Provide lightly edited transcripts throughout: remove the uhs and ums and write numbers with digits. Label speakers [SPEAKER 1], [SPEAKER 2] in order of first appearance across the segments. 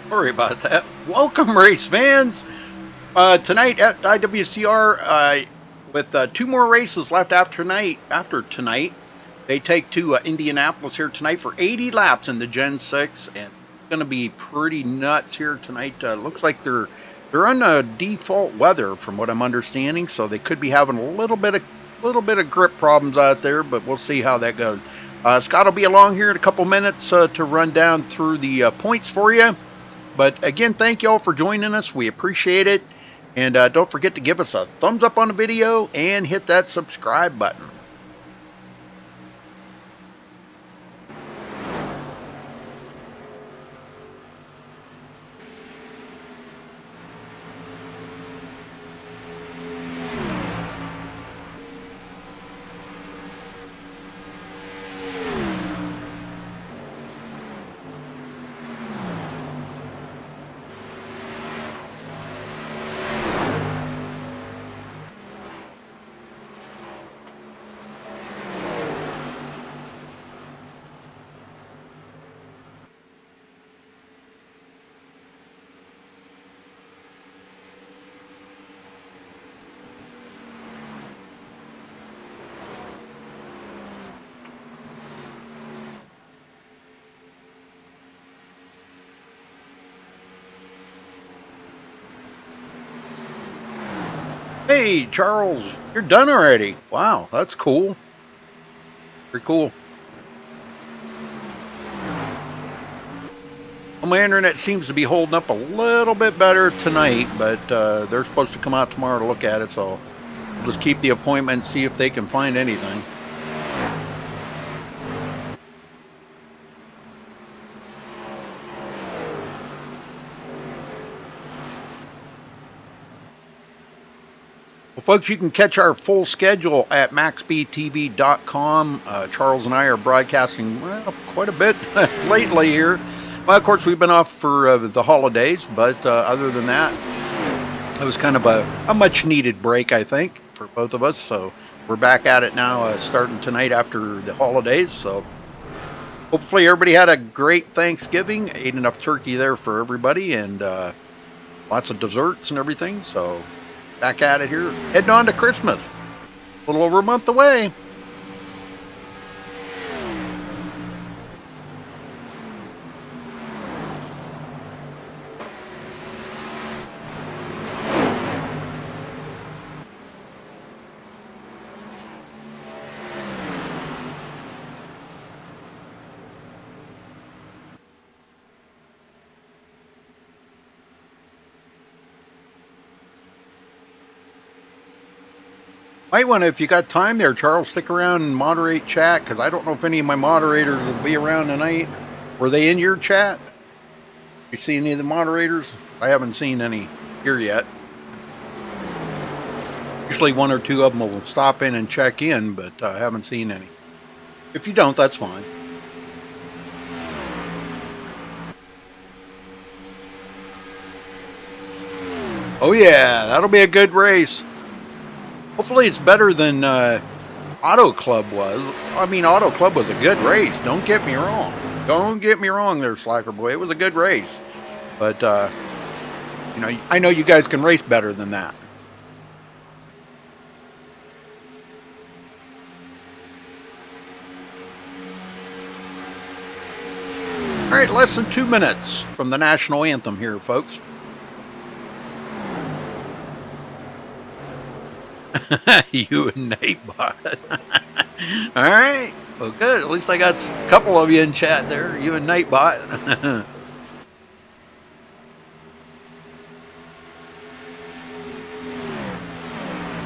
[SPEAKER 1] Sorry about that. Welcome, race fans. Tonight at IWCR, with 2 more races left after tonight, they take to Indianapolis here tonight for 80 laps in the Gen 6, and it's going to be pretty nuts here tonight. Looks like they're on default weather, from what I'm understanding, so they could be having a little bit of grip problems out there, but we'll see how that goes. Scott will be along here in a couple minutes to run down through the points for you. But again, thank you all for joining us. We appreciate it. And don't forget to give us a thumbs up on the video and hit that subscribe button. Hey, Charles, you're done already. Wow, that's cool. Pretty cool. Well, my internet seems to be holding up a little bit better tonight, but they're supposed to come out tomorrow to look at it, so we'll just keep the appointment and see if they can find anything. Well, folks, you can catch our full schedule at MaxSpeedTV.com. Charles and I are broadcasting quite a bit lately here. Well, of course, we've been off for the holidays, but other than that, it was kind of a much-needed break, I think, for both of us. So we're back at it now, starting tonight after the holidays. So hopefully everybody had a great Thanksgiving, ate enough turkey there for everybody, and lots of desserts and everything. So back at it here, heading on to Christmas. A little over a month away. Might want to, if you got time there, Charles, stick around and moderate chat, because I don't know if any of my moderators will be around tonight. Were they in your chat? You see any of the moderators? I haven't seen any here yet. Usually 1 or 2 of them will stop in and check in, but I haven't seen any. If you don't, that's fine. Oh yeah, that'll be a good race. Hopefully it's better than Auto Club was. I mean, Auto Club was a good race. Don't get me wrong. Don't get me wrong there, Slacker Boy. It was a good race. But, you know, I know you guys can race better than that. All right, less than 2 minutes from the national anthem here, folks. You and Nightbot. All right. Well, good. At least I got a couple of you in chat there. You and Nightbot.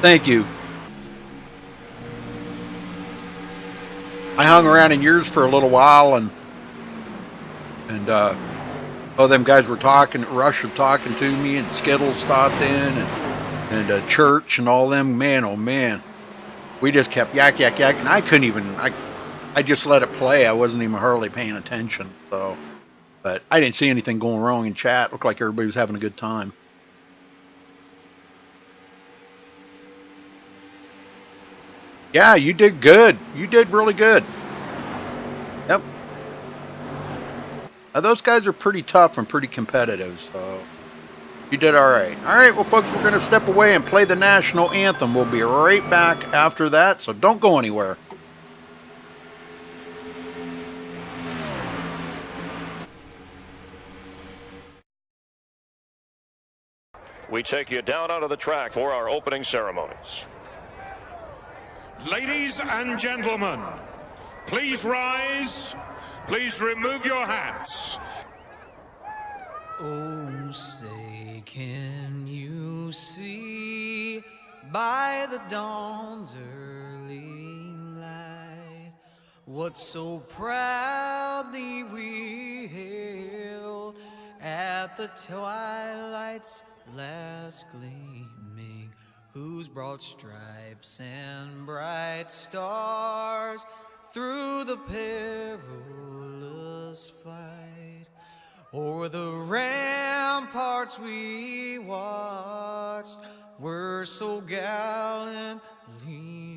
[SPEAKER 1] Thank you. I hung around in yours for a little while, and them guys were talking. Rush was talking to me, and Skittles stopped in, and Church and all them. Man, oh man, we just kept yak, and I couldn't even. I just let it play. I wasn't even hardly paying attention. So, but I didn't see anything going wrong in chat. It looked like everybody was having a good time. Yeah, you did good. You did really good. Yep. Now, those guys are pretty tough and pretty competitive, so you did all right. All right, well, folks, we're going to step away and play the national anthem. We'll be right back after that, so don't go anywhere.
[SPEAKER 2] We take you down onto the track for our opening ceremonies.
[SPEAKER 3] Ladies and gentlemen, please rise. Please remove your hats.
[SPEAKER 4] Oh, say, can you see by the dawn's early light what so proudly we hailed at the twilight's last gleaming, whose broad stripes and bright stars through the perilous flight o'er the ramparts we watched were so gallantly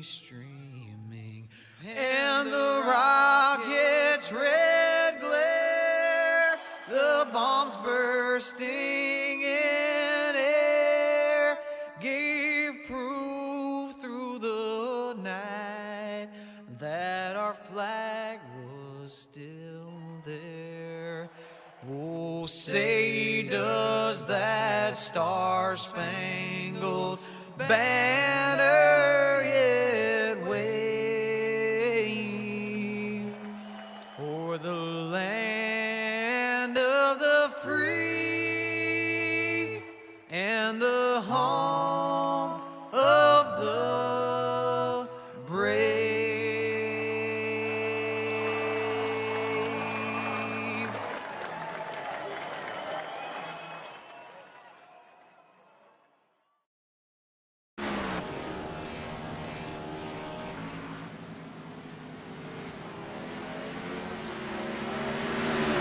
[SPEAKER 4] streaming, and the rocket's red glare, the bombs bursting in air, gave proof through the night that our flag was still there. Oh, say, does that star-spangled banner yet wave o'er the land of the free and the home of the brave?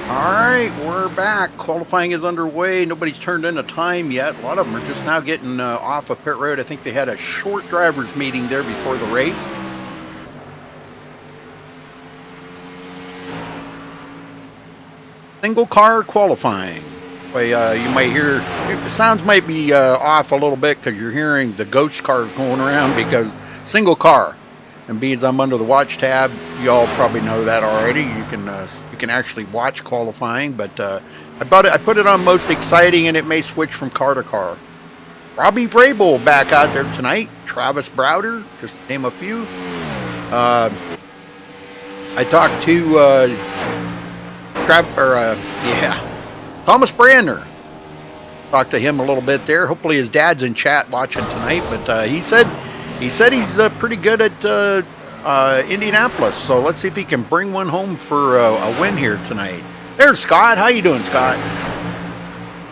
[SPEAKER 1] All right, we're back. Qualifying is underway. Nobody's turned in a time yet. A lot of them are just now getting off of pit road. I think they had a short drivers meeting there before the race. Single car qualifying. Well, you might hear, the sounds might be off a little bit because you're hearing the ghost cars going around, because single car. And being I'm under the watch tab, y'all probably know that already. You can actually watch qualifying, but I put it on most exciting, and it may switch from car to car. Robbie Vrabel back out there tonight. Travis Browder, just to name a few. I talked to Thomas Brandner. Talked to him a little bit there. Hopefully his dad's in chat watching tonight, but he said he's pretty good at Indianapolis, so let's see if he can bring one home for a win here tonight. There's Scott. How you doing, Scott?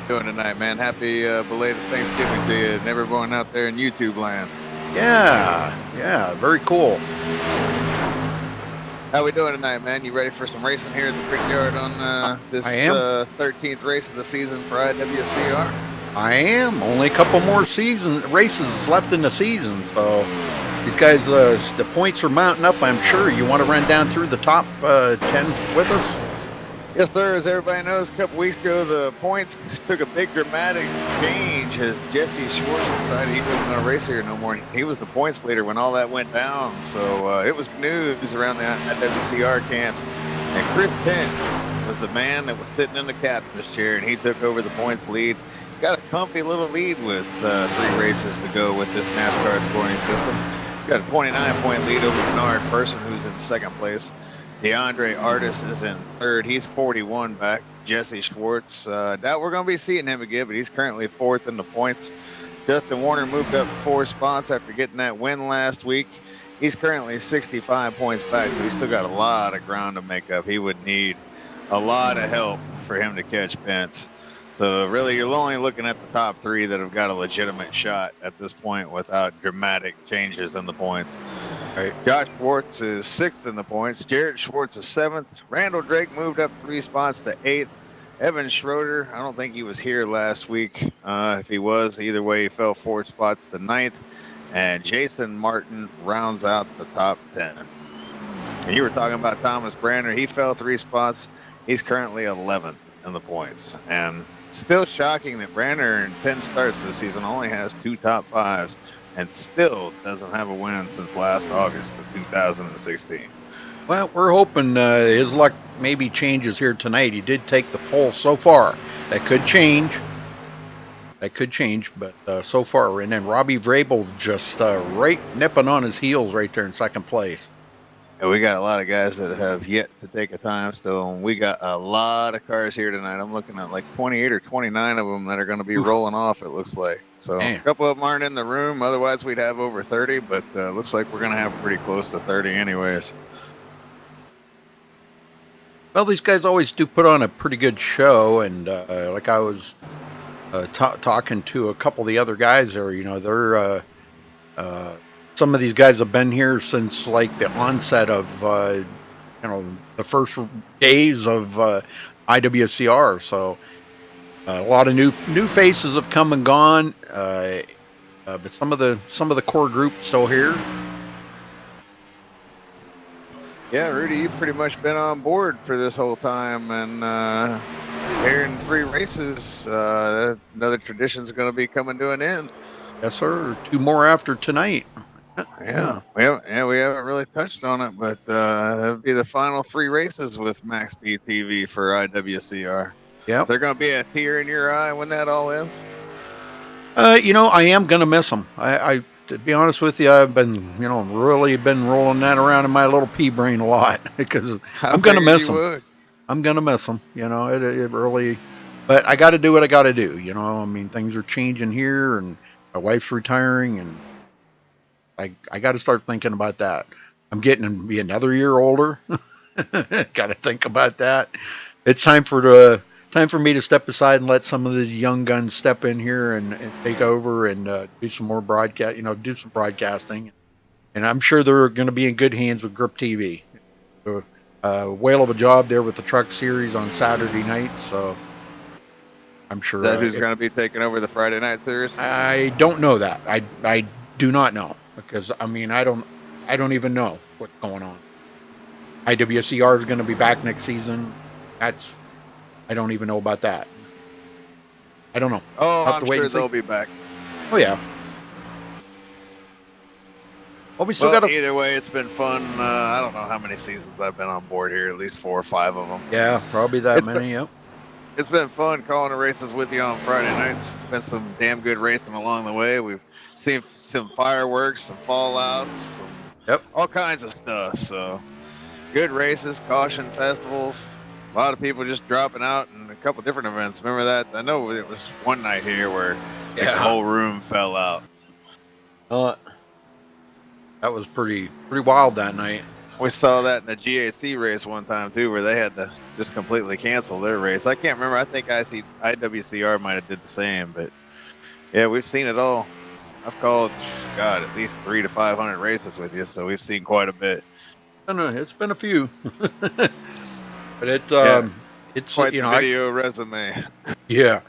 [SPEAKER 5] Doing tonight, man. Happy belated Thanksgiving to you and everyone out there in YouTube land.
[SPEAKER 1] Yeah, very cool.
[SPEAKER 5] How we doing tonight, man? You ready for some racing here at the Brickyard on this 13th race of the season for IWCR?
[SPEAKER 1] I am. Only a couple more races left in the season, so These guys, the points are mounting up, I'm sure. You want to run down through the top 10 with us?
[SPEAKER 5] Yes, sir. As everybody knows, a couple weeks ago, the points took a big dramatic change as Jesse Schwartz decided he wasn't going to race here no more. He was the points leader when all that went down. So it was news around the IWCR camps. And Chris Pence was the man that was sitting in the captain's chair, and he took over the points lead. Got a comfy little lead with 3 races to go with this NASCAR scoring system. Got a 29-point lead over Bernard Person, who's in 2nd place. DeAndre Artis is in 3rd. He's 41 back. Jesse Schwartz, doubt we're going to be seeing him again, but he's currently 4th in the points. Justin Warner moved up 4 spots after getting that win last week. He's currently 65 points back, so he's still got a lot of ground to make up. He would need a lot of help for him to catch Pence. So really, you're only looking at the top 3 that have got a legitimate shot at this point without dramatic changes in the points.
[SPEAKER 1] Right.
[SPEAKER 5] Josh Schwartz is 6th in the points. Jarrett Schwartz is 7th. Randall Drake moved up 3 spots to 8th. Evan Schroeder, I don't think he was here last week. If he was, either way, he fell 4 spots to 9th. And Jason Martin rounds out the top 10. And you were talking about Thomas Brander. He fell 3 spots. He's currently 11th in the points. And still shocking that Brander in 10 starts this season only has 2 top 5s. And still doesn't have a win since last August of 2016.
[SPEAKER 1] Well, we're hoping his luck maybe changes here tonight. He did take the pole so far. That could change. But so far. And then Robbie Vrabel just right nipping on his heels right there in 2nd place.
[SPEAKER 5] And we got a lot of guys that have yet to take a time still. And we got a lot of cars here tonight. I'm looking at like 28 or 29 of them that are going to be rolling off, it looks like. So a couple of them aren't in the room. Otherwise, we'd have over 30. But looks like we're going to have pretty close to 30 anyways.
[SPEAKER 1] Well, these guys always do put on a pretty good show. And like I was talking to a couple of the other guys there, you know, they're some of these guys have been here since like the onset of the first days of IWCR. So a lot of new faces have come and gone, but some of the core group still here.
[SPEAKER 5] Yeah, Rudy, you've pretty much been on board for this whole time, and here in 3 races, another tradition's going to be coming to an end.
[SPEAKER 1] Yes, sir. 2 more after tonight.
[SPEAKER 5] Yeah, we haven't really touched on it, but that'll be the final 3 races with MaxSpeedTV for IWCR.
[SPEAKER 1] Yeah,
[SPEAKER 5] they're going to be a tear in your eye when that all ends.
[SPEAKER 1] You know, I am going to miss them. I to be honest with you, I've been, really been rolling that around in my little pea brain a lot because I'm going to miss them. I'm going to miss them. You know, it really, but I got to do what I got to do. You know, I mean, things are changing here, and my wife's retiring, and I got to start thinking about that. I'm getting to be another year older. Got to think about that. It's time for me to step aside and let some of the young guns step in here and take over and do some more broadcast. Do some broadcasting. And I'm sure they're going to be in good hands with Grip TV. Whale of a job there with the Truck Series on Saturday night. So I'm sure
[SPEAKER 5] that who's going to be taking over the Friday night series.
[SPEAKER 1] I don't know that. I do not know. Because I mean, I don't even know what's going on. IWCR is going to be back next season. I don't even know about that. I don't know.
[SPEAKER 5] Oh, I'm sure they'll be back.
[SPEAKER 1] Oh yeah. Well, we still got
[SPEAKER 5] either way, it's been fun. I don't know how many seasons I've been on board here. At least 4 or 5 of them.
[SPEAKER 1] Yeah, probably that many. Yep.
[SPEAKER 5] It's been fun calling the races with you on Friday nights. It's been some damn good racing along the way. We've seen some fireworks, some fallouts, all kinds of stuff. So good races, caution festivals, a lot of people just dropping out, and a couple different events. Remember that? I know it was one night here where the whole room fell out.
[SPEAKER 1] That was pretty wild that night.
[SPEAKER 5] We saw that in the GAC race one time too, where they had to just completely cancel their race. I can't remember. I think IWCR might have did the same, but yeah, we've seen it all. I've called, God, at least 300 to 500 races with you, so we've seen quite a bit.
[SPEAKER 1] I don't know. It's been a few, but it's
[SPEAKER 5] quite the video resume.
[SPEAKER 1] Yeah.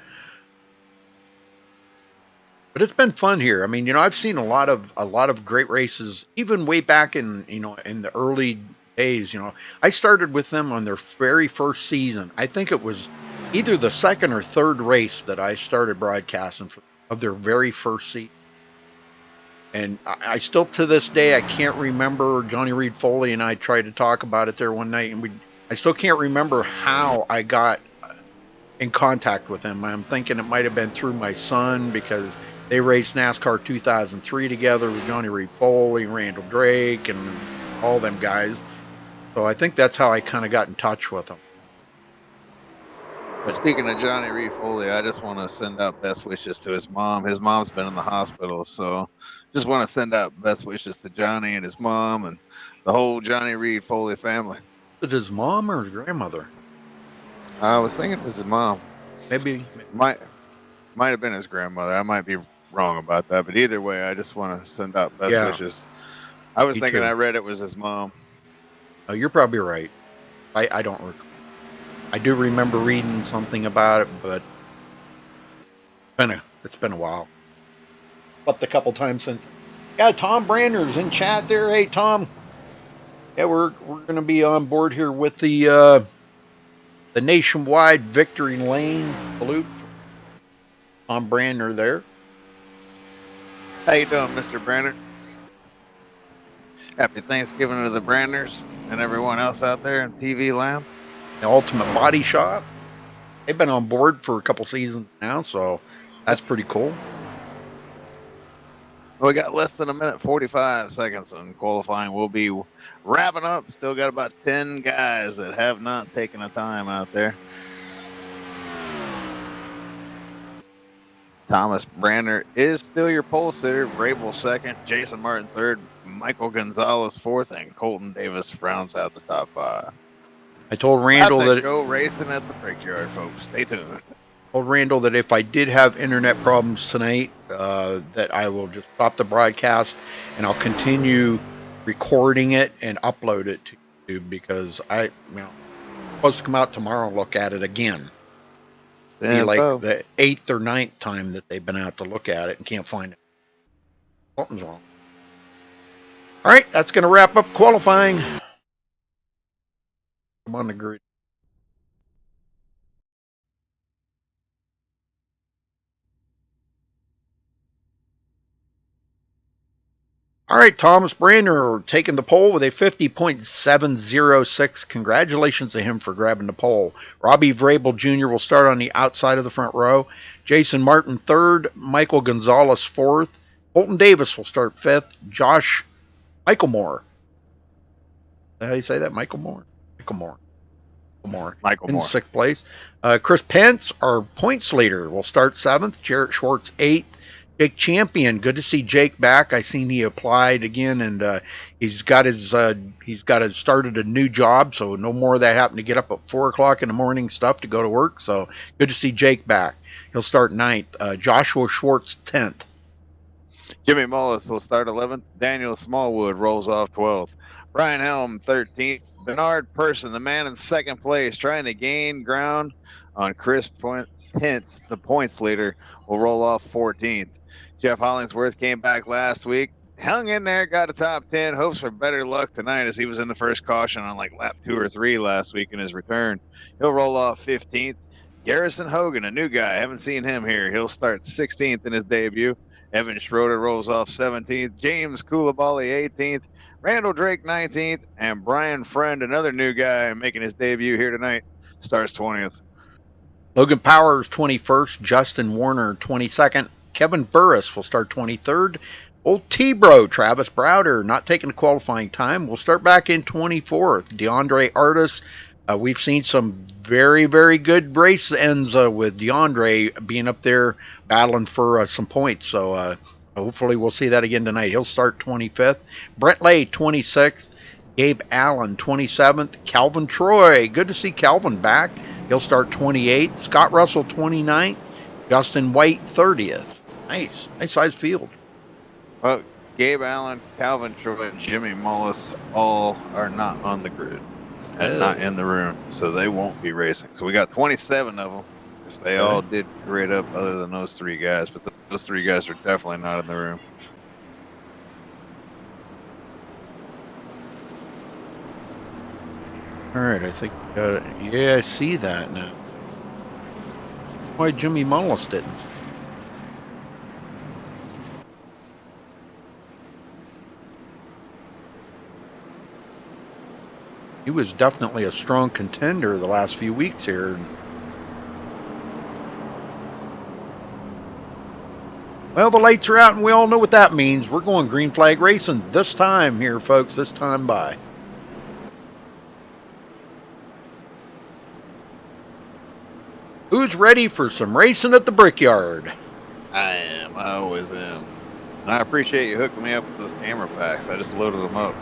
[SPEAKER 1] But it's been fun here. I mean, I've seen a lot of great races, even way back in in the early days. I started with them on their very first season. I think it was either the second or third race that I started broadcasting of their very first season. And I still, to this day, I can't remember. Johnny Reed Foley and I tried to talk about it there one night, and I still can't remember how I got in contact with him. I'm thinking it might have been through my son, because they raced NASCAR 2003 together with Johnny Reed Foley, Randall Drake, and all them guys. So I think that's how I kind of got in touch with him.
[SPEAKER 5] Speaking of Johnny Reed Foley, I just want to send out best wishes to his mom. His mom's been in the hospital, so just want to send out best wishes to Johnny and his mom and the whole Johnny Reed Foley family.
[SPEAKER 1] Is it his mom or his grandmother?
[SPEAKER 5] I was thinking it was his mom.
[SPEAKER 1] Maybe.
[SPEAKER 5] Might have been his grandmother. I might be wrong about that, but either way, I just want to send out best wishes. I was thinking, I read it was his mom.
[SPEAKER 1] Oh, you're probably right. I don't recall. I do remember reading something about it, but it's been a while. Slept a couple times since. Yeah, Tom Brander's in chat there. Hey, Tom. Yeah, we're going to be on board here with the nationwide Victory Lane salute. Tom Brander there.
[SPEAKER 5] How you doing, Mr. Brander? Happy Thanksgiving to the Branders and everyone else out there in TV land.
[SPEAKER 1] The Ultimate Body Shop. They've been on board for a couple seasons now, so that's pretty cool.
[SPEAKER 5] We got less than 1:45 on qualifying. We'll be wrapping up. Still got about 10 guys that have not taken a time out there. Thomas Brander is still your pole sitter. Vrabel second, Jason Martin third, Michael Gonzalez fourth, and Colton Davis rounds out the top five.
[SPEAKER 1] I told Randall that
[SPEAKER 5] go racing at the Brickyard, folks. Stay tuned.
[SPEAKER 1] Told Randall that if I did have internet problems tonight, that I will just stop the broadcast and I'll continue recording it and upload it to YouTube, because I'm supposed to come out tomorrow and look at it again. It'll be like the 8th or 9th time that they've been out to look at it and can't find it. Something's wrong. All right, that's going to wrap up qualifying. I'm on the grid. All right, Thomas Brander taking the pole with a 50.706. Congratulations to him for grabbing the pole. Robbie Vrabel Jr. will start on the outside of the front row. Jason Martin third. Michael Gonzalez fourth. Colton Davis will start fifth. Michael Moore. How do you say that? Michael Moore in sixth place. Chris Pence, our points leader, will start seventh. Jarrett Schwartz eighth. Jake Champion, good to see Jake back. I seen he applied again, and he's started a new job, so no more of that having to get up at 4 o'clock in the morning stuff to go to work. So good to see Jake back. He'll start 9th. Joshua Schwartz 10th.
[SPEAKER 5] Jimmy Mullis will start 11th. Daniel Smallwood rolls off 12th. Brian Helm 13th. Bernard Person, the man in second place, trying to gain ground on Chris Pence, the points leader, will roll off 14th. Jeff Hollingsworth came back last week, hung in there, got a top 10. Hopes for better luck tonight, as he was in the first caution on like lap 2 or 3 last week in his return. He'll roll off 15th. Garrison Hogan, a new guy, haven't seen him here. He'll start 16th in his debut. Evan Schroeder rolls off 17th. James Coulibaly 18th. Randall Drake 19th. And Brian Friend, another new guy making his debut here tonight, starts 20th.
[SPEAKER 1] Logan Powers 21st. Justin Warner 22nd. Kevin Burris will start 23rd. Old T-Bro, Travis Browder, not taking the qualifying time, will start back in 24th. DeAndre Artis, we've seen some very, very good race ends with DeAndre being up there battling for some points. So hopefully we'll see that again tonight. He'll start 25th. Brent Lay, 26th. Gabe Allen, 27th. Calvin Troy, good to see Calvin back. He'll start 28th. Scott Russell, 29th. Justin White, 30th. Nice size field.
[SPEAKER 5] Well, Gabe Allen, Calvin Troy, and Jimmy Mullis all are not on the grid and not in the room, so they won't be racing. So we got 27 of them, because they all did grade up other than those 3 guys. But Those three guys are definitely not in the room.
[SPEAKER 1] All right, I think, yeah, I see that now. Why Jimmy Mullis didn't? He was definitely a strong contender the last few weeks here. Well, the lights are out, and we all know what that means. We're going green flag racing this time here, folks, this time by. Who's ready for some racing at the Brickyard?
[SPEAKER 5] I am. I always am. And I appreciate you hooking me up with those camera packs. I just loaded them up.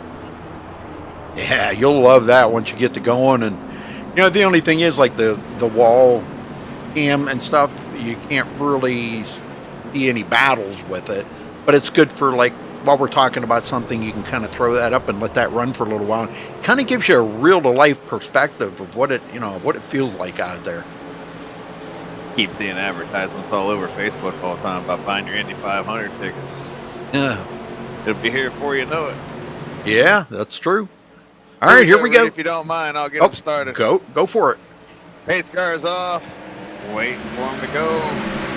[SPEAKER 1] Yeah, you'll love that once you get to going. And, you know, the only thing is, like, the wall cam and stuff, you can't really see any battles with it. But it's good for, like, while we're talking about something, you can kind of throw that up and let that run for a little while. It kind of gives you a real-to-life perspective of what it, you know, what it feels like out there.
[SPEAKER 5] Keep seeing advertisements all over Facebook all the time about buying your Indy 500 tickets.
[SPEAKER 1] Yeah.
[SPEAKER 5] It'll be here before you know it.
[SPEAKER 1] Yeah, that's true. All right, here we go.
[SPEAKER 5] If you don't mind, I'll get them started.
[SPEAKER 1] Go for it.
[SPEAKER 5] Pace car's off. Waiting for him to go.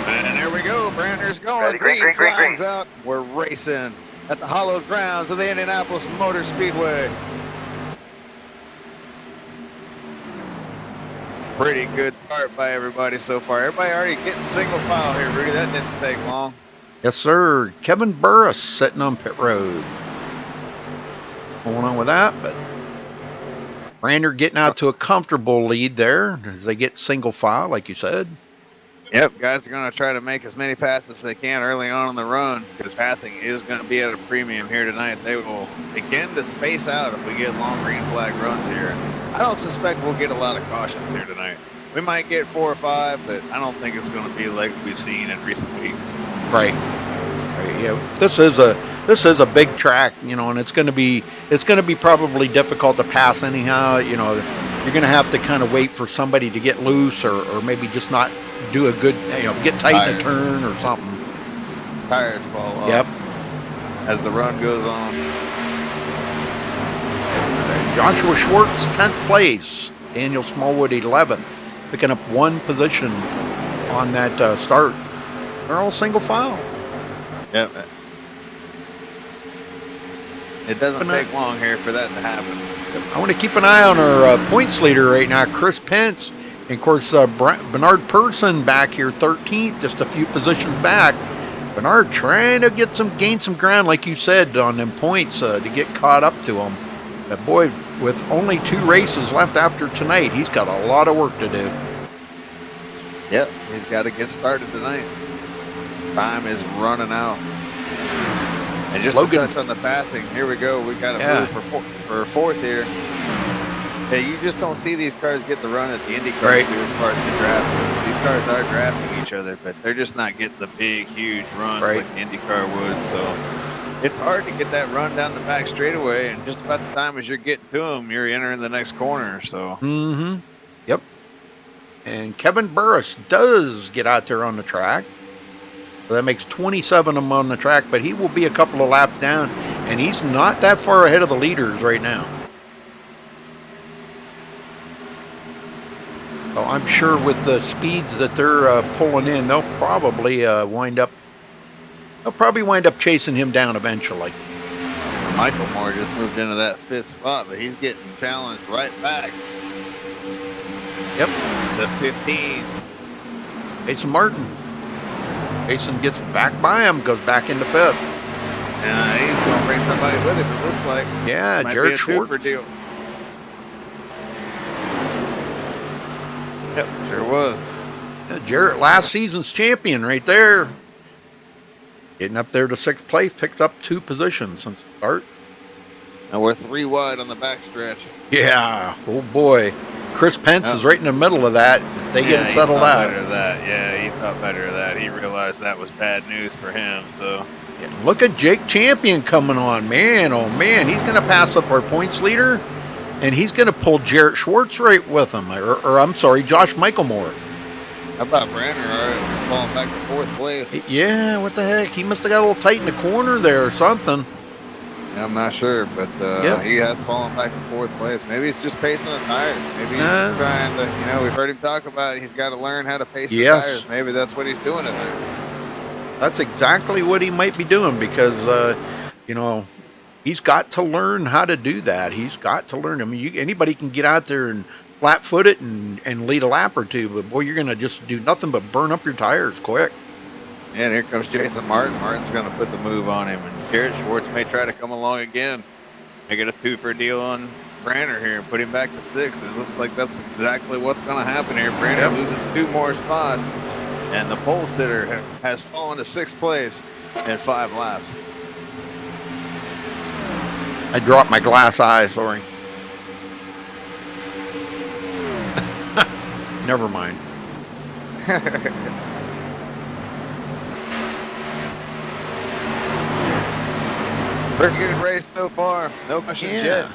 [SPEAKER 5] And there we go. Brandner's going. Green flags out. We're racing at the hallowed grounds of the Indianapolis Motor Speedway. Pretty good start by everybody so far. Everybody already getting single file here, Rudy. That didn't take long.
[SPEAKER 1] Yes, sir. Kevin Burris sitting on pit road. Going on with that, but Brander getting out to a comfortable lead there as they get single file, like you said.
[SPEAKER 5] Yep, guys are going to try to make as many passes as they can early on in the run because passing is going to be at a premium here tonight. They will begin to space out if we get long green flag runs here. I don't suspect we'll get a lot of cautions here tonight. We might get 4 or 5, but I don't think it's going to be like we've seen in recent weeks.
[SPEAKER 1] Right. Yeah. This is a big track, you know, and it's going to be probably difficult to pass anyhow. You know, you're going to have to kind of wait for somebody to get loose or maybe just not do a good, you know, get tight in a turn or something.
[SPEAKER 5] Tires fall off.
[SPEAKER 1] Yep.
[SPEAKER 5] As the run goes on.
[SPEAKER 1] Joshua Schwartz, 10th place. Daniel Smallwood, 11th. Picking up 1 position on that start. They're all single file.
[SPEAKER 5] Yep. It doesn't take long here for that to happen.
[SPEAKER 1] I want to keep an eye on our points leader right now, Chris Pence. And, of course, Bernard Person back here, 13th, just a few positions back. Bernard trying to gain some ground, like you said, on them points to get caught up to him. But, boy, with only 2 races left after tonight, he's got a lot of work to do.
[SPEAKER 5] Yep, he's got to get started tonight. Time is running out. And just Logan, to touch on the passing, here we go. We got to move for 4th here. Hey, you just don't see these cars get the run that the Indy cars do as far as the draft goes. These cars are drafting each other, but they're just not getting the big, huge runs like the Indy car would. So it's hard to get that run down the back straightaway, and just about the time as you're getting to them, you're entering the next corner. So.
[SPEAKER 1] Mm-hmm. Yep. And Kevin Burris does get out there on the track. So that makes 27 of them on the track, but he will be a couple of laps down, and he's not that far ahead of the leaders right now. So I'm sure with the speeds that they're pulling in, they'll probably wind up chasing him down eventually.
[SPEAKER 5] Michael Moore just moved into that 5th spot, but he's getting challenged right back.
[SPEAKER 1] Yep.
[SPEAKER 5] The 15.
[SPEAKER 1] Jason Martin. Jason gets back by him, goes back into 5th.
[SPEAKER 5] He's going to bring somebody with him, it looks like.
[SPEAKER 1] Yeah, Jared Schwartz.
[SPEAKER 5] Deal. Yep, sure was.
[SPEAKER 1] Yeah, Jarrett, last season's champion right there. Getting up there to 6th place, picked up 2 positions since the start.
[SPEAKER 5] And we're 3 wide on the backstretch.
[SPEAKER 1] Yeah, oh boy. Chris Pence is right in the middle of that. They get settled out.
[SPEAKER 5] Better of that. Yeah, he thought better of that. He realized that was bad news for him. So
[SPEAKER 1] look at Jake Champion coming on, man. Oh man, he's going to pass up our points leader, and he's going to pull Jarrett Schwartz right with him. Or I'm sorry, Josh Michael Moore.
[SPEAKER 5] How about Brander? falling back to 4th place.
[SPEAKER 1] Yeah, what the heck? He must have got a little tight in the corner there or something.
[SPEAKER 5] I'm not sure, but
[SPEAKER 1] Yep.
[SPEAKER 5] he has fallen back to 4th place. Maybe he's just pacing the tires. Maybe he's just trying to, we've heard him talk about he's got to learn how to pace the tires. Maybe that's what he's doing in there.
[SPEAKER 1] That's exactly what he might be doing because, he's got to learn how to do that. He's got to learn. I mean, anybody can get out there and flat-foot it and lead a lap or two, but boy, you're going to just do nothing but burn up your tires quick.
[SPEAKER 5] Yeah, and here comes Jason Martin. Martin's going to put the move on him, and Garrett Schwartz may try to come along again. They get a 2-for deal on Branner here and put him back to 6th. It looks like that's exactly what's going to happen here. Branner loses 2 more spots, and the pole sitter has fallen to 6th place in 5 laps.
[SPEAKER 1] I dropped my glass eye, sorry. Never mind.
[SPEAKER 5] Pretty good race so far. No questions yet.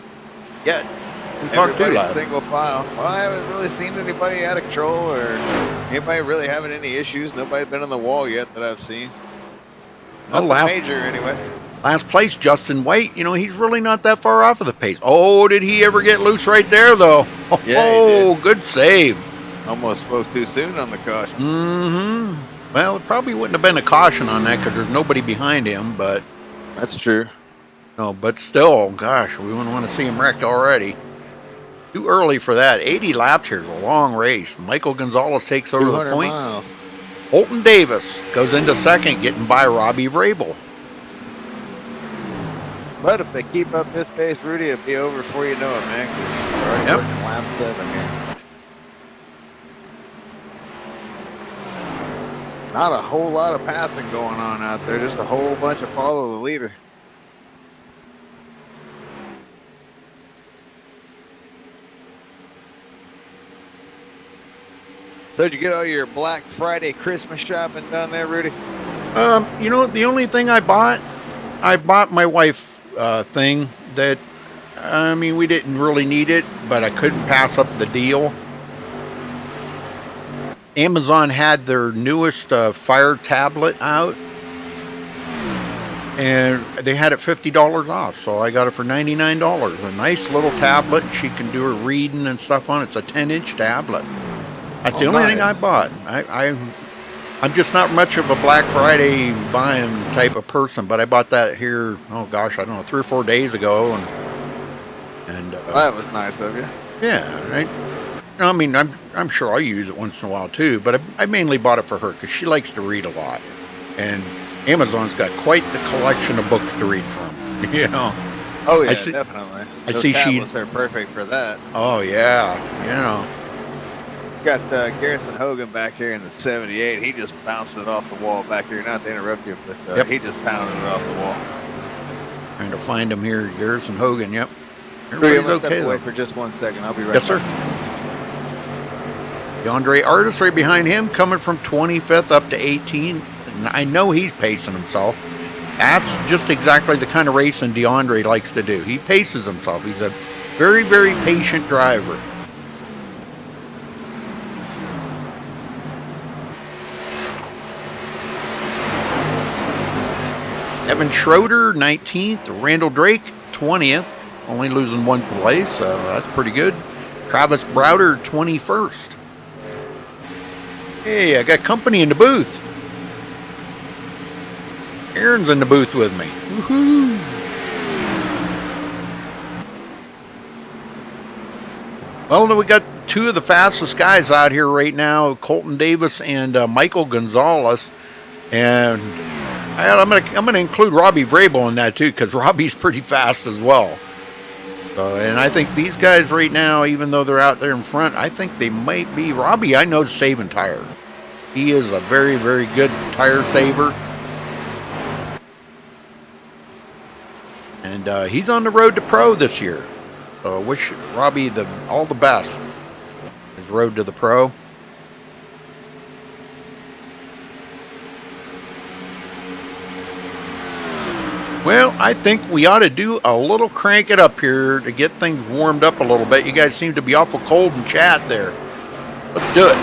[SPEAKER 1] Everybody's
[SPEAKER 5] single file. Well, I haven't really seen anybody out of control or anybody really having any issues. Nobody's been on the wall yet that I've seen. Nothing major anyway.
[SPEAKER 1] Last place, Justin White. He's really not that far off of the pace. Oh, did he ever get loose right there, though? Oh, good save.
[SPEAKER 5] Almost spoke too soon on the caution.
[SPEAKER 1] Mm-hmm. Well, it probably wouldn't have been a caution on that because there's nobody behind him, but...
[SPEAKER 5] That's true.
[SPEAKER 1] No, but still, gosh, we wouldn't want to see him wrecked already. Too early for that. 80 laps here is a long race. Michael Gonzalez takes over the point.
[SPEAKER 5] Miles.
[SPEAKER 1] Holton Davis goes into 2nd, getting by Robbie Vrabel.
[SPEAKER 5] But if they keep up this pace, Rudy, it'll be over before you know it, man, because we're already working lap 7 here. Not a whole lot of passing going on out there, just a whole bunch of follow the leader. So did you get all your Black Friday Christmas shopping done there, Rudy?
[SPEAKER 1] The only thing I bought my wife thing that, we didn't really need it, but I couldn't pass up the deal. Amazon had their newest Fire tablet out, and they had it $50 off, so I got it for $99. A nice little tablet. She can do her reading and stuff on it. It's a 10-inch tablet. That's the only thing I bought. I'm just not much of a Black Friday buying type of person, but I bought that here, oh gosh, I don't know, 3 or 4 days ago, and
[SPEAKER 5] that was nice of you.
[SPEAKER 1] Yeah, I'm sure I'll use it once in a while too, but I mainly bought it for her because she likes to read a lot, and Amazon's got quite the collection of books to read from.
[SPEAKER 5] Oh yeah, definitely. Those tablets are perfect for that.
[SPEAKER 1] Oh yeah,
[SPEAKER 5] Got Garrison Hogan back here in the 78. He just bounced it off the wall back here. Not to interrupt you, but he just pounded it off the wall.
[SPEAKER 1] Trying to find him here, Garrison Hogan. Yep.
[SPEAKER 5] Everybody's okay. Step away for just 1 second. I'll be right back. Yes, sir.
[SPEAKER 1] DeAndre Artis right behind him, coming from 25th up to 18. And I know he's pacing himself. That's just exactly the kind of racing DeAndre likes to do. He paces himself. He's a very, very patient driver. Evan Schroeder, 19th. Randall Drake, 20th. Only losing 1 place, so that's pretty good. Travis Browder, 21st. Hey, I got company in the booth. Aaron's in the booth with me. Woohoo! Well, we got 2 of the fastest guys out here right now, Colton Davis and Michael Gonzalez. And I'm gonna include Robbie Vrabel in that too, because Robbie's pretty fast as well. And I think these guys right now, even though they're out there in front, I think they might be. Robbie, I know, saving tires. He is a very, very good tire saver. And he's on the road to pro this year. So I wish Robbie all the best. His road to the pro. Well, I think we ought to do a little crank it up here to get things warmed up a little bit. You guys seem to be awful cold in chat there. Let's do it.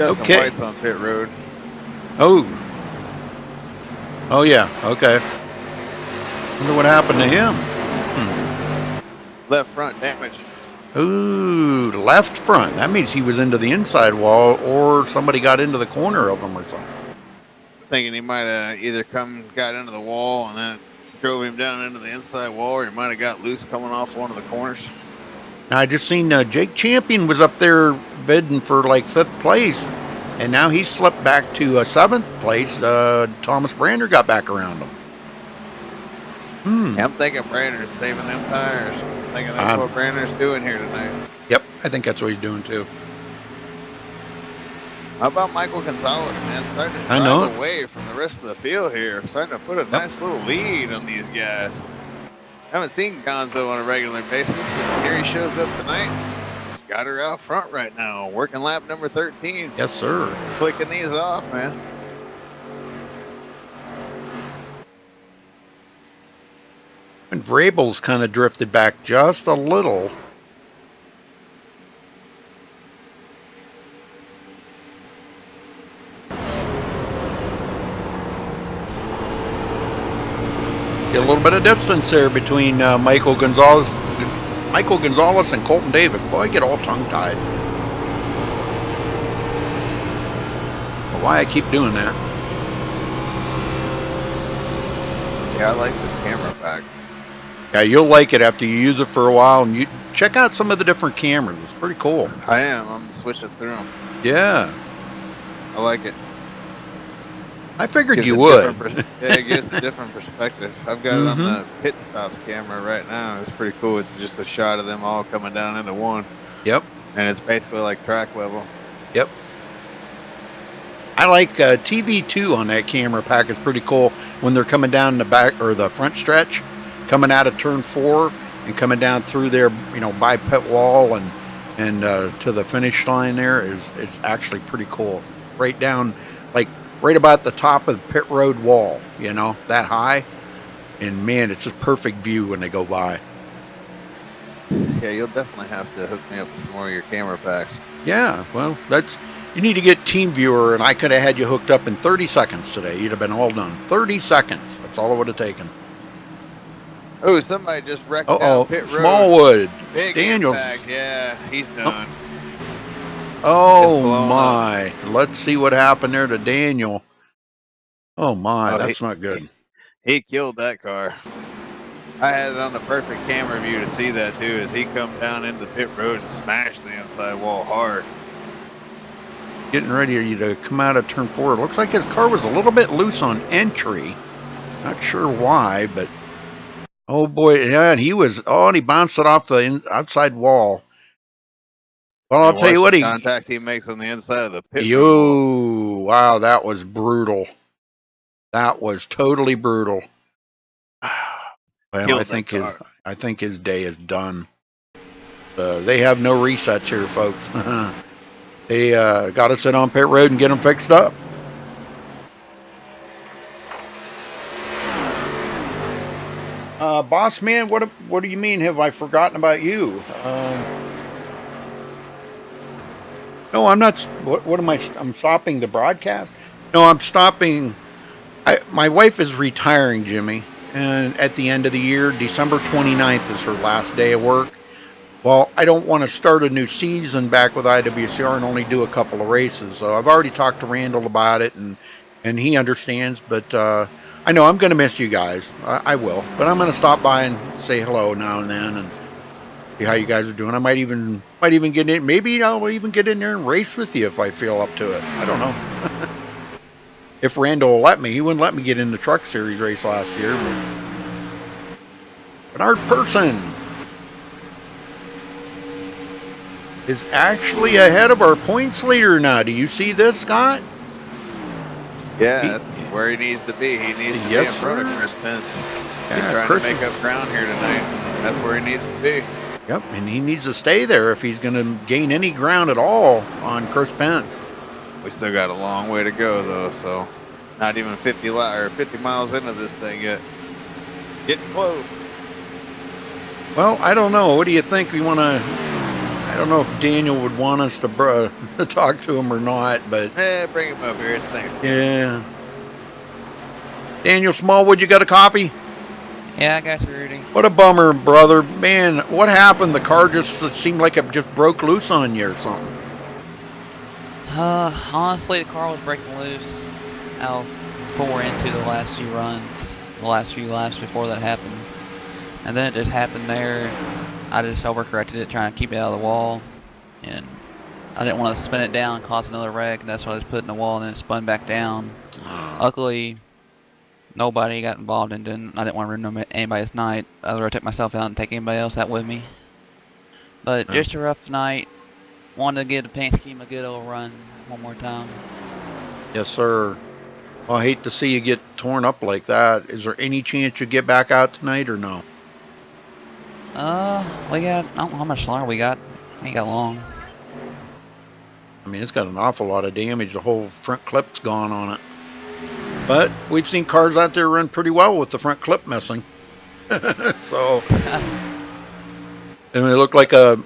[SPEAKER 5] Justin
[SPEAKER 1] Okay.
[SPEAKER 5] White's on pit road.
[SPEAKER 1] Oh. Oh, yeah. Okay. Wonder what happened to him.
[SPEAKER 5] Left front damage.
[SPEAKER 1] Ooh, left front. That means he was into the inside wall, or somebody got into the corner of him or something.
[SPEAKER 5] Thinking he might have either got into the wall and then drove him down into the inside wall, or he might have got loose coming off one of the corners.
[SPEAKER 1] Now, I just seen Jake Champion was up there bidding for like 5th place, and now he slipped back to 7th place. Thomas Brander got back around him.
[SPEAKER 5] Yeah, I'm thinking Brander's saving them tires. I'm thinking that's what Brander's doing here tonight.
[SPEAKER 1] Yep, I think that's what he's doing too.
[SPEAKER 5] How about Michael Gonzalez, man? Starting to drive away from the rest of the field here. Starting to put a nice little lead on these guys. Haven't seen Gonzo on a regular basis, and here he shows up tonight. He's got her out front right now, working lap number 13.
[SPEAKER 1] Yes, sir.
[SPEAKER 5] Clicking these off, man.
[SPEAKER 1] And Vrabel's kind of drifted back just a little. Get a little bit of distance there between Michael Gonzalez and Colton Davis. Boy, I get all tongue-tied. Why I keep doing that?
[SPEAKER 5] Yeah, I like this camera back.
[SPEAKER 1] Yeah, you'll like it after you use it for a while, and you check out some of the different cameras. It's pretty cool.
[SPEAKER 5] I am. I'm switching through them.
[SPEAKER 1] Yeah.
[SPEAKER 5] I like it.
[SPEAKER 1] I figured
[SPEAKER 5] Gives
[SPEAKER 1] you
[SPEAKER 5] a
[SPEAKER 1] would.
[SPEAKER 5] Yeah, it gives a different perspective. I've got it on the pit stops camera right now. It's pretty cool. It's just a shot of them all coming down into one.
[SPEAKER 1] Yep.
[SPEAKER 5] And it's basically like track level.
[SPEAKER 1] Yep. I like TV2 on that camera pack. It's pretty cool when they're coming down the back or the front stretch, coming out of turn 4 and coming down through there, you know, by pit wall and to the finish line there is actually pretty cool. Right down, like right about the top of the pit road wall, you know, that high. And man, it's a perfect view when they go by.
[SPEAKER 5] Yeah, you'll definitely have to hook me up with some more of your camera packs.
[SPEAKER 1] Yeah, well, you need to get TeamViewer, and I could have had you hooked up in 30 seconds today. You'd have been all done. 30 seconds. That's all it would have taken.
[SPEAKER 5] Oh, somebody just wrecked down pit road.
[SPEAKER 1] Smallwood.
[SPEAKER 5] Big
[SPEAKER 1] Daniels.
[SPEAKER 5] impact. Yeah, he's done.
[SPEAKER 1] Oh, my. Let's see what happened there to Daniel. Oh, my. That's not good.
[SPEAKER 5] He killed that car. I had it on the perfect camera view to see that, too, as he come down into pit road and smashed the inside wall hard.
[SPEAKER 1] Getting ready to come out of turn 4. It looks like his car was a little bit loose on entry. Not sure why, but oh boy, yeah, and he bounced it off the outside wall. Well, I'll tell you what,
[SPEAKER 5] contact he makes on the inside of the pit.
[SPEAKER 1] Wow, that was brutal. That was totally brutal. Well, I think his day is done. They have no resets here, folks. They got to sit on pit road and get them fixed up. Boss man, what do you mean? Have I forgotten about you? No, I'm not. What am I? I'm stopping the broadcast. No, I'm stopping. My wife is retiring, Jimmy, and at the end of the year, December 29th is her last day of work. Well, I don't want to start a new season back with IWCR and only do a couple of races. So I've already talked to Randall about it, and he understands. But I know I'm going to miss you guys. I will. But I'm going to stop by and say hello now and then and see how you guys are doing. I might even get in. Maybe I'll even get in there and race with you if I feel up to it. I don't know. If Randall will let me. He wouldn't let me get in the Truck Series race last year. But Bernard Person is actually ahead of our points leader now. Do you see this, Scott?
[SPEAKER 5] Yeah, that's where he needs to be. He needs to be in front of Chris Pence. He's trying to make up ground here tonight. That's where he needs to be.
[SPEAKER 1] Yep, and he needs to stay there if he's going to gain any ground at all on Chris Pence.
[SPEAKER 5] We still got a long way to go, though, so not even 50 miles into this thing yet. Getting close.
[SPEAKER 1] Well, I don't know. What do you think? We want to... I don't know if Daniel would want us to talk to him or not, but
[SPEAKER 5] Bring him up here. It's Thanksgiving.
[SPEAKER 1] yeah. Daniel Smallwood, you got a copy?
[SPEAKER 6] Yeah, I got you, Rudy.
[SPEAKER 1] What a bummer, brother. Man, what happened? The car just seemed like it just broke loose on you or something.
[SPEAKER 6] Honestly, the car was breaking loose out 4 into the last few runs, the last few laps before that happened. And then it just happened there. I just overcorrected it, trying to keep it out of the wall. And I didn't want to spin it down and cause another wreck, and that's why I just put it in the wall and then it spun back down. Luckily, nobody got involved in it. I didn't want to ruin anybody's night. I'd rather take myself out and take anybody else out with me. But just a rough night. Wanted to give the paint scheme a good old run one more time. Yes,
[SPEAKER 1] sir. Well, I hate to see you get torn up like that. Is there any chance you get back out tonight or no?
[SPEAKER 6] We got, I don't know how much longer we got. Ain't got long.
[SPEAKER 1] I mean, it's got an awful lot of damage. The whole front clip's gone on it. But we've seen cars out there run pretty well with the front clip missing. So, and it looked like a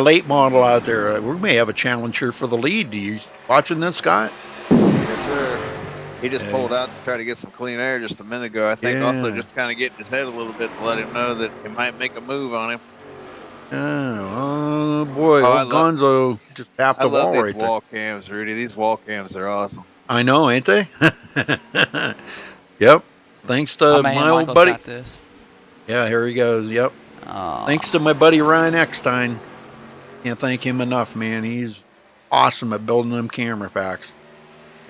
[SPEAKER 1] late model out there. We may have a challenger for the lead. Do you watching this, Scott?
[SPEAKER 5] Yes, sir. He just pulled out to try to get some clean air just a minute ago. I think also just kind of getting his head a little bit to let him know that he might make a move on him.
[SPEAKER 1] Oh boy, Gonzo just tapped the wall right there.
[SPEAKER 5] I love these wall cams, Rudy. These wall cams are awesome.
[SPEAKER 1] I know, ain't they? Yep. Thanks to my old buddy.
[SPEAKER 6] Got this.
[SPEAKER 1] Yeah, here he goes. Yep. Thanks to my buddy Ryan Eckstein. Can't thank him enough, man. He's awesome at building them camera packs.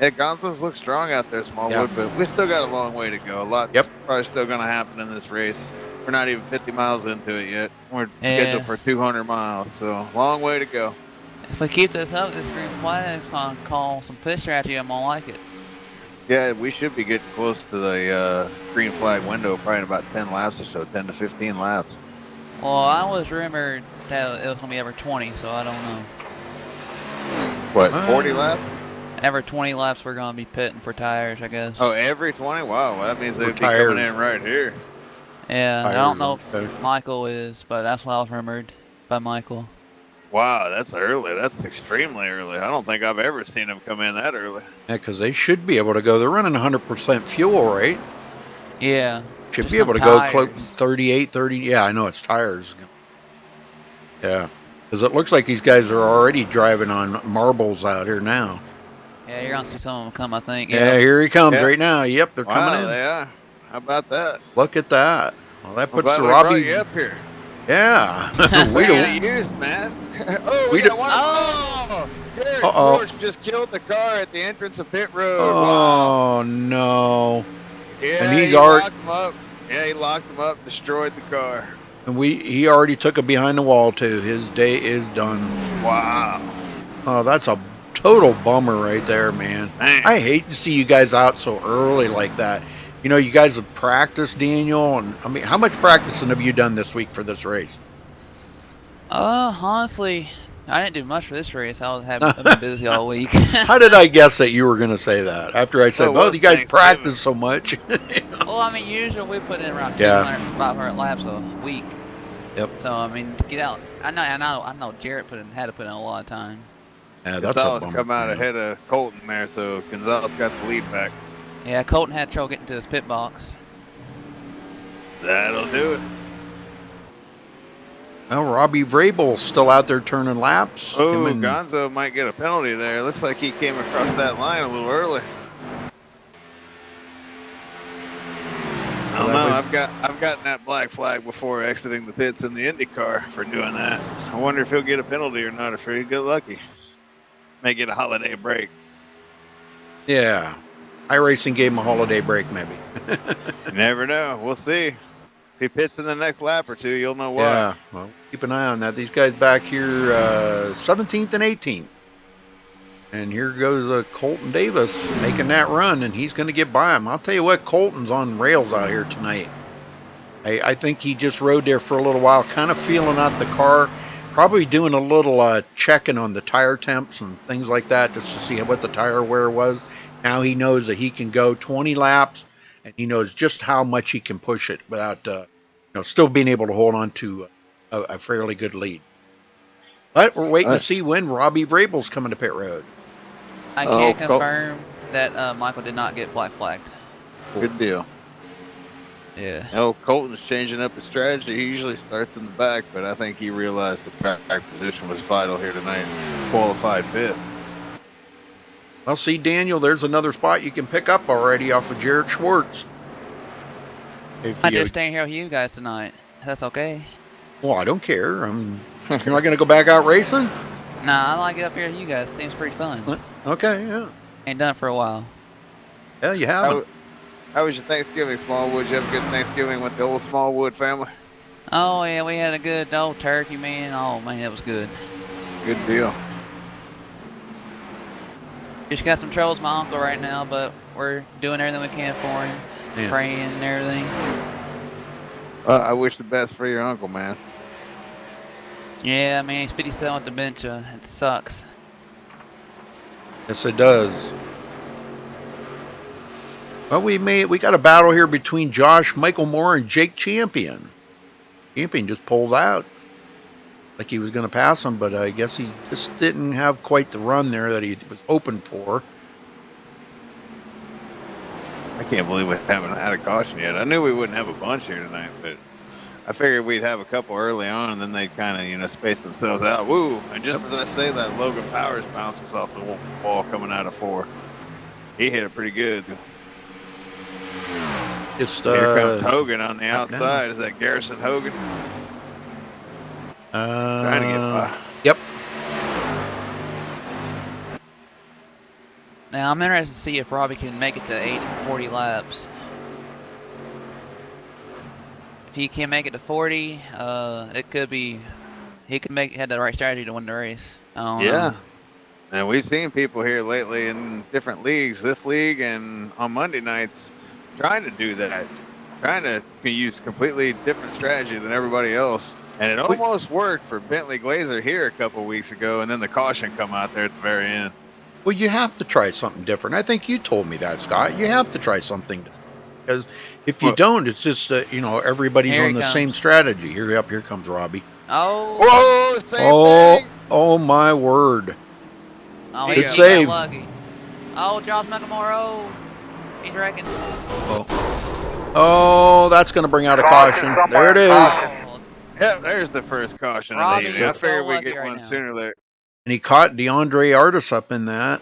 [SPEAKER 5] Yeah, Gonzalez looks strong out there, Smallwood, but we still got a long way to go. A lot's probably still going to happen in this race. We're not even 50 miles into it yet. We're scheduled for 200 miles, so long way to go.
[SPEAKER 6] If we keep this up, this green flag's going to call some pit strategy. I'm going to like it.
[SPEAKER 5] Yeah, we should be getting close to the green flag window, probably in about 10 laps or so, 10 to 15 laps.
[SPEAKER 6] Well, I was rumored that it was going to be every 20, so I don't know.
[SPEAKER 5] What, 40 laps?
[SPEAKER 6] Every 20 laps we're going to be pitting for tires, I guess.
[SPEAKER 5] Oh, every 20? Wow, well, that means they'd be coming in right here.
[SPEAKER 6] Yeah, I don't know if Michael is, but that's what I was rumored by Michael.
[SPEAKER 5] Wow, that's early. That's extremely early. I don't think I've ever seen them come in that early.
[SPEAKER 1] Yeah, because they should be able to go. They're running 100% fuel, right?
[SPEAKER 6] Yeah.
[SPEAKER 1] Should be able to go close 38, 30. Yeah, I know it's tires. Yeah, because it looks like these guys are already driving on marbles out here now.
[SPEAKER 6] Yeah, you're going to see some of them come, I think.
[SPEAKER 1] Yeah, here he comes right now. Yep, they're coming in.
[SPEAKER 5] They are. How about that?
[SPEAKER 1] Look at that. Well, that puts the
[SPEAKER 5] Robbie you up here.
[SPEAKER 1] Yeah.
[SPEAKER 5] We don't use, man. Oh, we got one. Oh, George just killed the car at the entrance of pit road.
[SPEAKER 1] Oh,
[SPEAKER 5] wow.
[SPEAKER 1] No.
[SPEAKER 5] Yeah,
[SPEAKER 1] and
[SPEAKER 5] he locked him up. Yeah, he locked him up, destroyed the car.
[SPEAKER 1] And he already took it behind the wall, too. His day is done.
[SPEAKER 5] Wow.
[SPEAKER 1] Oh, that's a total bummer right there, man. I hate to see you guys out so early like that. You know, you guys have practiced, Daniel, and I mean, how much practicing have you done this week for this race?
[SPEAKER 6] Honestly, I didn't do much for this race. I've been busy all week.
[SPEAKER 1] How did I guess that you were going to say that after I said, well, you guys practice so much?
[SPEAKER 6] Well, I mean, usually we put in around 200, 500 laps a week.
[SPEAKER 1] Yep.
[SPEAKER 6] So, I mean, to get out, I know Jarrett had to put in a lot of time.
[SPEAKER 1] Yeah, that's
[SPEAKER 5] Gonzalez come out ahead of Colton there, so Gonzalez got the lead back.
[SPEAKER 6] Yeah, Colton had trouble getting to his pit box.
[SPEAKER 5] That'll do it.
[SPEAKER 1] Well, Robbie Vrabel's still out there turning laps.
[SPEAKER 5] Oh, Gonzo might get a penalty there. Looks like he came across that line a little early. I don't know. I've gotten that black flag before exiting the pits in the IndyCar for doing that. I wonder if he'll get a penalty or not. If he'll get lucky, may get a holiday break.
[SPEAKER 1] Yeah, iRacing gave him a holiday break, maybe.
[SPEAKER 5] You never know. We'll see. If he pits in the next lap or two, you'll know why.
[SPEAKER 1] Yeah, well, keep an eye on that. These guys back here, 17th and 18th. And here goes Colton Davis making that run, and he's going to get by him. I'll tell you what, Colton's on rails out here tonight. I think he just rode there for a little while, kind of feeling out the car, probably doing a little checking on the tire temps and things like that just to see what the tire wear was. Now he knows that he can go 20 laps, and he knows just how much he can push it without still being able to hold on to a fairly good lead. But we're waiting to see when Robbie Vrabel's coming to pit road.
[SPEAKER 6] I can't confirm that Michael did not get black flagged.
[SPEAKER 5] Good deal.
[SPEAKER 6] Yeah.
[SPEAKER 5] No, Colton's changing up his strategy. He usually starts in the back, but I think he realized the back position was vital here tonight. Qualified 5th.
[SPEAKER 1] Well, see, Daniel, there's another spot you can pick up already off of Jared Schwartz.
[SPEAKER 6] I'm just staying here with you guys tonight. That's okay.
[SPEAKER 1] Well, I don't care. You're not going to go back out racing?
[SPEAKER 6] Nah, I like it up here with you guys. Seems pretty fun.
[SPEAKER 1] Okay, yeah.
[SPEAKER 6] Ain't done it for a while.
[SPEAKER 1] Yeah, you haven't.
[SPEAKER 5] How was your Thanksgiving, Smallwood? Did you have a good Thanksgiving with the old Smallwood family?
[SPEAKER 6] Oh, yeah, we had a good old turkey, man. Oh, man, it was good.
[SPEAKER 5] Good deal.
[SPEAKER 6] Just got some troubles with my uncle right now, but we're doing everything we can for him.
[SPEAKER 1] Yeah.
[SPEAKER 6] Praying and everything.
[SPEAKER 5] I wish the best for your uncle, man.
[SPEAKER 6] Yeah, man, he's 57 with dementia. It sucks.
[SPEAKER 1] Yes, it does. Well, we got a battle here between Josh Michael Moore and Jake Champion. Champion just pulled out. Like he was going to pass him, but I guess he just didn't have quite the run there that he was hoping for.
[SPEAKER 5] I can't believe we haven't had a caution yet. I knew we wouldn't have a bunch here tonight, but I figured we'd have a couple early on, and then they'd kind of, space themselves out. Woo! And just as I say that, Logan Powers bounces off the wall coming out of 4. He hit it pretty good.
[SPEAKER 1] Just
[SPEAKER 5] here comes Hogan on the outside. Is that Garrison Hogan? Trying to get by.
[SPEAKER 1] Yep.
[SPEAKER 6] Now, I'm interested to see if Robbie can make it to 40 laps. If he can make it to 40, it could be he could had the right strategy to win the race. I don't know.
[SPEAKER 5] And we've seen people here lately in different leagues, this league and on Monday nights, trying to do that, trying to use completely different strategy than everybody else. And it almost worked for Bentley Glazer here a couple weeks ago, and then the caution come out there at the very end.
[SPEAKER 1] Well, you have to try something different. I think you told me that, Scott. You have to try something different. Because if you don't, it's just everybody's on the same strategy. Here comes Robbie.
[SPEAKER 6] Oh!
[SPEAKER 5] Whoa! Same thing.
[SPEAKER 1] Oh my word!
[SPEAKER 6] Oh,
[SPEAKER 1] good save.
[SPEAKER 6] Lucky. Oh, Josh McElmore. Oh, he's wrecking.
[SPEAKER 1] Oh, that's going to bring out a caution. There it is.
[SPEAKER 5] Yeah, there's the first caution. I figured we'd get one sooner there.
[SPEAKER 1] And he caught DeAndre Artis up in that.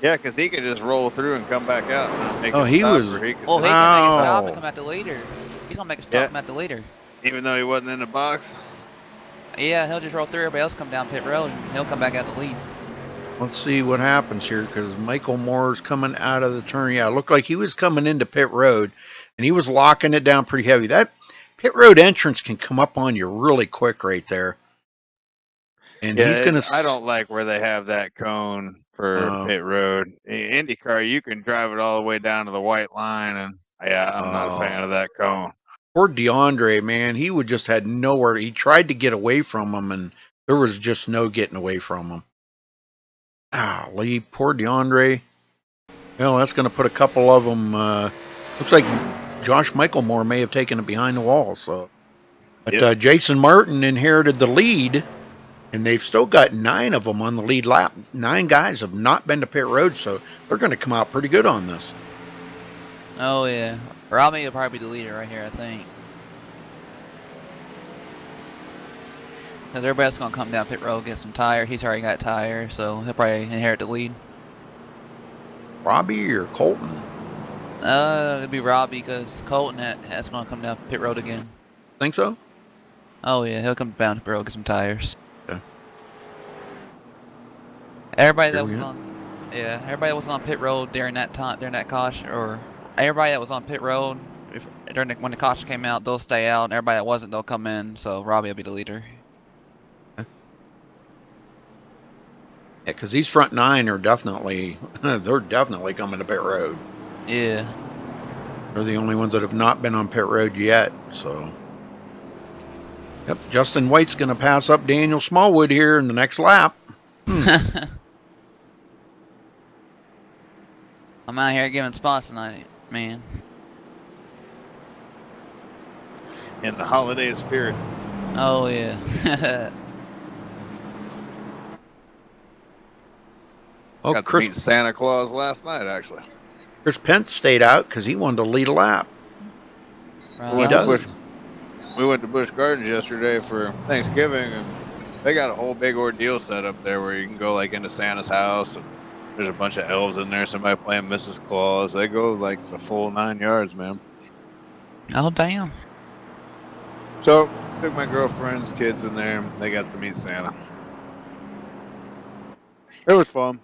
[SPEAKER 5] Yeah, because he could just roll through and come back out and make
[SPEAKER 1] he
[SPEAKER 5] he can
[SPEAKER 6] make a stop and come out the leader. He's going to make a stop and come out the leader.
[SPEAKER 5] Even though he wasn't in the box?
[SPEAKER 6] Yeah, he'll just roll through. Everybody else come down pit road, and he'll come back out the lead.
[SPEAKER 1] Let's see what happens here, because Michael Moore's coming out of the turn. Yeah, it looked like he was coming into pit road, and he was locking it down pretty heavy. That pit road entrance can come up on you really quick right there. And he's going to...
[SPEAKER 5] I don't like where they have that cone for pit road. In IndyCar, you can drive it all the way down to the white line, and I'm not a fan of that cone.
[SPEAKER 1] Poor DeAndre, man, he would just had nowhere. He tried to get away from him, and there was just no getting away from him. Golly, poor DeAndre. Well, that's going to put a couple of them. Looks like Josh Michael Moore may have taken it behind the wall. So, but Jason Martin inherited the lead, and they've still got 9 of them on the lead lap. 9 guys have not been to pit road, so they're going to come out pretty good on this.
[SPEAKER 6] Oh yeah, Robbie will probably be the leader right here, I think. Because everybody's going to come down pit road, get some tire. He's already got tire, so he'll probably inherit the lead.
[SPEAKER 1] Robbie or Colton?
[SPEAKER 6] It'd be Robbie, because Colton that's going to come down pit road again.
[SPEAKER 1] Think so?
[SPEAKER 6] Oh yeah, he'll come down pit road, get some tires.
[SPEAKER 1] Okay.
[SPEAKER 6] Everybody that was on pit road during that time, during that caution, or everybody that was on pit road when the caution came out, they'll stay out, and everybody that wasn't, they'll come in. So Robbie will be the leader.
[SPEAKER 1] Yeah, because these front 9 are definitely, they're definitely coming to pit road.
[SPEAKER 6] Yeah.
[SPEAKER 1] They're the only ones that have not been on pit road yet, so. Yep, Justin White's going to pass up Daniel Smallwood here in the next lap.
[SPEAKER 6] I'm out here giving spots tonight, man.
[SPEAKER 5] In the holiday spirit.
[SPEAKER 6] Oh, yeah.
[SPEAKER 1] Oh,
[SPEAKER 5] Got to meet Santa Claus last night, actually.
[SPEAKER 1] Chris Pence stayed out because he wanted to lead a lap.
[SPEAKER 6] Right
[SPEAKER 5] We went,
[SPEAKER 6] on.
[SPEAKER 5] we went to Busch Gardens yesterday for Thanksgiving, and they got a whole big ordeal set up there where you can go like into Santa's house, and there's a bunch of elves in there. Somebody playing Mrs. Claus. They go like the full 9 yards, man.
[SPEAKER 6] Oh, damn.
[SPEAKER 5] So took my girlfriend's kids in there. And they got to meet Santa. It was fun.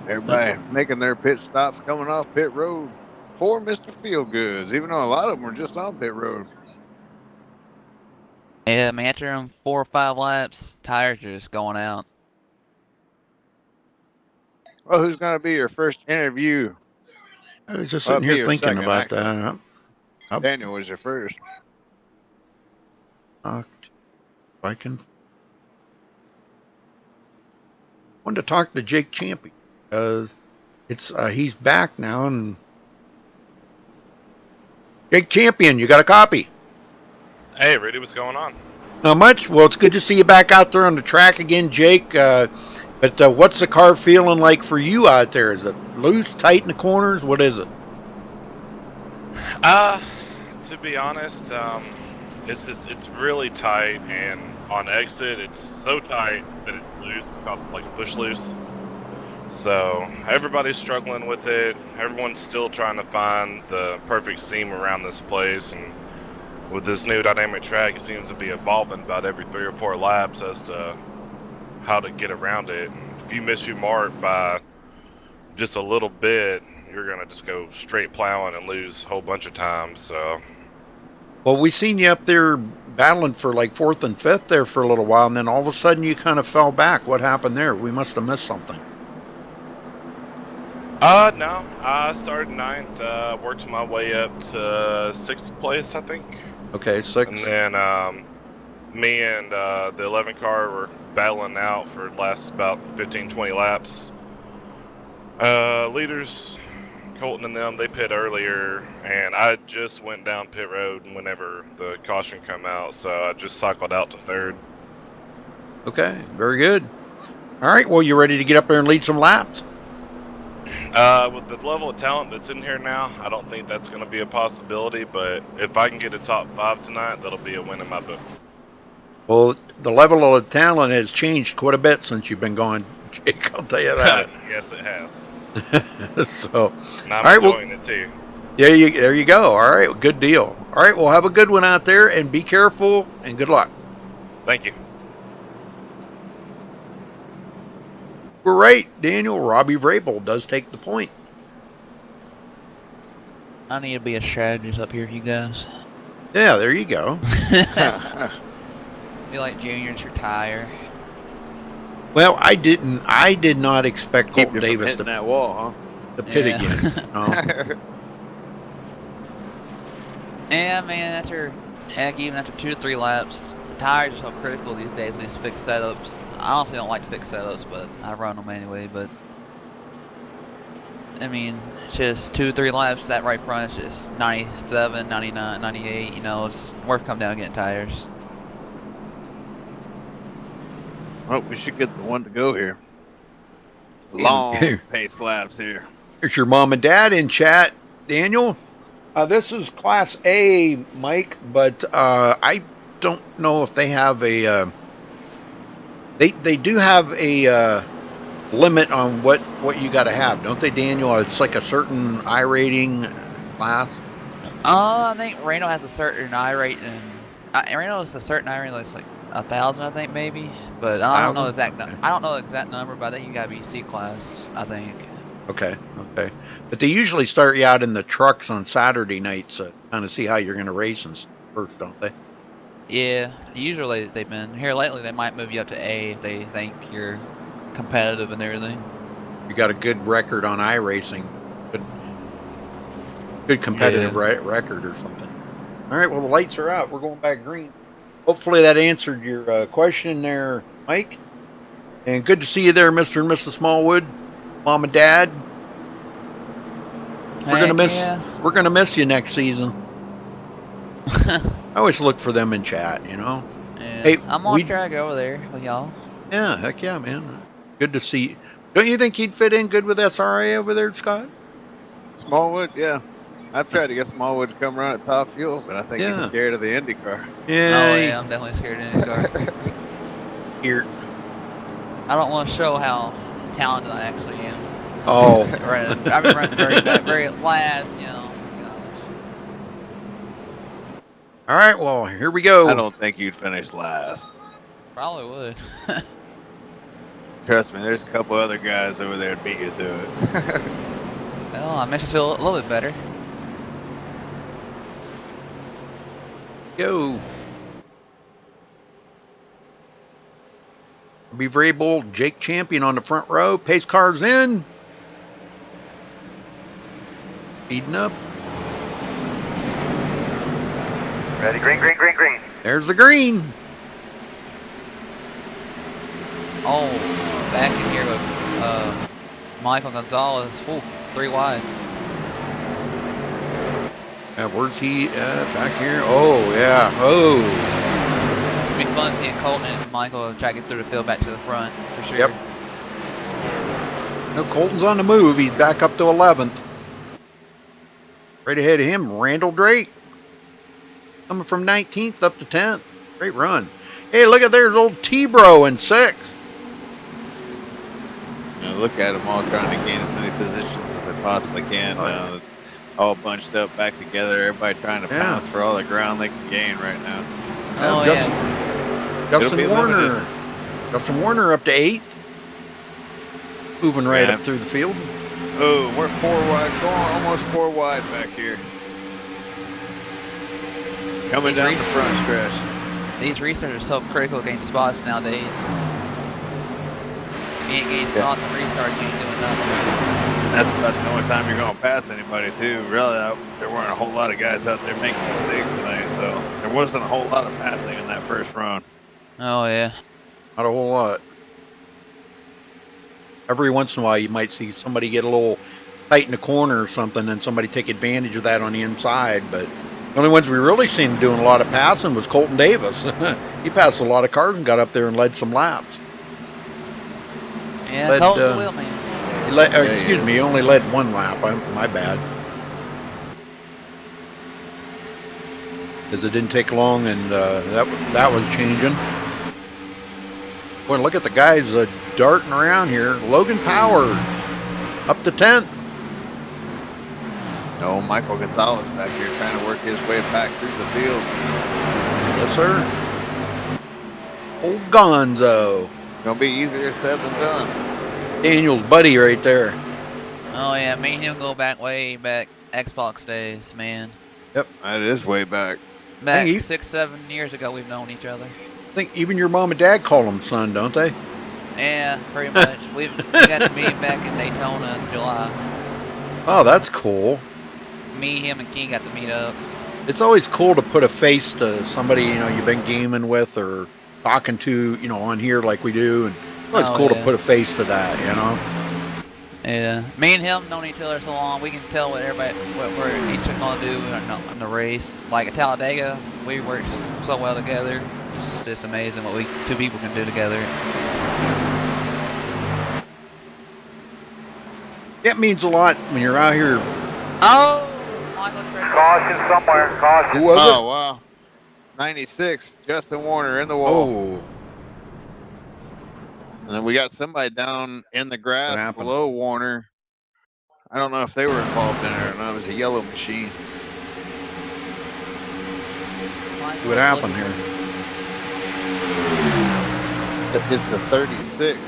[SPEAKER 5] Everybody making their pit stops coming off pit road for Mr. Feelgoods, even though a lot of them were just on pit road.
[SPEAKER 6] Yeah, I mean, after them 4 or 5 laps, tires are just going out.
[SPEAKER 5] Well, who's going to be your first interview?
[SPEAKER 1] I was just sitting here thinking about that.
[SPEAKER 5] Daniel was your first.
[SPEAKER 1] If I can. I wanted to talk to Jake Champion because he's back now, and Jake Champion, you got a copy?
[SPEAKER 7] Hey, Rudy, what's going on?
[SPEAKER 1] Not much. Well, it's good to see you back out there on the track again, Jake. But what's the car feeling like for you out there? Is it loose, tight in the corners? What is it?
[SPEAKER 7] To be honest, it's really tight, and on exit, it's so tight that it's loose, it's called like a push loose. So everybody's struggling with it. Everyone's still trying to find the perfect seam around this place, and with this new dynamic track, it seems to be evolving about every 3 or 4 laps as to how to get around it. And if you miss your mark by just a little bit, you're gonna just go straight plowing and lose a whole bunch of time. So,
[SPEAKER 1] well, we seen you up there battling for like 4th and 5th there for a little while, and then all of a sudden you kind of fell back. What happened there? We must have missed something.
[SPEAKER 7] No, I started 9th, worked my way up to 6th place, I think.
[SPEAKER 1] Okay, 6th.
[SPEAKER 7] And then me and the 11 car were battling out for the last about 15-20 laps. Leaders, Colton and them, they pit earlier, and I just went down pit road whenever the caution come out, so I just cycled out to 3rd.
[SPEAKER 1] Okay, very good. All right, well, you ready to get up there and lead some laps?
[SPEAKER 7] With the level of talent that's in here now, I don't think that's going to be a possibility, but if I can get a top 5 tonight, that'll be a win in my book.
[SPEAKER 1] Well, the level of talent has changed quite a bit since you've been gone, Jake, I'll tell you that.
[SPEAKER 7] Yes, it has.
[SPEAKER 1] So,
[SPEAKER 7] And I'm
[SPEAKER 1] all right,
[SPEAKER 7] enjoying it too.
[SPEAKER 1] there you go. All right, good deal. All right, well, have a good one out there, and be careful, and good luck.
[SPEAKER 7] Thank you.
[SPEAKER 1] We're right, Daniel. Robbie Vrabel does take the point.
[SPEAKER 6] I need to be a strategist up here for you guys.
[SPEAKER 1] Yeah, there you go.
[SPEAKER 6] Be like juniors retire.
[SPEAKER 1] Well, I did not expect
[SPEAKER 5] Keep
[SPEAKER 1] Colton
[SPEAKER 5] you from
[SPEAKER 1] Davis
[SPEAKER 5] hitting
[SPEAKER 1] to
[SPEAKER 5] that wall,
[SPEAKER 1] pit
[SPEAKER 6] Yeah.
[SPEAKER 1] again. No.
[SPEAKER 5] huh?
[SPEAKER 6] Yeah, man, even after 2 to 3 laps, the tires are so critical these days, these fixed setups. I honestly don't like to fix setups, but I run them anyway, but I mean, it's just 2 to 3 laps, that right front is just 97, 99, 98, you know, it's worth coming down and getting tires.
[SPEAKER 5] Well, we should get the one to go here. Long pace laps here.
[SPEAKER 1] Here's your mom and dad in chat, Daniel. This is Class A, Mike, but I don't know if they have a. They do have a limit on what you got to have, don't they, Daniel? It's like a certain I rating class.
[SPEAKER 6] I think Reno has a certain I rating. Reno has a certain I rating that's like 1,000, I think, maybe. But I don't know I don't know the exact number, but I think you gotta be C class, I think.
[SPEAKER 1] Okay. But they usually start you out in the trucks on Saturday nights to kind of see how you're going to race first, don't they?
[SPEAKER 6] Yeah, usually they've been here lately. They might move you up to A if they think you're competitive and everything.
[SPEAKER 1] You got a good record on iRacing, good competitive record or something. All right, well, the lights are out. We're going back green. Hopefully that answered your question there, Mike. And good to see you there, Mr. and Mrs. Smallwood, Mom and Dad. We're gonna miss you next season. I always look for them in chat, you know.
[SPEAKER 6] Yeah.
[SPEAKER 1] Hey,
[SPEAKER 6] I'm on track over there with y'all.
[SPEAKER 1] Yeah, heck yeah, man. Good to see. Don't you think he'd fit in good with SRA over there, Scott?
[SPEAKER 5] Smallwood, yeah. I've tried to get Smallwood to come run at Top Fuel, but I think he's
[SPEAKER 1] Yeah.
[SPEAKER 5] scared of the IndyCar.
[SPEAKER 1] Yeah.
[SPEAKER 6] Oh yeah, I'm definitely scared in this car.
[SPEAKER 1] Here.
[SPEAKER 6] I don't want to show how talented I actually am.
[SPEAKER 1] Oh.
[SPEAKER 6] I've been running very bad, very last, you know. Gosh.
[SPEAKER 1] All right, well, here we go.
[SPEAKER 5] I don't think you'd finish last.
[SPEAKER 6] Probably would.
[SPEAKER 5] Trust me, there's a couple other guys over there to beat you to it.
[SPEAKER 6] Well, I makes me feel a little bit better.
[SPEAKER 1] Go. Be very bold. Jake Champion on the front row. Pace cars in. Speeding up.
[SPEAKER 8] Ready, green, green, green, green.
[SPEAKER 1] There's the green.
[SPEAKER 6] Oh, back in here with Michael Gonzalez. Ooh, 3 wide.
[SPEAKER 1] Where's he at? Back here? Oh, yeah. Oh.
[SPEAKER 6] It's going to be fun seeing Colton and Michael try to get through the field back to the front, for sure.
[SPEAKER 1] Yep. No, Colton's on the move. He's back up to 11th. Right ahead of him, Randall Drake. Coming from 19th up to 10th. Great run. Hey, look at there's old T-Bro in 6th.
[SPEAKER 5] Look at them all trying to gain as many positions as they possibly can. It's all bunched up back together. Everybody trying to pounce for all the ground they can gain right now.
[SPEAKER 6] Oh,
[SPEAKER 1] Justin Warner. Justin Warner up to 8th. Moving right up through the field.
[SPEAKER 5] Oh, we're 4 wide, going almost 4 wide back here. Coming down the front stretch.
[SPEAKER 6] These restarts are so critical against spots nowadays. If you ain't getting spots and restarts, you ain't doing nothing.
[SPEAKER 5] That's about the only time you're going to pass anybody, too. Really, there weren't a whole lot of guys out there making mistakes tonight, so there wasn't a whole lot of passing in that first run.
[SPEAKER 6] Oh, yeah.
[SPEAKER 1] Not a whole lot. Every once in a while, you might see somebody get a little tight in the corner or something, and somebody take advantage of that on the inside. But the only ones we really seen doing a lot of passing was Colton Davis. He passed a lot of cars and got up there and led some laps.
[SPEAKER 6] Yeah, Colton's the wheel man.
[SPEAKER 1] Excuse me, he only led 1 lap. My bad. Because it didn't take long, and that was changing. Boy, look at the guys darting around here. Logan Powers up to 10th.
[SPEAKER 5] No, Michael Gonzalez back here trying to work his way back through the field.
[SPEAKER 1] Yes, sir. Old Gonzo.
[SPEAKER 5] Gonna be easier said than done.
[SPEAKER 1] Daniel's buddy right there.
[SPEAKER 6] Oh, yeah, me and him go back way back Xbox days, man.
[SPEAKER 1] Yep.
[SPEAKER 5] That is way back.
[SPEAKER 6] Back 6-7 years ago, we've known each other.
[SPEAKER 1] I think even your mom and dad call him son, don't they?
[SPEAKER 6] Yeah, pretty much. we got to meet back in Daytona in July.
[SPEAKER 1] Oh, that's cool.
[SPEAKER 6] Me, him, and King got to meet up.
[SPEAKER 1] It's always cool to put a face to somebody, you know, you've been gaming with or talking to, you know, on here like we do. And it's always cool to put a face to that, you know?
[SPEAKER 6] Yeah. Me and him known each other so long, we can tell what we're each going to do in the race. Like at Talladega, we worked so well together. It's just amazing what two people can do together.
[SPEAKER 1] It means a lot when you're out here.
[SPEAKER 6] Oh!
[SPEAKER 8] Caution somewhere, caution.
[SPEAKER 1] Who was it?
[SPEAKER 5] Oh, wow. 96, Justin Warner in the wall.
[SPEAKER 1] Oh.
[SPEAKER 5] And then we got somebody down in the grass below Warner. I don't know if they were involved in it or not. It was a yellow machine.
[SPEAKER 1] What happened here?
[SPEAKER 5] It's the 36.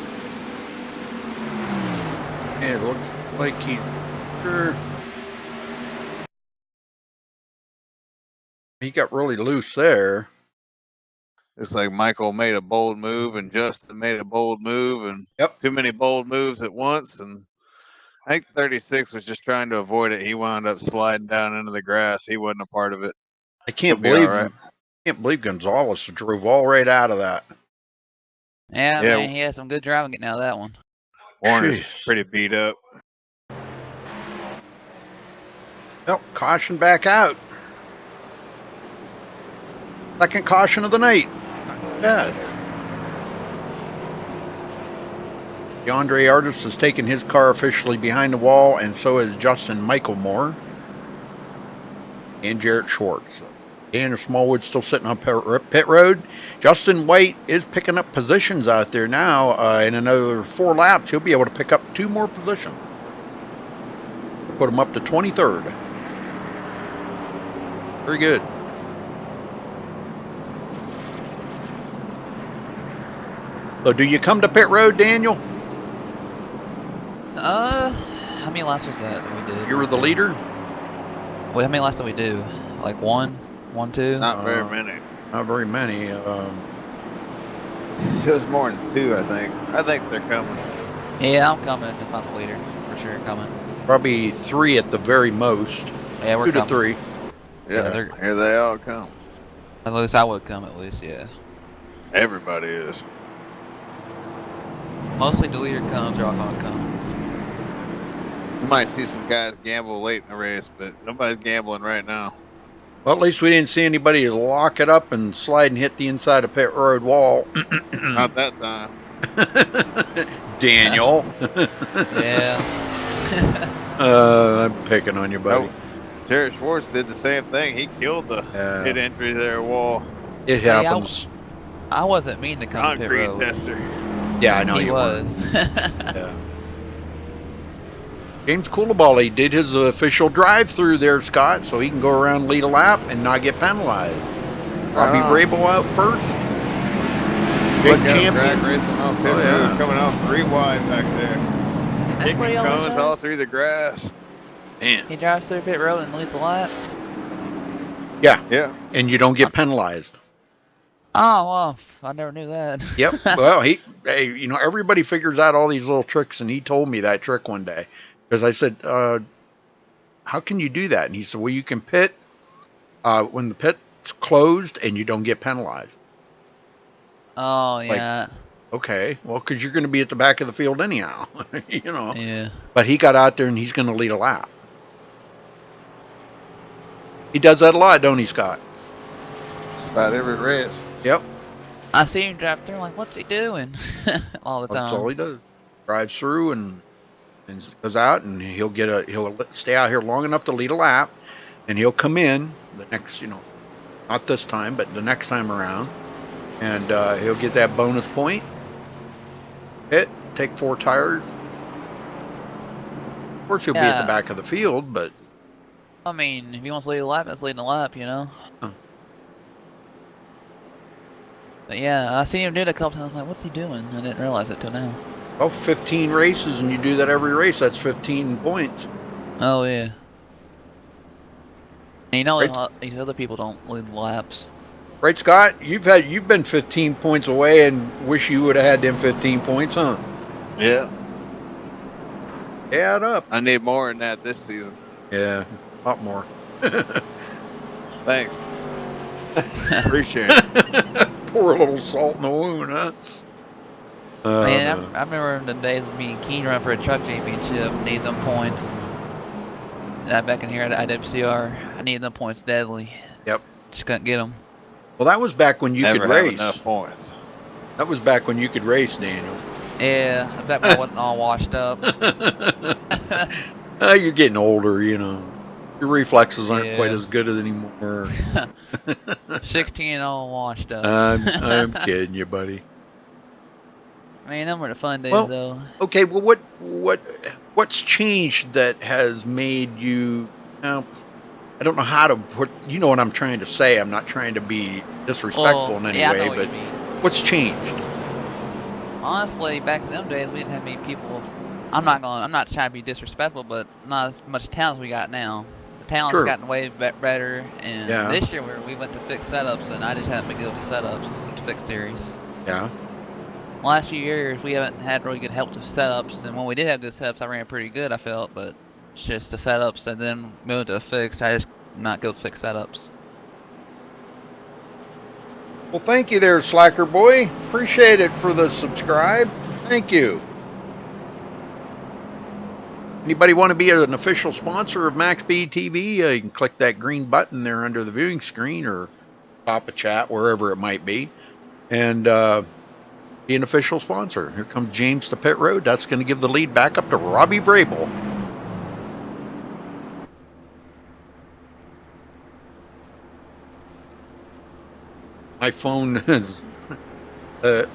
[SPEAKER 1] Yeah, it looks like he got really loose there.
[SPEAKER 5] It's like Michael made a bold move and Justin made a bold move and too many bold moves at once. And I think 36 was just trying to avoid it. He wound up sliding down into the grass. He wasn't a part of it.
[SPEAKER 1] I can't believe Gonzalez drove all right out of that.
[SPEAKER 6] Yeah, man, he had some good driving getting out of that one.
[SPEAKER 5] Warner's pretty beat up.
[SPEAKER 1] Well, caution back out. Second caution of the night. Not bad. DeAndre Artis has taken his car officially behind the wall, and so is Justin Michael Moore and Jarrett Schwartz. Daniel Smallwood still sitting on pit road. Justin White is picking up positions out there now. In another 4 laps, he'll be able to pick up 2 more positions. Put him up to 23rd. Very good. So do you come to pit road, Daniel?
[SPEAKER 6] How many laps was that we did?
[SPEAKER 1] You were the leader?
[SPEAKER 6] Wait, how many laps did we do? Like 1, 2?
[SPEAKER 5] Not very many.
[SPEAKER 1] Not very many.
[SPEAKER 5] It was more than 2, I think. I think they're coming.
[SPEAKER 6] Yeah, I'm coming if I'm the leader. For sure, coming.
[SPEAKER 1] Probably 3 at the very most.
[SPEAKER 6] Yeah, we're
[SPEAKER 1] 2 to
[SPEAKER 6] coming.
[SPEAKER 1] 3.
[SPEAKER 5] Yeah, here they all come.
[SPEAKER 6] At least I would come, at least, yeah.
[SPEAKER 5] Everybody is.
[SPEAKER 6] Mostly the leader comes, they're all gonna come.
[SPEAKER 5] You might see some guys gamble late in the race, but nobody's gambling right now.
[SPEAKER 1] Well, at least we didn't see anybody lock it up and slide and hit the inside of pit road wall.
[SPEAKER 5] Not that time.
[SPEAKER 1] Daniel.
[SPEAKER 6] Yeah.
[SPEAKER 1] I'm picking on you, buddy.
[SPEAKER 5] Oh, Jarrett Schwartz did the same thing. He killed the hit entry there wall.
[SPEAKER 1] It happens.
[SPEAKER 6] I wasn't mean to come to pit
[SPEAKER 5] Concrete
[SPEAKER 6] road.
[SPEAKER 5] tester.
[SPEAKER 1] Yeah, I know
[SPEAKER 6] He
[SPEAKER 1] you
[SPEAKER 6] was.
[SPEAKER 1] were. Yeah. James Coulibaly did his official drive-through there, Scott, so he can go around, lead a lap, and not get penalized. Robbie Brable out first. Big champion.
[SPEAKER 5] Drag racing off pit road, coming off 3 wide back there.
[SPEAKER 6] That's
[SPEAKER 5] Kicking
[SPEAKER 6] what he always
[SPEAKER 5] cones
[SPEAKER 6] does.
[SPEAKER 5] all through the grass.
[SPEAKER 1] Man.
[SPEAKER 6] He drives through pit road and leads the lap.
[SPEAKER 1] Yeah,
[SPEAKER 5] Yeah.
[SPEAKER 1] and you don't get penalized.
[SPEAKER 6] Oh, well, I never knew that.
[SPEAKER 1] Yep. Well, hey, you know, everybody figures out all these little tricks, and he told me that trick one day. Because I said, how can you do that? And he said, well, you can pit when the pit's closed and you don't get penalized.
[SPEAKER 6] Oh, yeah.
[SPEAKER 1] Okay, well, because you're going to be at the back of the field anyhow, you know.
[SPEAKER 6] Yeah.
[SPEAKER 1] But he got out there and he's going to lead a lap. He does that a lot, don't he, Scott?
[SPEAKER 5] Just about every race.
[SPEAKER 1] Yep.
[SPEAKER 6] I see him drive through, like, what's he doing? All the time.
[SPEAKER 1] That's all he does. Drives through and goes out, and he'll stay out here long enough to lead a lap, and he'll come in the next, you know, not this time, but the next time around, and he'll get that bonus point. Hit, take 4 tires. Of course, he'll be at the back of the field, but
[SPEAKER 6] I mean, if he wants to lead a lap, that's leading a lap, you know.
[SPEAKER 1] Huh.
[SPEAKER 6] But yeah, I seen him do it a couple times. Like, what's he doing? I didn't realize it till now.
[SPEAKER 1] well, 15 races, and you do that every race. That's 15 points.
[SPEAKER 6] Oh yeah. And you know,
[SPEAKER 1] Right.
[SPEAKER 6] these other people don't lead laps.
[SPEAKER 1] Right, Scott? You've been 15 points away, and wish you would have had them 15 points, huh?
[SPEAKER 5] Yeah.
[SPEAKER 1] Add up.
[SPEAKER 5] I need more than that this season.
[SPEAKER 1] Yeah, a lot more.
[SPEAKER 5] Thanks. Appreciate it.
[SPEAKER 1] Poor little salt in the wound, huh?
[SPEAKER 6] Man, I remember the days of me and Keen running for a truck championship. Need them points. Back in here at IWCR, I need them points deadly.
[SPEAKER 1] Yep.
[SPEAKER 6] Just couldn't get them.
[SPEAKER 1] Well, that was back when you
[SPEAKER 5] Never
[SPEAKER 1] could
[SPEAKER 5] have
[SPEAKER 1] race.
[SPEAKER 5] enough points.
[SPEAKER 1] That was back when you could race, Daniel.
[SPEAKER 6] Yeah, that one wasn't all washed up.
[SPEAKER 1] You're getting older, you know. Your reflexes aren't
[SPEAKER 6] Yeah.
[SPEAKER 1] quite as good as anymore.
[SPEAKER 6] 16 all washed up.
[SPEAKER 1] I'm kidding you, buddy.
[SPEAKER 6] Man, them were the fun days,
[SPEAKER 1] Well,
[SPEAKER 6] though.
[SPEAKER 1] Okay, well, what's changed that has made you? I don't know how to put. You know what I'm trying to say. I'm not trying to be disrespectful in any
[SPEAKER 6] yeah, I know
[SPEAKER 1] way,
[SPEAKER 6] what
[SPEAKER 1] but
[SPEAKER 6] you mean.
[SPEAKER 1] what's changed?
[SPEAKER 6] Honestly, back in them days, we didn't have many people. I'm not trying to be disrespectful, but not as much talent as we got now. The talent's
[SPEAKER 1] Sure.
[SPEAKER 6] gotten way better, and
[SPEAKER 1] Yeah.
[SPEAKER 6] this year we went to fix setups, and I just haven't been good with setups to fix series.
[SPEAKER 1] Yeah.
[SPEAKER 6] Last few years, we haven't had really good help with setups, and when we did have good setups, I ran pretty good, I felt, but it's just the setups, and then moving to a fix, I just not good with fix setups.
[SPEAKER 1] Well, thank you there, Slacker Boy. Appreciate it for the subscribe. Thank you. Anybody want to be an official sponsor of MaxSpeedTV? You can click that green button there under the viewing screen, or top of chat, wherever it might be, and be an official sponsor. Here comes James to pit road. That's going to give the lead back up to Robbie Vrabel. My phone is the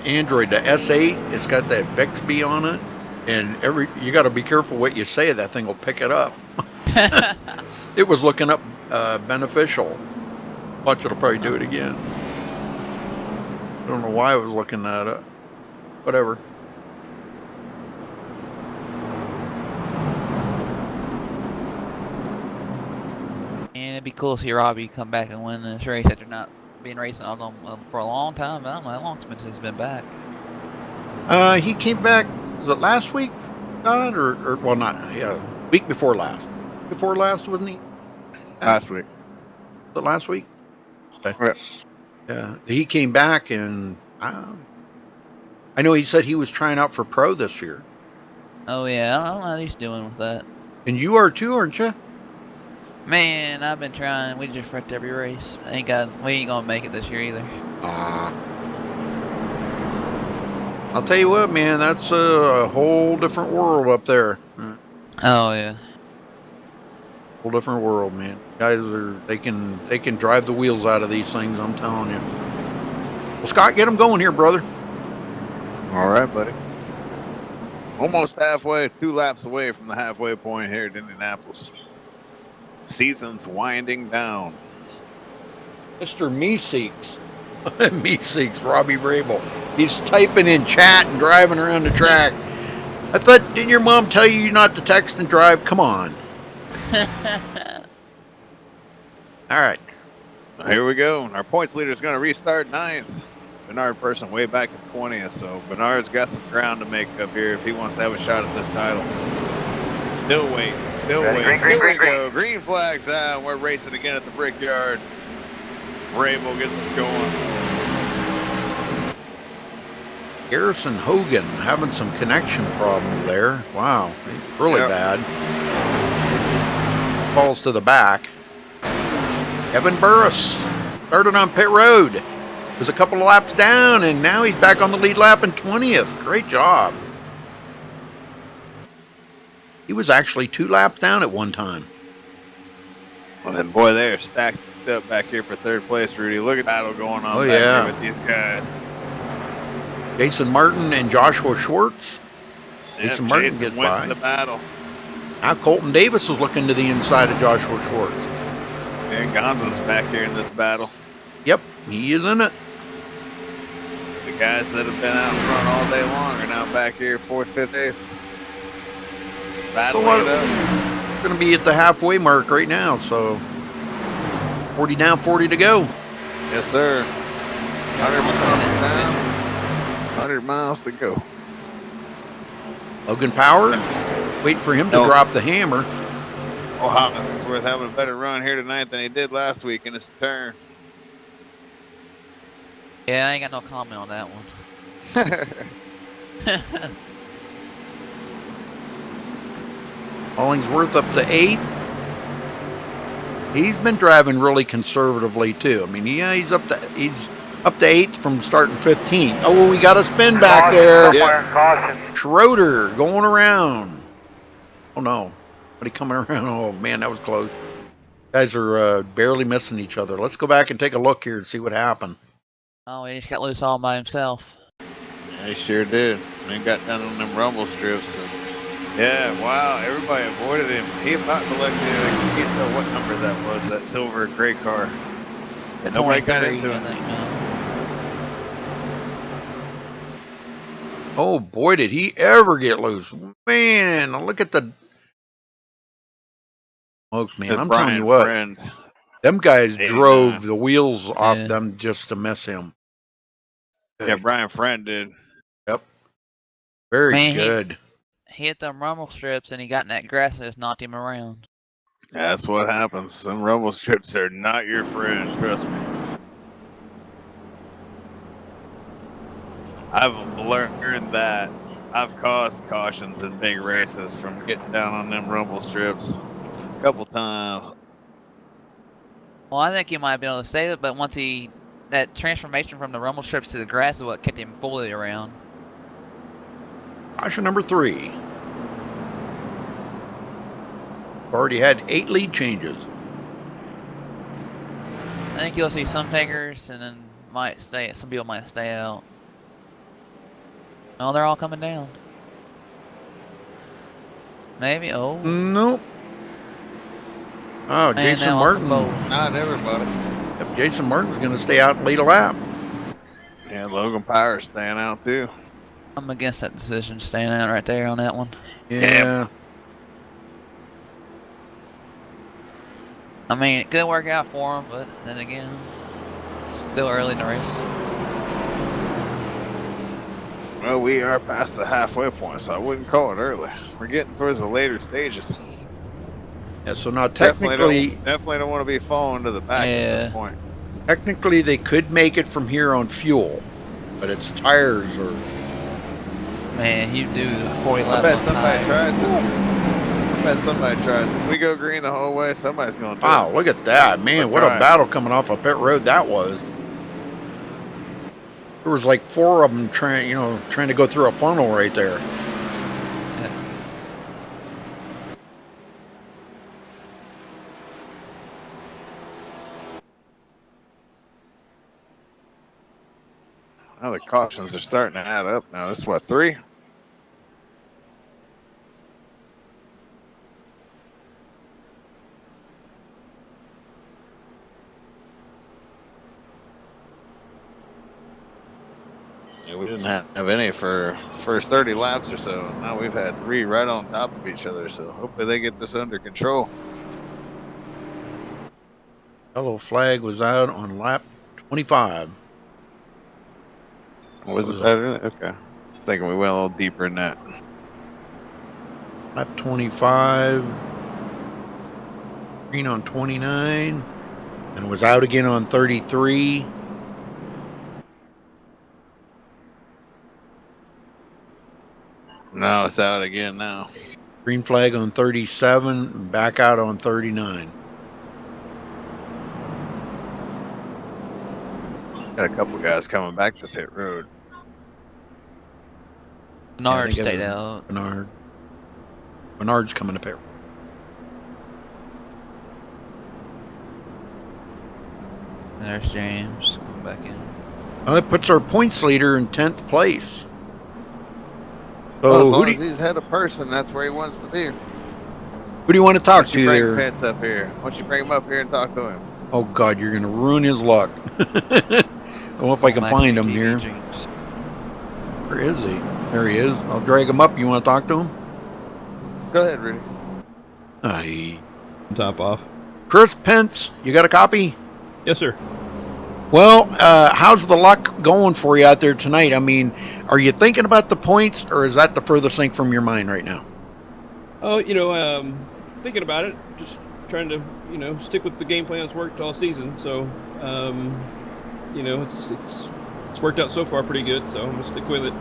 [SPEAKER 1] Android, the S8. It's got that Bixby on it, and you got to be careful what you say. That thing will pick it up. It was looking up beneficial. Watch, it'll probably do it again. I don't know why I was looking that up. Whatever.
[SPEAKER 6] And it'd be cool to see Robbie come back and win this race after not being racing on them for a long time. I don't know how long since he's been back.
[SPEAKER 1] He came back, was it last week, God? Or well, not, yeah, week before last. Before last, wasn't he?
[SPEAKER 5] Last week.
[SPEAKER 1] Was it last week? Okay.
[SPEAKER 5] Yeah.
[SPEAKER 1] Yeah. He came back, and I know he said he was trying out for pro this year.
[SPEAKER 6] Oh yeah, I don't know how he's doing with that.
[SPEAKER 1] And you are too, aren't you?
[SPEAKER 6] Man, I've been trying. We just wrecked every race. We ain't gonna make it this year either.
[SPEAKER 1] I'll tell you what, man, that's a whole different world up there.
[SPEAKER 6] Oh yeah.
[SPEAKER 1] Whole different world, man. Guys they can drive the wheels out of these things, I'm telling you. Well, Scott, get them going here, brother.
[SPEAKER 5] All right, buddy. Almost halfway, 2 laps away from the halfway point here at Indianapolis. Season's winding down.
[SPEAKER 1] Mr. Meeseeks. Meeseeks, Robbie Vrabel. He's typing in chat and driving around the track. I thought, didn't your mom tell you not to text and drive? Come on. All right.
[SPEAKER 5] Here we go. Our points leader is going to restart 9th. Bernard Person way back in 20th. So Bernard's got some ground to make up here if he wants to have a shot at this title. Still waiting. Still waiting. Here we go. Green flags out. We're racing again at the Brickyard. Vrabel gets us going.
[SPEAKER 1] Garrison Hogan having some connection problem there. Wow, really bad. Falls to the back. Evan Burris started on pit road. Was a couple of laps down, and now he's back on the lead lap in 20th. Great job. He was actually 2 laps down at one time.
[SPEAKER 5] Well, then, boy, they are stacked up back here for 3rd place, Rudy. Look at that going on back here with these guys.
[SPEAKER 1] Jason Martin and Joshua Schwartz. Jason Martin gets
[SPEAKER 5] wins
[SPEAKER 1] by.
[SPEAKER 5] the battle.
[SPEAKER 1] Now Colton Davis was looking to the inside of Joshua Schwartz.
[SPEAKER 5] And Gonzo's back here in this battle.
[SPEAKER 1] Yep, he is in it.
[SPEAKER 5] The guys that have been out in front all day long are now back here 4th, 5th, 8th. Battling it up.
[SPEAKER 1] We're going to be at the halfway mark right now, so 40 down, 40 to go.
[SPEAKER 5] Yes, sir. 100 miles down, 100 miles to go.
[SPEAKER 1] Logan Powers, wait for him to drop the hammer.
[SPEAKER 5] Oh, Hopkins is worth having a better run here tonight than he did last week in his turn.
[SPEAKER 6] Yeah, I ain't got no comment on that one.
[SPEAKER 1] Hollingsworth up to 8th. He's been driving really conservatively too. I mean, yeah, he's up to 8th from starting 15th. Oh, we got a spin back there.
[SPEAKER 8] Caution.
[SPEAKER 1] Schroeder going around. Oh no, somebody coming around. Oh man, that was close. Guys are barely missing each other. Let's go back and take a look here and see what happened.
[SPEAKER 6] Oh, he just got loose all by himself.
[SPEAKER 5] Yeah, he sure did. And he got down on them rumble strips. So. Yeah, wow, everybody avoided him. He about collected, I can't tell what number that was, that silver gray car.
[SPEAKER 6] That's
[SPEAKER 5] nobody got into it.
[SPEAKER 1] Oh boy, did he ever get loose. Man, look at the smokes, man. I'm telling you what, them guys drove the wheels off them just to miss him.
[SPEAKER 5] Yeah, Brian Friend did.
[SPEAKER 1] Yep. Very good.
[SPEAKER 6] He hit them rumble strips and he got in that grass and just knocked him around.
[SPEAKER 5] That's what happens. Some rumble strips are not your friend, trust me. I've learned that. I've caused cautions in big races from getting down on them rumble strips a couple times.
[SPEAKER 6] Well, I think he might have been able to save it, but once that transformation from the rumble strips to the grass is what kept him fully around.
[SPEAKER 1] Caution number 3. Already had 8 lead changes.
[SPEAKER 6] I think you'll see some takers, and then some people might stay out. No, they're all coming down. Maybe. Oh.
[SPEAKER 1] Nope. Oh,
[SPEAKER 6] Man,
[SPEAKER 1] Jason Martin.
[SPEAKER 5] Not everybody.
[SPEAKER 1] Yep, Jason Martin's going to stay out and lead a lap.
[SPEAKER 5] Yeah, Logan Power's staying out too.
[SPEAKER 6] I'm against that decision, staying out right there on that one.
[SPEAKER 1] Yeah.
[SPEAKER 6] I mean, it could work out for him, but then again, it's still early in the race.
[SPEAKER 5] Well, we are past the halfway point, so I wouldn't call it early. We're getting towards the later stages.
[SPEAKER 1] Yeah, so now technically...
[SPEAKER 5] Definitely don't want to be falling to the back at this point.
[SPEAKER 1] Technically, they could make it from here on fuel, but its tires are...
[SPEAKER 6] Man, you do 40 laps.
[SPEAKER 5] I bet somebody tries it. I bet somebody tries it. If we go green the whole way, somebody's going to do it.
[SPEAKER 1] Wow, look at that. Man, what a battle coming off of pit road that was. There was like 4 of them trying to go through a funnel right there.
[SPEAKER 5] Now the cautions are starting to add up now. This is what, 3? Yeah, we didn't have any for the first 30 laps or so. Now we've had 3 right on top of each other, so hopefully they get this under control.
[SPEAKER 1] Yellow flag was out on lap 25.
[SPEAKER 5] Was it that early? Okay. I was thinking we went a little deeper in that.
[SPEAKER 1] Lap 25. Green on 29. And was out again on 33.
[SPEAKER 5] No, it's out again now.
[SPEAKER 1] Green flag on 37. And back out on 39.
[SPEAKER 5] Got a couple guys coming back to pit road.
[SPEAKER 6] Bernard stayed out.
[SPEAKER 1] Bernard's coming to pit road.
[SPEAKER 6] And there's James coming back in.
[SPEAKER 1] Well, that puts our points leader in 10th place. So
[SPEAKER 5] Well, as long as he's head of person, that's where he wants to be.
[SPEAKER 1] Who do you want to talk to there?
[SPEAKER 5] Pence up here. Why don't you bring him up here and talk to him?
[SPEAKER 1] Oh God, you're going to ruin his luck. I don't know if I can find him here. Where is he? There he is. I'll drag him up. You want to talk to him?
[SPEAKER 5] Go ahead, Rudy.
[SPEAKER 1] Aye.
[SPEAKER 9] Top off.
[SPEAKER 1] Chris Pence, you got a copy?
[SPEAKER 9] Yes, sir.
[SPEAKER 1] Well, how's the luck going for you out there tonight? I mean, are you thinking about the points, or is that the furthest thing from your mind right now?
[SPEAKER 9] Oh, thinking about it, just trying to, stick with the game plan that's worked all season. So, it's worked out so far pretty good. So I'm gonna stick with it.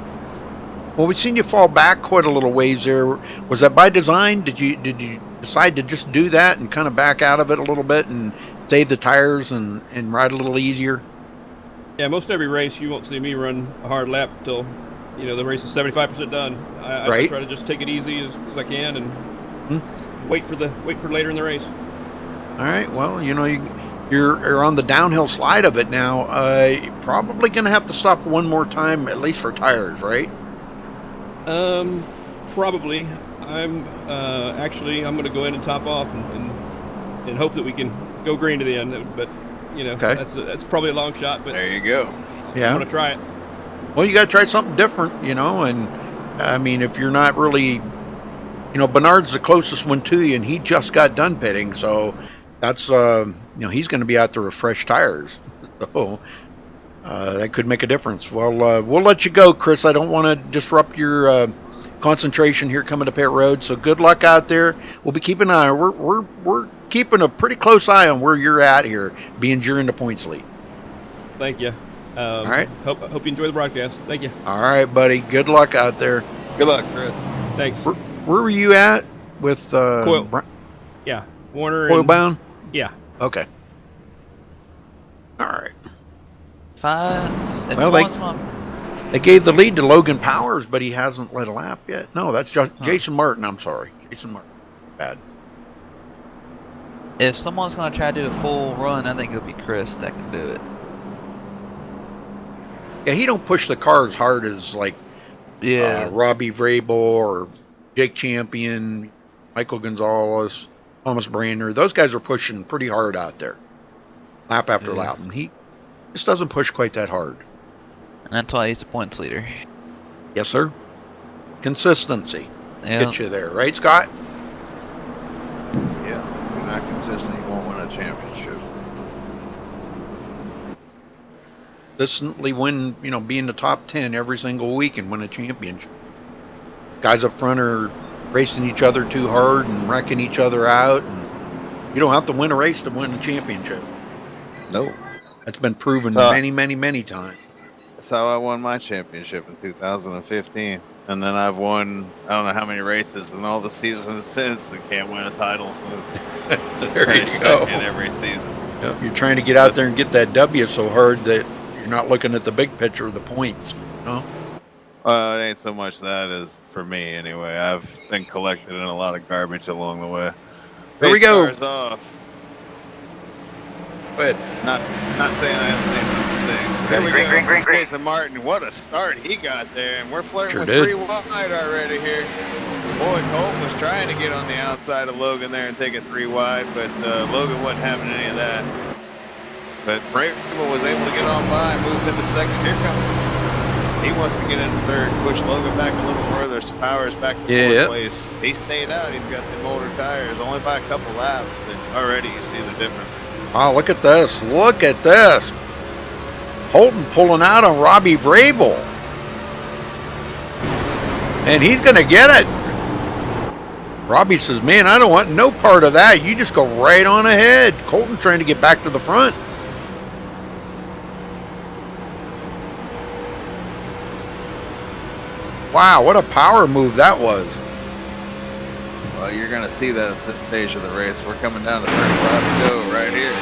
[SPEAKER 1] Well, we've seen you fall back quite a little ways there. Was that by design? Did you decide to just do that and kind of back out of it a little bit and save the tires and ride a little easier?
[SPEAKER 9] Yeah, most every race you won't see me run a hard lap till the race is 75% done. I try to just take it easy as I can and wait for later in the race.
[SPEAKER 1] All right. Well, you're on the downhill slide of it now. You're probably going to have to stop one more time, at least for tires, right?
[SPEAKER 9] Probably. I'm going to go in and top off and hope that we can go green to the end. But
[SPEAKER 1] okay.
[SPEAKER 9] That's probably a long shot. But
[SPEAKER 5] there you go.
[SPEAKER 1] Yeah,
[SPEAKER 9] I'm going to try it.
[SPEAKER 1] Well, you got to try something different, and I mean, if you're not really, Bernard's the closest one to you, and he just got done pitting, so that's he's going to be out there with fresh tires, so that could make a difference. Well, we'll let you go, Chris. I don't want to disrupt your concentration here coming to pit road, so good luck out there. We'll be keeping an eye. We're keeping a pretty close eye on where you're at here, being during the points lead.
[SPEAKER 9] Thank you.
[SPEAKER 1] All right.
[SPEAKER 9] Hope you enjoy the broadcast. Thank you.
[SPEAKER 1] All right, buddy. Good luck out there.
[SPEAKER 5] Good luck, Chris.
[SPEAKER 9] Thanks.
[SPEAKER 1] Where were you at with
[SPEAKER 9] Coil? Yeah, Warner.
[SPEAKER 1] Coil bound?
[SPEAKER 9] Yeah.
[SPEAKER 1] Okay.
[SPEAKER 6] If
[SPEAKER 1] Well, they gave the lead to Logan Powers, but he hasn't led a lap yet. No, that's just Jason Martin. I'm sorry. Jason Martin. Bad.
[SPEAKER 6] If someone's going to try to do a full run, I think it'll be Chris that can do it.
[SPEAKER 1] Yeah, he don't push the car as hard as like Robbie Vrabel or Jake Champion, Michael Gonzalez, Thomas Brander. Those guys are pushing pretty hard out there, lap after lap, and he just doesn't push quite that hard.
[SPEAKER 6] And that's why he's the points leader.
[SPEAKER 1] Yes, sir. Consistency gets you there, right, Scott?
[SPEAKER 5] Yeah, if you're not consistent, you won't win a championship.
[SPEAKER 1] Consistently win, be in the top 10 every single week and win a championship. Guys up front are racing each other too hard and wrecking each other out, and you don't have to win a race to win a championship. No. That's been proven many, many, many times.
[SPEAKER 5] That's how I won my championship in 2015. And then I've won, I don't know how many races in all the seasons since and can't win a title. So
[SPEAKER 1] there you go.
[SPEAKER 5] In every season.
[SPEAKER 1] Yep, you're trying to get out there and get that W so hard that you're not looking at the big picture of the points.
[SPEAKER 5] It ain't so much that as for me anyway. I've been collecting in a lot of garbage along the way.
[SPEAKER 1] Here we go.
[SPEAKER 5] Cars off.
[SPEAKER 1] Go ahead.
[SPEAKER 5] Not saying I haven't made no mistakes. Here we go. Jason Martin, what a start he got there, and we're flirting with 3 wide already here. Boy, Colton was trying to get on the outside of Logan there and take it 3 wide, but Logan wasn't having any of that. But Vrabel was able to get on by, moves into second. Here comes. He wants to get into third, push Logan back a little further. So Powers back to fourth place. He stayed out. He's got the older tires, only by a couple laps, but already you see the difference.
[SPEAKER 1] Oh, look at this. Look at this. Holton pulling out on Robbie Vrabel. And he's going to get it. Robbie says, man, I don't want no part of that. You just go right on ahead. Colton trying to get back to the front. Wow, what a power move that was.
[SPEAKER 5] Well, you're going to see that at this stage of the race. We're coming down to 35 to go right here.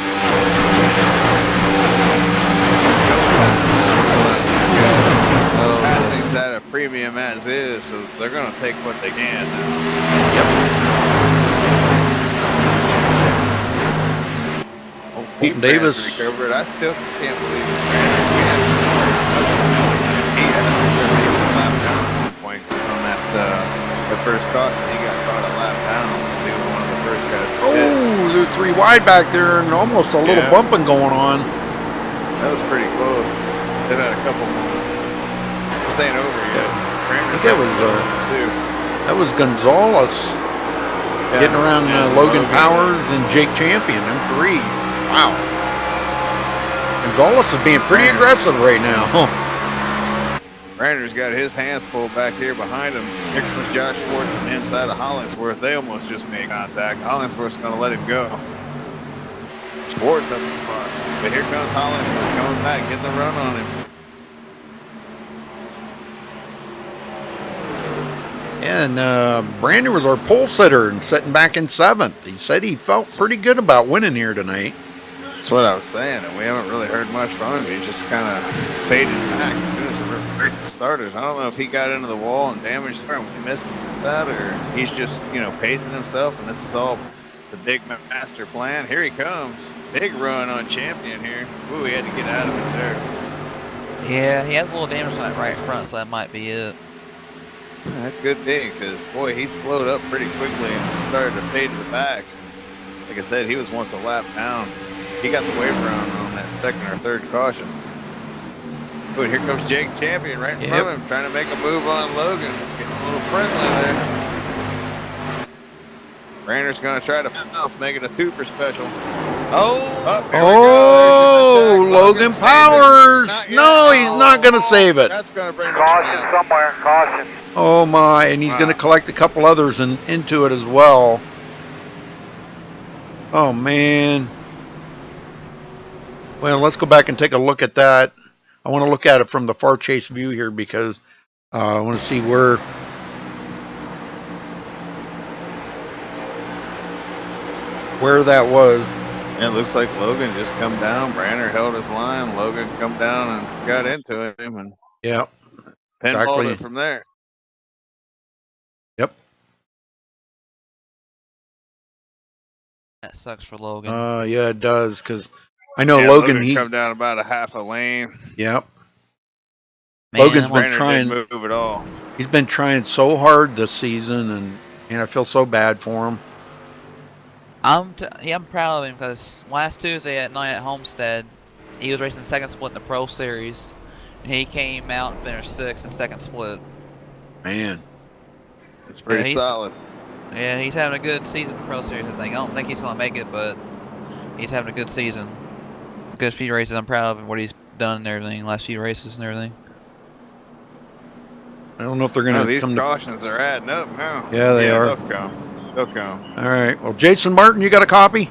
[SPEAKER 5] Passing's at a premium as is, so they're going to take what they can now.
[SPEAKER 1] Yep. Colton Davis
[SPEAKER 5] recovered. I still can't believe it. He had a lap down point on that the first caution. He got caught a lap down. He was one of the first guys to hit.
[SPEAKER 1] Oh, they're 3 wide back there and almost a little bumping going on.
[SPEAKER 5] That was pretty close. They've had a couple moments. This ain't over yet.
[SPEAKER 1] I think that was Gonzalez getting around Logan Powers and Jake Champion. Them 3. Wow. Gonzalez is being pretty aggressive right now.
[SPEAKER 5] Brander's got his hands full back here behind him. Here comes Josh Schwartz on the inside of Hollingsworth. They almost just made contact. Hollingsworth's going to let him go. Schwartz up the spot. But here comes Hollingsworth coming back, getting the run on him.
[SPEAKER 1] And Brander was our pole sitter and sitting back in 7th. He said he felt pretty good about winning here tonight.
[SPEAKER 5] That's what I was saying, and we haven't really heard much from him. He just kind of faded back as soon as the race started. I don't know if he got into the wall and damaged the car and we missed that, or he's just, pacing himself, and this is all the big master plan. Here he comes. Big run on Champion here. Ooh, he had to get out of it there.
[SPEAKER 6] Yeah, he has a little damage on that right front, so that might be it.
[SPEAKER 5] That could be, because, boy, he slowed up pretty quickly and started to fade to the back. Like I said, he was once a lap down. He got the wave around on that second or third caution. Oh, here comes Jake Champion right in front of him, trying to make a move on Logan. Getting a little friendly there. Brander's going to try to make it a super special.
[SPEAKER 1] Logan Powers. No, he's not going to save it.
[SPEAKER 5] That's going to bring
[SPEAKER 8] caution somewhere. Caution.
[SPEAKER 1] Oh, my. And he's going to collect a couple others into it as well. Oh, man. Well, let's go back and take a look at that. I want to look at it from the far chase view here because I want to see where that was.
[SPEAKER 5] Yeah, it looks like Logan just come down. Branner held his line. Logan come down and got into him and
[SPEAKER 1] Yeah.
[SPEAKER 5] pinballed
[SPEAKER 1] Exactly.
[SPEAKER 5] it from there.
[SPEAKER 1] Yep.
[SPEAKER 6] That sucks for Logan.
[SPEAKER 1] Yeah, it does, because I know
[SPEAKER 5] Yeah,
[SPEAKER 1] Logan, he's
[SPEAKER 5] come down about a half a lane.
[SPEAKER 1] Yep.
[SPEAKER 6] Man,
[SPEAKER 1] Logan's been
[SPEAKER 5] Branner
[SPEAKER 1] trying.
[SPEAKER 5] didn't move at all.
[SPEAKER 1] He's been trying so hard this season, and I feel so bad for him.
[SPEAKER 6] I'm proud of him because last Tuesday at night at Homestead, he was racing second split in the Pro Series, and he came out and finished 6th in second split.
[SPEAKER 1] Man,
[SPEAKER 5] it's pretty solid.
[SPEAKER 6] Yeah, he's having a good season in the Pro Series. I think. I don't think he's going to make it, but he's having a good season. Good few races. I'm proud of him, what he's done and everything. Last few races and everything.
[SPEAKER 1] I don't know if they're going to
[SPEAKER 5] these
[SPEAKER 1] come
[SPEAKER 5] cautions are adding up now.
[SPEAKER 1] Yeah, they are.
[SPEAKER 5] They'll come. They'll come.
[SPEAKER 1] All right. Well, Jason Martin, you got a copy?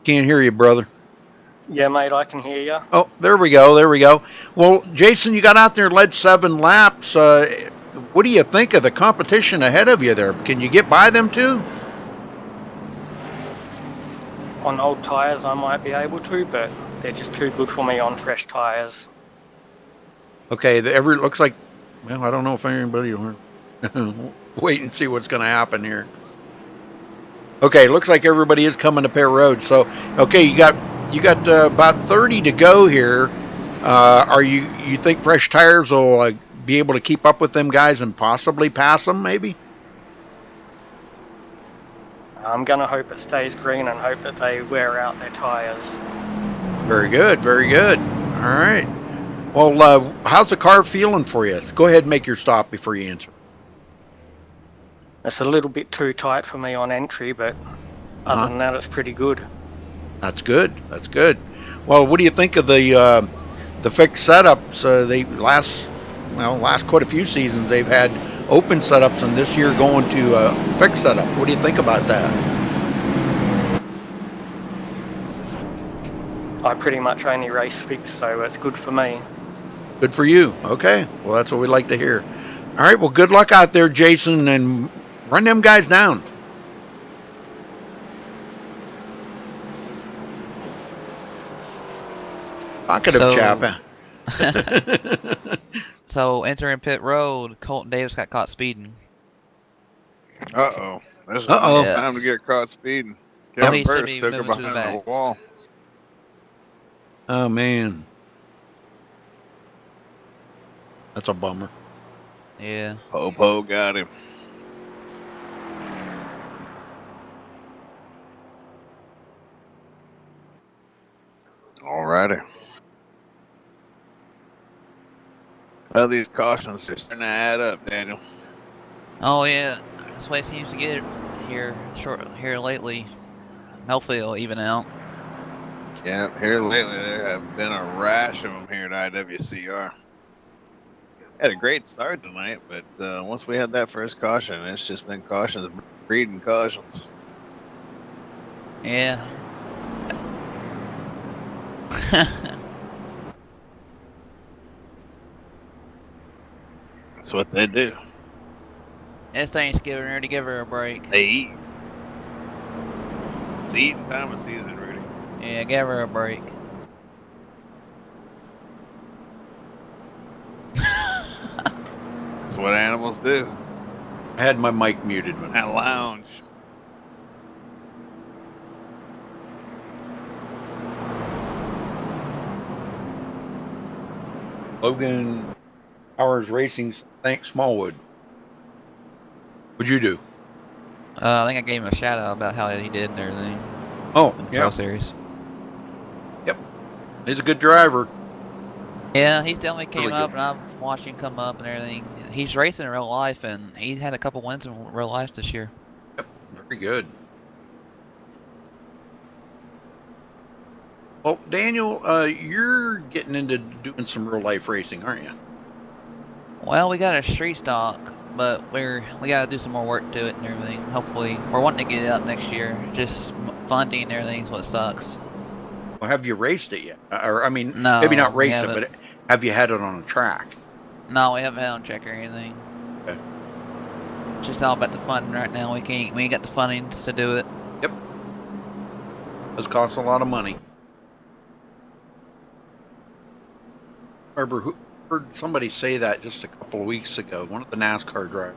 [SPEAKER 1] Can't hear you, brother.
[SPEAKER 10] Yeah, mate, I can hear you.
[SPEAKER 1] Oh, there we go. There we go. Well, Jason, you got out there and led 7 laps. What do you think of the competition ahead of you there? Can you get by them too?
[SPEAKER 10] On old tyres, I might be able to, but they're just too good for me on fresh tyres.
[SPEAKER 1] Okay, it looks like, well, I don't know if anybody will wait and see what's going to happen here. Okay, looks like everybody is coming to Pear Road. So, okay, you got about 30 to go here. You think fresh tires will be able to keep up with them guys and possibly pass them, maybe?
[SPEAKER 10] I'm going to hope it stays green and hope that they wear out their tyres.
[SPEAKER 1] Very good, very good. All right. Well, how's the car feeling for you? Go ahead and make your stop before you answer.
[SPEAKER 10] It's a little bit too tight for me on entry, but other than that, it's pretty good.
[SPEAKER 1] That's good. That's good. Well, what do you think of the fixed setups? They last quite a few seasons they've had open setups, and this year going to fixed setup. What do you think about that?
[SPEAKER 10] I pretty much only race fixed, so it's good for me.
[SPEAKER 1] Good for you. Okay. Well, that's what we like to hear. All right. Well, good luck out there, Jason, and run them guys down. Talkative chap.
[SPEAKER 6] So, entering pit road, Colton Davis got caught speeding.
[SPEAKER 5] Uh-oh. This is time to get caught speeding. Kevin Burst took her behind the wall.
[SPEAKER 1] Oh, man. That's a bummer.
[SPEAKER 6] Yeah.
[SPEAKER 5] Popo got him. Alrighty. Well, these cautions are starting to add up, Daniel.
[SPEAKER 6] Oh yeah, that's the way it seems to get it here lately. Hopefully it'll even out.
[SPEAKER 5] Yeah, here lately there have been a rash of them here at IWCR. Had a great start tonight, but once we had that first caution, it's just been cautions breeding cautions.
[SPEAKER 6] Yeah.
[SPEAKER 5] That's what they do.
[SPEAKER 6] It's Thanksgiving, ready to give her a break.
[SPEAKER 5] They eat. It's eating time of season, Rudy.
[SPEAKER 6] Yeah, give her a break.
[SPEAKER 5] That's what animals do.
[SPEAKER 1] I had my mic muted when
[SPEAKER 5] I lounge.
[SPEAKER 1] Logan Powers Racing, thanks Smallwood. What'd you do?
[SPEAKER 6] I think I gave him a shout out about how he did and everything.
[SPEAKER 1] Oh,
[SPEAKER 6] in the
[SPEAKER 1] yeah.
[SPEAKER 6] Pro Series.
[SPEAKER 1] Yep. He's a good driver.
[SPEAKER 6] Yeah, he's definitely came
[SPEAKER 1] Really
[SPEAKER 6] up,
[SPEAKER 1] good.
[SPEAKER 6] and I've watched him come up and everything. He's racing in real life, and he had a couple wins in real life this year.
[SPEAKER 1] Yep, very good. Well, Daniel, you're getting into doing some real life racing, aren't you?
[SPEAKER 6] Well, we got a street stock, but we got to do some more work to it and everything. Hopefully, we're wanting to get it up next year. Just funding and everything is what sucks.
[SPEAKER 1] Well, have you raced it yet? Or I mean,
[SPEAKER 6] No,
[SPEAKER 1] maybe not
[SPEAKER 6] we
[SPEAKER 1] raced it,
[SPEAKER 6] haven't.
[SPEAKER 1] but have you had it on a track?
[SPEAKER 6] No, we haven't had on check or anything.
[SPEAKER 1] Okay.
[SPEAKER 6] It's just all about the funding right now. We ain't got the fundings to do it.
[SPEAKER 1] Yep. Does cost a lot of money. Remember, heard somebody say that just a couple of weeks ago. One of the NASCAR drivers.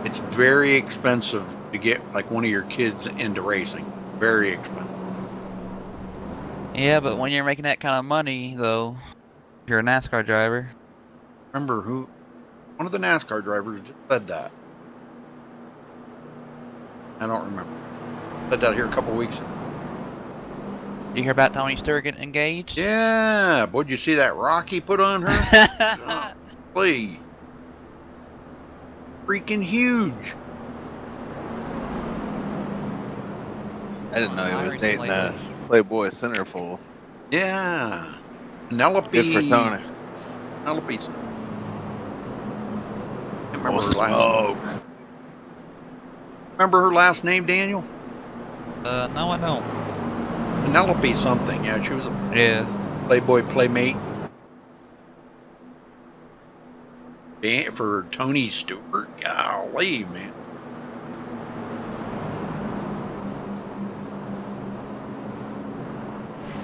[SPEAKER 1] It's very expensive to get like one of your kids into racing. Very expensive.
[SPEAKER 6] Yeah, but when you're making that kind of money, though, if you're a NASCAR driver.
[SPEAKER 1] Remember who? One of the NASCAR drivers just said that. I don't remember. Said that here a couple of weeks ago.
[SPEAKER 6] Did you hear about Tony Stewart getting engaged?
[SPEAKER 1] Yeah, boy, did you see that rock he put on her? Golly. Freaking huge.
[SPEAKER 5] I didn't know he was dating a Playboy centerfold.
[SPEAKER 1] Yeah. Penelope.
[SPEAKER 5] Good for Tony.
[SPEAKER 1] Penelope's. I can't remember her last name. Remember her last name, Daniel?
[SPEAKER 6] No, I don't.
[SPEAKER 1] Penelope something. Yeah, she was a Playboy playmate. For Tony Stewart. Golly, man.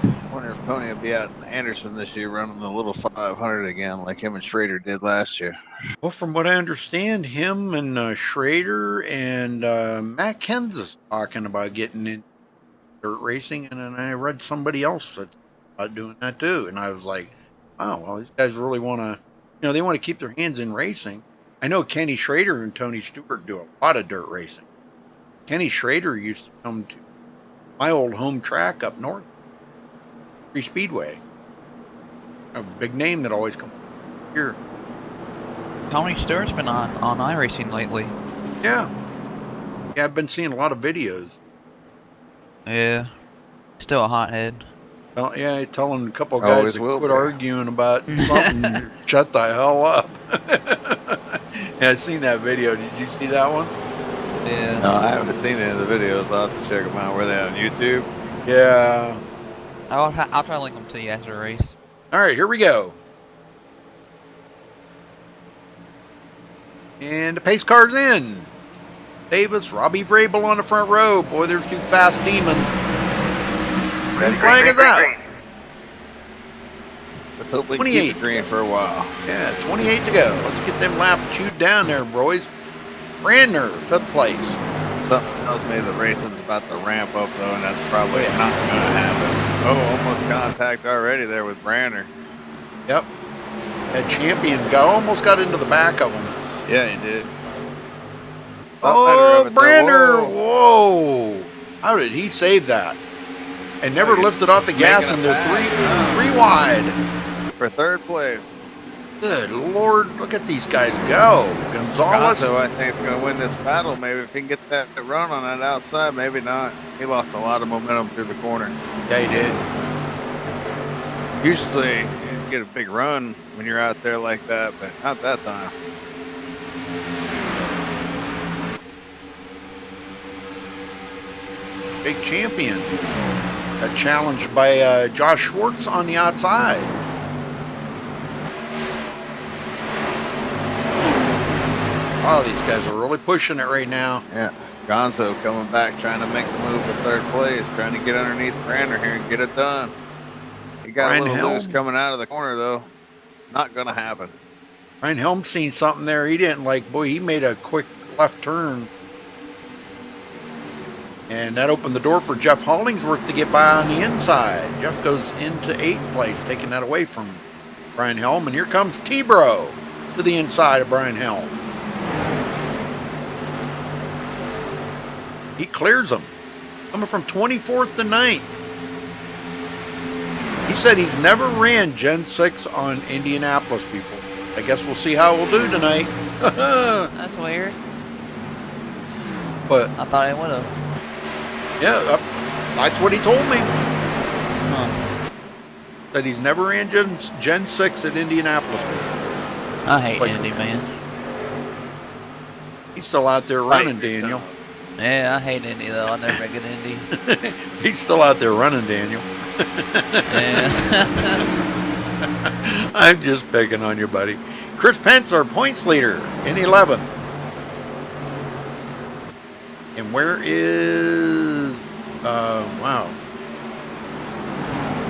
[SPEAKER 5] I wonder if Tony will be out in Anderson this year running the little 500 again like him and Schrader did last year.
[SPEAKER 1] Well, from what I understand, him and Schrader and Matt Kenseth talking about getting in dirt racing, and then I read somebody else that's about doing that too, and I was like, wow, well, these guys really want to, they want to keep their hands in racing. I know Kenny Schrader and Tony Stewart do a lot of dirt racing. Kenny Schrader used to come to my old home track up north, Free Speedway. A big name that always comes here.
[SPEAKER 6] Tony Stewart's been on iRacing lately.
[SPEAKER 1] Yeah. Yeah, I've been seeing a lot of videos.
[SPEAKER 6] Yeah. Still a hothead.
[SPEAKER 1] Well, yeah, telling a couple of guys to quit arguing about something, shut the hell up. Yeah, I've seen that video. Did you see that one?
[SPEAKER 6] Yeah.
[SPEAKER 5] No, I haven't seen any of the videos. I'll have to check them out. Were they on YouTube?
[SPEAKER 1] Yeah.
[SPEAKER 6] I'll try to link them to you after the race.
[SPEAKER 1] All right, here we go. And the pace car's in. Davis, Robbie Vrabel on the front row. Boy, there's two fast demons. Green flag is out.
[SPEAKER 5] Let's hope we can keep it green for a while.
[SPEAKER 1] Yeah, 28 to go. Let's get them laps chewed down there, boys. Brandner, 5th place.
[SPEAKER 5] Something tells me the racing's about to ramp up, though, and that's probably not going to happen. Oh, almost contact already there with Brandner.
[SPEAKER 1] Yep. That champion guy almost got into the back of him.
[SPEAKER 5] Yeah, he did.
[SPEAKER 1] Oh, Brandner! Whoa! How did he save that? And never lifted off the gas, and they're three wide.
[SPEAKER 5] For 3rd place.
[SPEAKER 1] Good Lord, look at these guys go. Gonzalez.
[SPEAKER 5] Gonzo, I think, is going to win this battle. Maybe if he can get that run on that outside, maybe not. He lost a lot of momentum through the corner.
[SPEAKER 1] Yeah, he did.
[SPEAKER 5] Usually, you get a big run when you're out there like that, but not that time.
[SPEAKER 1] Big champion. Got challenged by Josh Schwartz on the outside. Oh, these guys are really pushing it right now.
[SPEAKER 5] Yeah. Gonzo coming back, trying to make the move to 3rd place, trying to get underneath Brandner here and get it done. He got a little loose coming out of the corner, though. Not going to happen.
[SPEAKER 1] Ryan Helm seen something there. He didn't like, boy, he made a quick left turn. And that opened the door for Jeff Hollingsworth to get by on the inside. Jeff goes into 8th place, taking that away from Brian Helm. And here comes T-Bro to the inside of Brian Helm. He clears him, coming from 24th to 9th. He said he's never ran Gen 6 on Indianapolis before. I guess we'll see how we'll do tonight.
[SPEAKER 6] That's weird.
[SPEAKER 1] But
[SPEAKER 6] I thought I would have.
[SPEAKER 1] Yeah, that's what he told me. That he's never ran Gen 6 at Indianapolis before.
[SPEAKER 6] I hate Indy, man.
[SPEAKER 1] He's still out there running, Daniel.
[SPEAKER 6] Yeah, I hate Indy, though. I'll never get Indy.
[SPEAKER 1] He's still out there running, Daniel.
[SPEAKER 6] Yeah.
[SPEAKER 1] I'm just picking on you, buddy. Chris Pence, our points leader, in 11th. And where is... wow.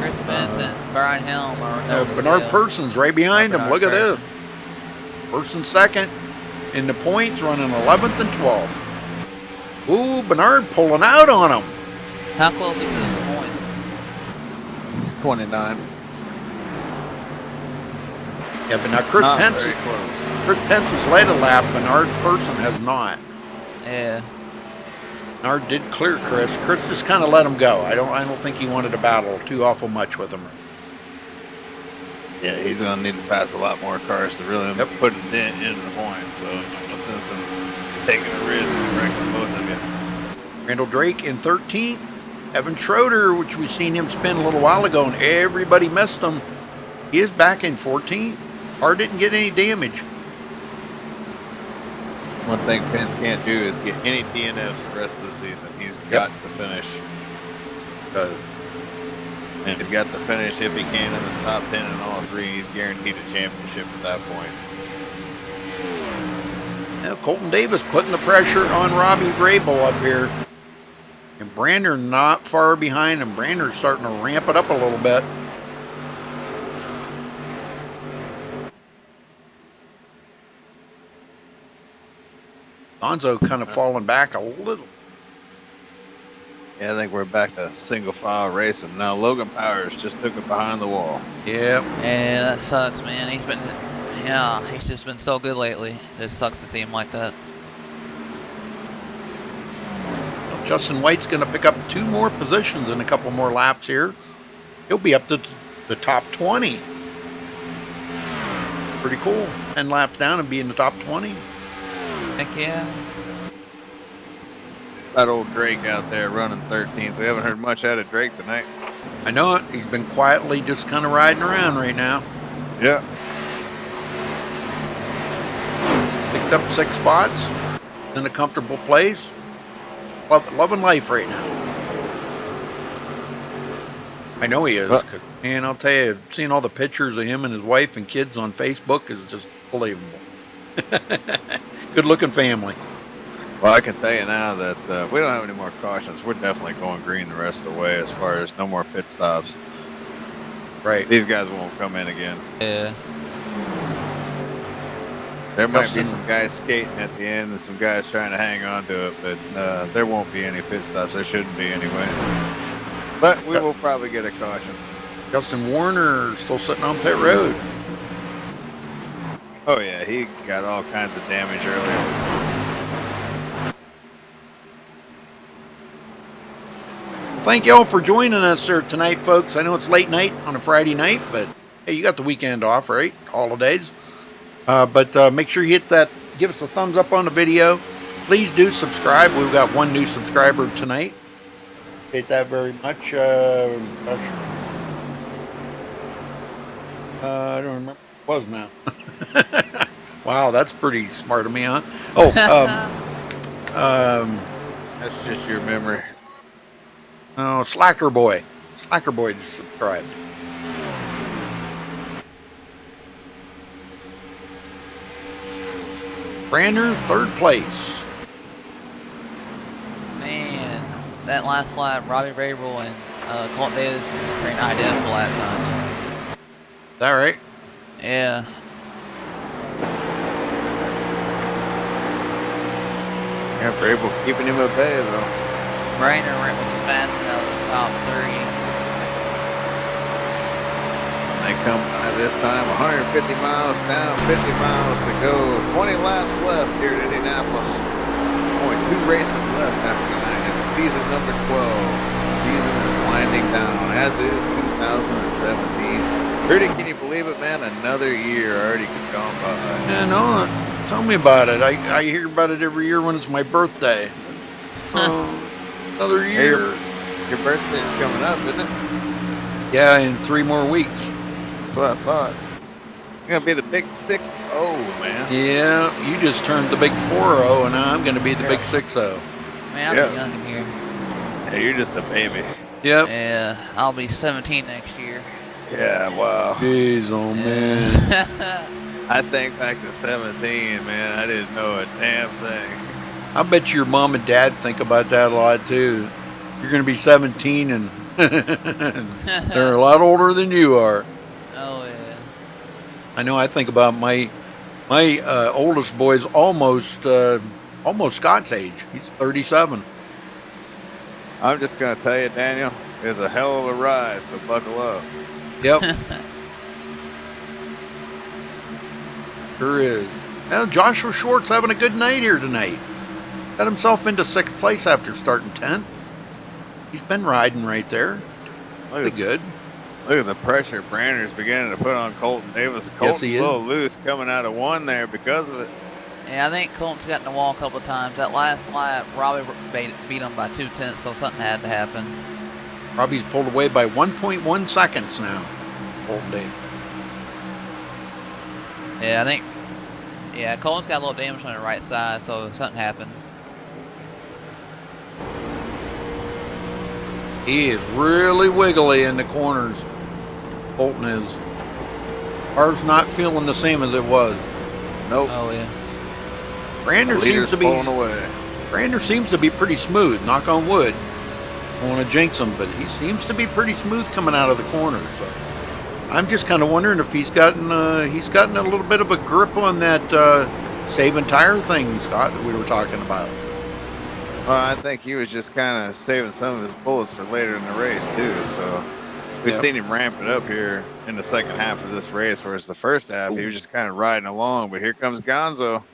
[SPEAKER 6] Chris Pence and Brian Helm are
[SPEAKER 1] Bernard Person's right behind him. Look at
[SPEAKER 6] Person.
[SPEAKER 1] this. Person second in the points, running 11th and 12th. Ooh, Bernard pulling out on him.
[SPEAKER 6] How close is he to the points?
[SPEAKER 5] 29.
[SPEAKER 1] Yeah, but now Chris
[SPEAKER 5] Not
[SPEAKER 1] Pence,
[SPEAKER 5] very close.
[SPEAKER 1] Chris Pence has led a lap. Bernard Person has not.
[SPEAKER 6] Yeah.
[SPEAKER 1] Bernard did clear Chris. Chris just kind of let him go. I don't think he wanted to battle too awful much with him.
[SPEAKER 5] Yeah, he's gonna need to pass a lot more cars to really put a dent into the points. So no sense in taking a risk and wrecking both of you.
[SPEAKER 1] Randall Drake in 13th. Evan Schroeder, which we seen him spin a little while ago, and everybody missed him. He is back in 14th. Car didn't get any damage.
[SPEAKER 5] One thing Pence can't do is get any DNFs the rest of the season. He's got to finish. And he's got to finish if he can in the top 10 in all three. He's guaranteed a championship at that point.
[SPEAKER 1] Now Colton Davis putting the pressure on Robbie Vrabel up here. And Brander not far behind him. Brander's starting to ramp it up a little bit. Gonzo kind of falling back a little.
[SPEAKER 5] Yeah, I think we're back to single file racing. Now Logan Powers just took it behind the wall.
[SPEAKER 1] Yeah.
[SPEAKER 6] Yeah, that sucks, man. He's just been so good lately. It just sucks to see him like that.
[SPEAKER 1] Well, Justin White's going to pick up 2 more positions in a couple more laps here. He'll be up to the top 20. Pretty cool. 10 laps down and be in the top 20.
[SPEAKER 6] Heck yeah.
[SPEAKER 5] That old Drake out there running 13th. We haven't heard much out of Drake tonight.
[SPEAKER 1] I know it. He's been quietly just kind of riding around right now.
[SPEAKER 5] Yeah.
[SPEAKER 1] Picked up 6 spots in a comfortable place. Loving life right now. I know he is. And I'll tell you, seeing all the pictures of him and his wife and kids on Facebook is just believable. Good looking family.
[SPEAKER 5] Well, I can tell you now that we don't have any more cautions. We're definitely going green the rest of the way as far as no more pit stops.
[SPEAKER 1] Right.
[SPEAKER 5] These guys won't come in again.
[SPEAKER 6] Yeah.
[SPEAKER 5] There might be some guys skating at the end and some guys trying to hang on to it, but there won't be any pit stops. There shouldn't be anyway. But we will probably get a caution.
[SPEAKER 1] Justin Warner still sitting on pit road.
[SPEAKER 5] Oh yeah, he got all kinds of damage earlier.
[SPEAKER 1] Thank you all for joining us here tonight, folks. I know it's late night on a Friday night, but hey, you got the weekend off, right? Holidays. But make sure you hit that, give us a thumbs up on the video. Please do subscribe. We've got 1 new subscriber tonight. Appreciate that very much. I don't remember what it was now. Wow, that's pretty smart of me, huh? Oh,
[SPEAKER 5] that's just your memory.
[SPEAKER 1] Oh, Slacker Boy. Slacker Boy just subscribed. Brander, 3rd place.
[SPEAKER 6] Man, that last lap, Robbie Vrabel and Colt Davis were identical lap times.
[SPEAKER 1] Is that right?
[SPEAKER 6] Yeah.
[SPEAKER 5] Yeah, Vrabel keeping him at bay though.
[SPEAKER 6] Brainer went too fast out of the top 3.
[SPEAKER 5] They come by this time, 150 miles down, 50 miles to go. 20 laps left here at Indianapolis. Only 2 races left after tonight. It's season number 12. The season is winding down, as is 2017. Rudy, can you believe it, man? Another year already gone by.
[SPEAKER 1] Yeah, no, tell me about it. I hear about it every year when it's my birthday. Another year.
[SPEAKER 5] Hey, your birthday's coming up, isn't it?
[SPEAKER 1] Yeah, in 3 more weeks.
[SPEAKER 5] That's what I thought. You're going to be the big 6-0, man.
[SPEAKER 1] Yeah, you just turned the big 4-0, and now I'm going to be the big 6-0.
[SPEAKER 6] Man, I'm young in here.
[SPEAKER 5] Yeah, you're just a baby.
[SPEAKER 1] Yep.
[SPEAKER 6] Yeah, I'll be 17 next year.
[SPEAKER 5] Yeah, wow.
[SPEAKER 1] Jeez, oh man.
[SPEAKER 5] I think back to 17, man. I didn't know a damn thing.
[SPEAKER 1] I bet your mom and dad think about that a lot too. You're going to be 17 and they're a lot older than you are.
[SPEAKER 6] Oh yeah.
[SPEAKER 1] I know. I think about my oldest boy's almost Scott's age. He's 37.
[SPEAKER 5] I'm just gonna tell you, Daniel, it's a hell of a ride. So buckle up.
[SPEAKER 1] Yep. Sure is. Now Joshua Short's having a good night here tonight. Got himself into 6th place after starting 10th. He's been riding right there. Pretty good.
[SPEAKER 5] Look at the pressure Brander's beginning to put on Colton Davis. Colton's a little loose coming out of 1 there because of it.
[SPEAKER 6] Yeah, I think Colton's got in the wall a couple of times. That last lap, Robbie beat him by 2/10, so something had to happen.
[SPEAKER 1] Robbie's pulled away by 1.1 seconds now. Colton Davis.
[SPEAKER 6] Yeah, I think. Yeah, Colton's got a little damage on the right side, so something happened.
[SPEAKER 1] He is really wiggly in the corners. Colton is. Ours not feeling the same as it was.
[SPEAKER 5] Nope.
[SPEAKER 6] Oh yeah.
[SPEAKER 1] Brander seems to be
[SPEAKER 5] pulling away.
[SPEAKER 1] Brander seems to be pretty smooth. Knock on wood. I don't want to jinx him, but he seems to be pretty smooth coming out of the corner. So I'm just kind of wondering if he's gotten a little bit of a grip on that saving tire thing, Scott, that we were talking about.
[SPEAKER 5] Well, I think he was just kind of saving some of his bullets for later in the race too. So we've seen him ramp it up here in the second half of this race, whereas the first half he was just kind of riding along. But here comes Gonzo.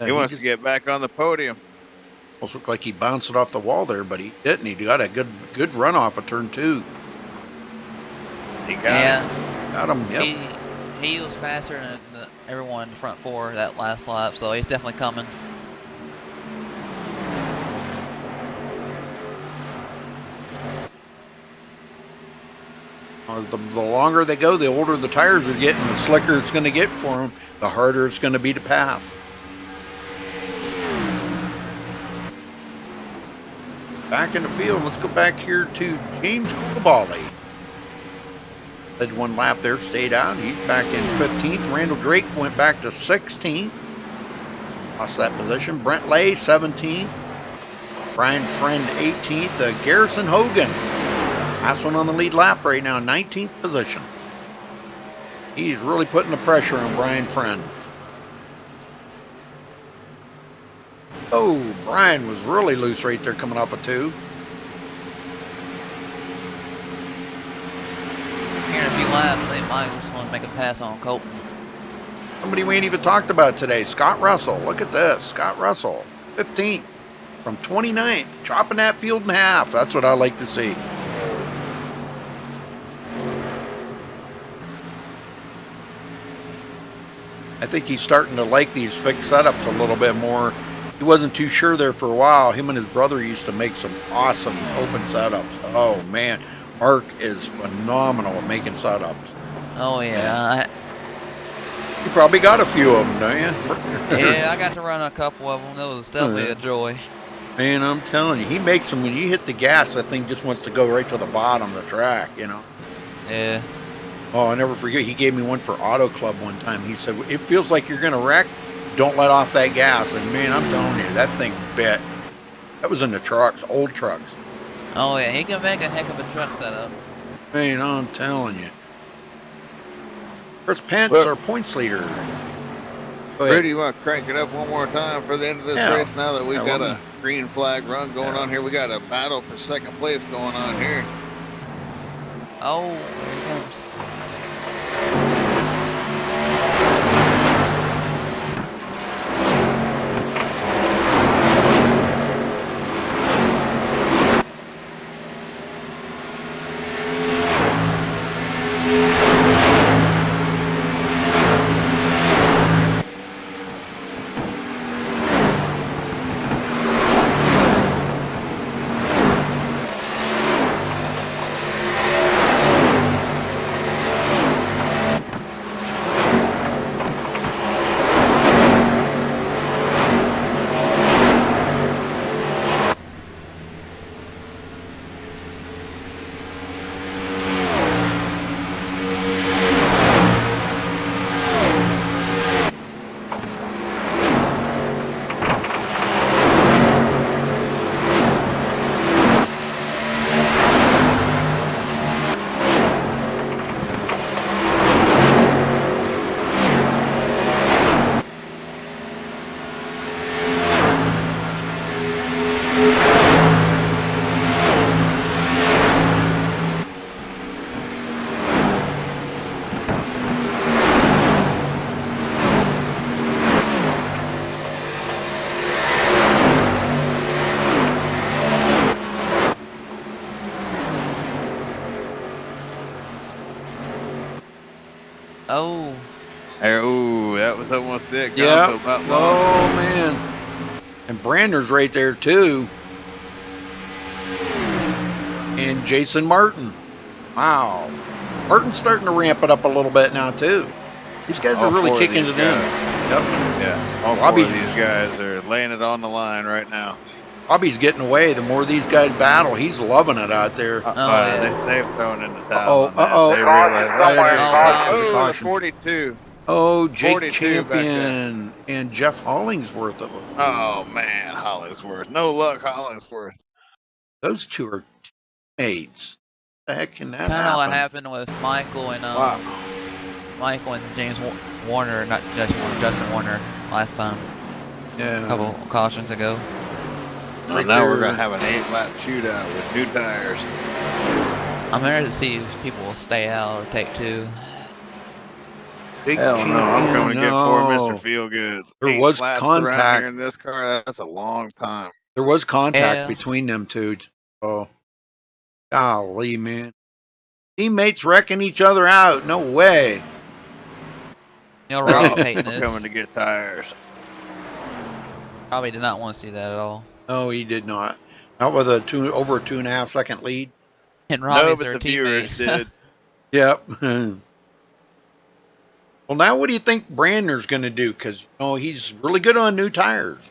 [SPEAKER 5] He wants to get back on the podium.
[SPEAKER 1] Almost looked like he bounced it off the wall there, but he didn't. He got a good run off of turn 2.
[SPEAKER 5] He got it.
[SPEAKER 1] Got him. Yep.
[SPEAKER 6] He was faster than everyone in the front 4 that last lap, so he's definitely coming.
[SPEAKER 1] The longer they go, the older the tires are getting, the slicker it's going to get for them, the harder it's going to be to pass. Back in the field, let's go back here to James Coulibaly. Led 1 lap there, stayed out. He's back in 15th. Randall Drake went back to 16th. Lost that position. Brent Lay, 17th. Brian Friend, 18th. Garrison Hogan, last one on the lead lap right now, 19th position. He's really putting the pressure on Brian Friend. Oh, Brian was really loose right there coming off of 2.
[SPEAKER 6] Here in a few laps, they might just want to make a pass on Colton.
[SPEAKER 1] Somebody we ain't even talked about today, Scott Russell. Look at this, Scott Russell, 15th from 29th, chopping that field in half. That's what I like to see. I think he's starting to like these fixed setups a little bit more. He wasn't too sure there for a while. Him and his brother used to make some awesome open setups. Oh man, Mark is phenomenal at making setups.
[SPEAKER 6] Oh yeah.
[SPEAKER 1] You probably got a few of them, don't you?
[SPEAKER 6] Yeah, I got to run a couple of them. That was definitely a joy.
[SPEAKER 1] Man, I'm telling you, he makes them. When you hit the gas, that thing just wants to go right to the bottom of the track, you know?
[SPEAKER 6] Yeah.
[SPEAKER 1] Oh, I'll never forget, he gave me one for Auto Club one time. He said, it feels like you're going to wreck. Don't let off that gas. And man, I'm telling you, that thing bit. That was in the trucks, old trucks.
[SPEAKER 6] Oh yeah, he can make a heck of a truck setup.
[SPEAKER 1] Man, I'm telling you. Chris Pence, our points leader.
[SPEAKER 5] Rudy, you want to crank it up one more time for the end of this race now that we've got a green flag run going on here? We got a battle for second place going on here.
[SPEAKER 6] Oh, here it comes. Oh.
[SPEAKER 5] Ooh, that was almost it.
[SPEAKER 1] Yeah.
[SPEAKER 5] Gonzo about
[SPEAKER 1] Oh,
[SPEAKER 5] lost.
[SPEAKER 1] man. And Brandner's right there, too. And Jason Martin. Wow. Martin's starting to ramp it up a little bit now, too. These guys are really kicking it in. Yep.
[SPEAKER 5] Yeah. All four of these guys are laying it on the line right now.
[SPEAKER 1] Robbie's getting away. The more these guys battle, he's loving it out there.
[SPEAKER 5] They've thrown in the towel. They
[SPEAKER 1] realize.
[SPEAKER 5] The 42.
[SPEAKER 1] Oh, Jake
[SPEAKER 5] 42
[SPEAKER 1] Champion and Jeff Hollingsworth of them.
[SPEAKER 5] Oh, man, Hollingsworth. No luck, Hollingsworth.
[SPEAKER 1] Those two are teammates. What the heck can that
[SPEAKER 6] Kind of what happened with Michael and Michael and James Warner, not Justin Warner last time.
[SPEAKER 1] Yeah.
[SPEAKER 6] A couple cautions ago.
[SPEAKER 5] Well, now we're going to have an 8-lap shootout with new tires.
[SPEAKER 6] I'm ready to see if people will stay out or take two.
[SPEAKER 5] Hell no, I'm coming to get 4 Mr. Feelgoods.
[SPEAKER 1] There was contact
[SPEAKER 5] here in this car. That's a long time.
[SPEAKER 1] There was contact between them two. Oh, golly, man. Teammates wrecking each other out. No way.
[SPEAKER 6] You know, Robbie's hating this.
[SPEAKER 5] Coming to get tires.
[SPEAKER 6] Robbie did not want to see that at all.
[SPEAKER 1] No, he did not. Not with a over a 2.5 second lead.
[SPEAKER 6] And Robbie's
[SPEAKER 5] but
[SPEAKER 6] their
[SPEAKER 5] the
[SPEAKER 6] teammate.
[SPEAKER 5] viewers did.
[SPEAKER 1] Yep. Well, now what do you think Brandner's going to do? Because he's really good on new tires.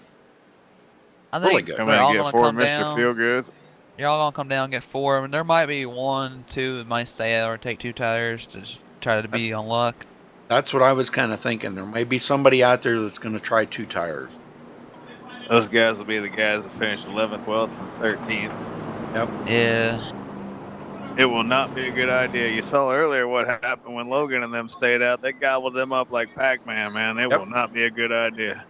[SPEAKER 6] I think
[SPEAKER 1] really good.
[SPEAKER 6] they're all
[SPEAKER 5] get
[SPEAKER 6] going to
[SPEAKER 5] 4
[SPEAKER 6] come
[SPEAKER 5] Mr.
[SPEAKER 6] down.
[SPEAKER 5] Feelgoods.
[SPEAKER 6] You're all going to come down and get 4. I mean, there might be 1, 2 that might stay out or take 2 tires to just try to be on luck.
[SPEAKER 1] That's what I was kind of thinking. There may be somebody out there that's going to try 2 tires.
[SPEAKER 5] Those guys will be the guys that finished 11th, 12th, and 13th.
[SPEAKER 1] Yep.
[SPEAKER 6] Yeah.
[SPEAKER 5] It will not be a good idea. You saw earlier what happened when Logan and them stayed out. They gobbled them up like Pac-Man, man. It will not be a good idea.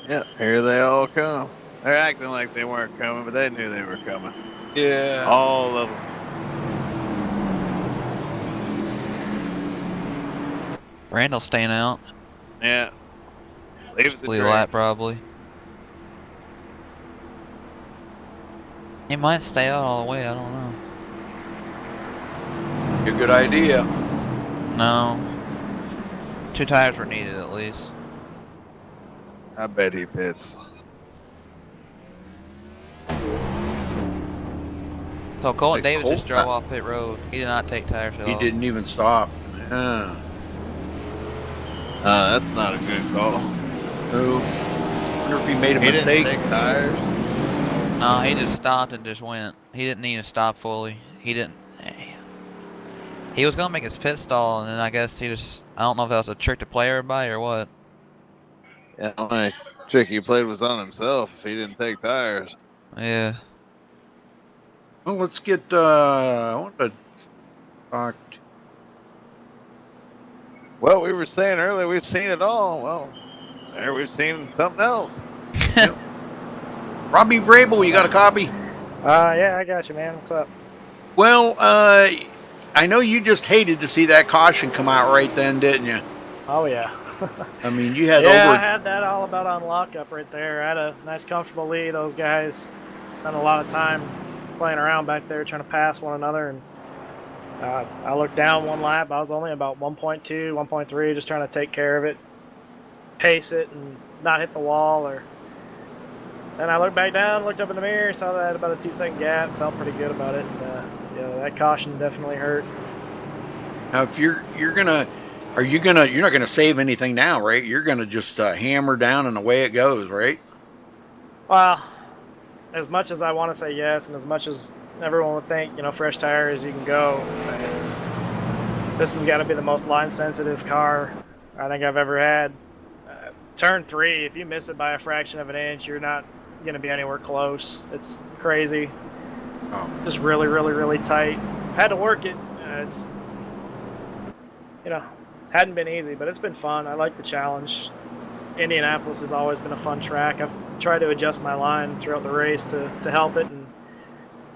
[SPEAKER 5] Yep, here they all come. They're acting like they weren't coming, but they knew they were coming.
[SPEAKER 1] Yeah.
[SPEAKER 5] All of them.
[SPEAKER 6] Randall's staying out.
[SPEAKER 5] Yeah. Leave the
[SPEAKER 6] lap probably. He might stay out all the way, I don't know.
[SPEAKER 1] A good idea.
[SPEAKER 6] No. 2 tires were needed at least.
[SPEAKER 5] I bet he pits.
[SPEAKER 6] So Colton Davis just drove off pit road. He did not take tires at all.
[SPEAKER 1] He didn't even stop. Yeah.
[SPEAKER 5] That's not a good call.
[SPEAKER 1] No. I wonder if he made a mistake.
[SPEAKER 5] Didn't take tires?
[SPEAKER 6] No, he just stopped and just went. He didn't need to stop fully. He didn't. He was going to make his pit stall, and then I guess he just... I don't know if that was a trick to play everybody or what.
[SPEAKER 5] Yeah, the only trick he played was on himself if he didn't take tires.
[SPEAKER 6] Yeah.
[SPEAKER 1] Well, let's get, I want to talk to...
[SPEAKER 5] Well, we were saying earlier we've seen it all. Well, there we've seen something else.
[SPEAKER 1] Robbie Vrabel, you got a copy?
[SPEAKER 10] Yeah, I got you, man. What's up?
[SPEAKER 1] Well, I know you just hated to see that caution come out right then, didn't you?
[SPEAKER 10] Oh, yeah.
[SPEAKER 1] I mean, you had
[SPEAKER 10] I
[SPEAKER 1] over...
[SPEAKER 10] had that all about on lockup right there. I had a nice, comfortable lead. Those guys spent a lot of time playing around back there trying to pass one another. And I looked down one lap. I was only about 1.2, 1.3, just trying to take care of it, pace it, and not hit the wall. Then I looked back down, looked up in the mirror, saw that I had about a 2-second gap, felt pretty good about it. And, that caution definitely hurt.
[SPEAKER 1] Now, if you're gonna... you're not gonna save anything now, right? You're gonna just hammer down and away it goes, right?
[SPEAKER 10] Well, as much as I want to say yes, and as much as everyone would think, fresh tires, you can go. This has got to be the most line-sensitive car I think I've ever had. Turn 3, if you miss it by a fraction of an inch, you're not going to be anywhere close. It's crazy.
[SPEAKER 1] Oh.
[SPEAKER 10] Just really, really, really tight. I've had to work it. It's, hadn't been easy, but it's been fun. I like the challenge. Indianapolis has always been a fun track. I've tried to adjust my line throughout the race to help it, and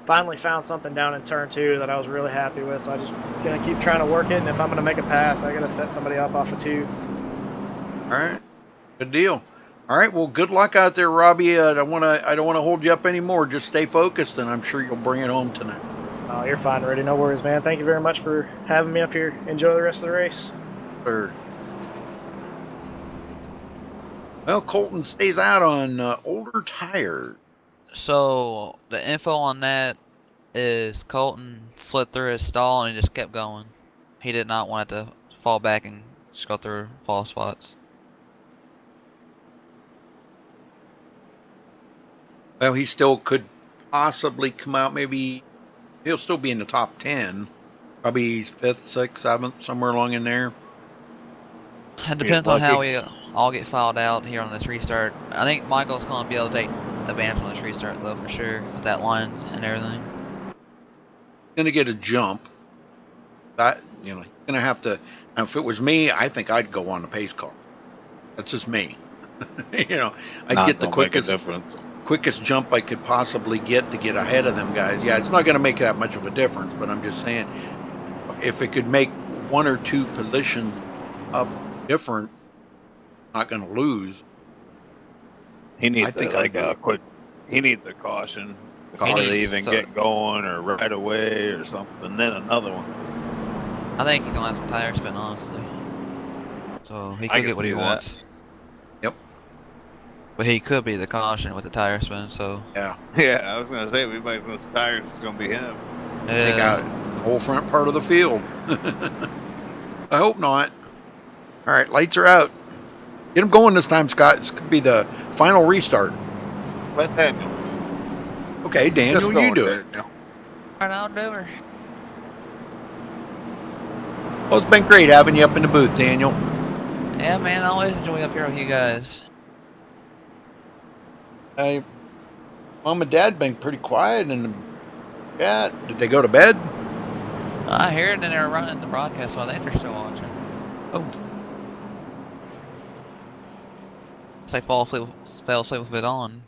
[SPEAKER 10] finally found something down in turn 2 that I was really happy with. So I'm just gonna keep trying to work it, and if I'm gonna make a pass, I gotta set somebody up off of 2.
[SPEAKER 1] All right, good deal. All right, well, good luck out there, Robbie. I don't want to hold you up anymore. Just stay focused, and I'm sure you'll bring it home tonight.
[SPEAKER 10] Oh, you're fine, Reddy. No worries, man. Thank you very much for having me up here. Enjoy the rest of the race.
[SPEAKER 1] Sure. Well, Colton stays out on older tires.
[SPEAKER 6] So the info on that is Colton slid through his stall and he just kept going. He did not want it to fall back and just go through fall spots.
[SPEAKER 1] Well, he still could possibly come out. Maybe he'll still be in the top 10. Probably 5th, 6th, 7th, somewhere along in there.
[SPEAKER 6] It depends on how we all get filed out here on this restart. I think Michael's going to be able to take advantage on this restart, though, for sure, with that line and everything.
[SPEAKER 1] Going to get a jump. That, you know, he's going to have to. Now, if it was me, I think I'd go on the pace car. That's just me. You know, I'd get the quickest jump I could possibly get to get ahead of them guys. Yeah, it's not going to make that much of a difference, but I'm just saying, if it could make 1 or 2 positions up different, not going to lose.
[SPEAKER 5] He needs he needs a caution before they even get going, or right away or something. Then another one.
[SPEAKER 6] I think he's gonna have some tire spin, honestly. So he could get what he wants.
[SPEAKER 1] Yep.
[SPEAKER 6] But he could be the caution with the tire spin. So
[SPEAKER 1] yeah.
[SPEAKER 5] Yeah, I was gonna say we might as well some tires. It's gonna be him.
[SPEAKER 1] Take out the whole front part of the field. I hope not. All right, lights are out. Get him going this time, Scott. This could be the final restart.
[SPEAKER 5] Let Daniel.
[SPEAKER 1] Okay, Daniel, you do it.
[SPEAKER 6] All right, I'll do her.
[SPEAKER 1] Well, it's been great having you up in the booth, Daniel.
[SPEAKER 6] Yeah, man, I always enjoy up here with you guys.
[SPEAKER 1] Mom and Dad been pretty quiet in the chat. Did they go to bed?
[SPEAKER 6] I hear it, and they're running the broadcast, so I think they're still watching.
[SPEAKER 1] Oh.
[SPEAKER 6] I fell asleep with it on.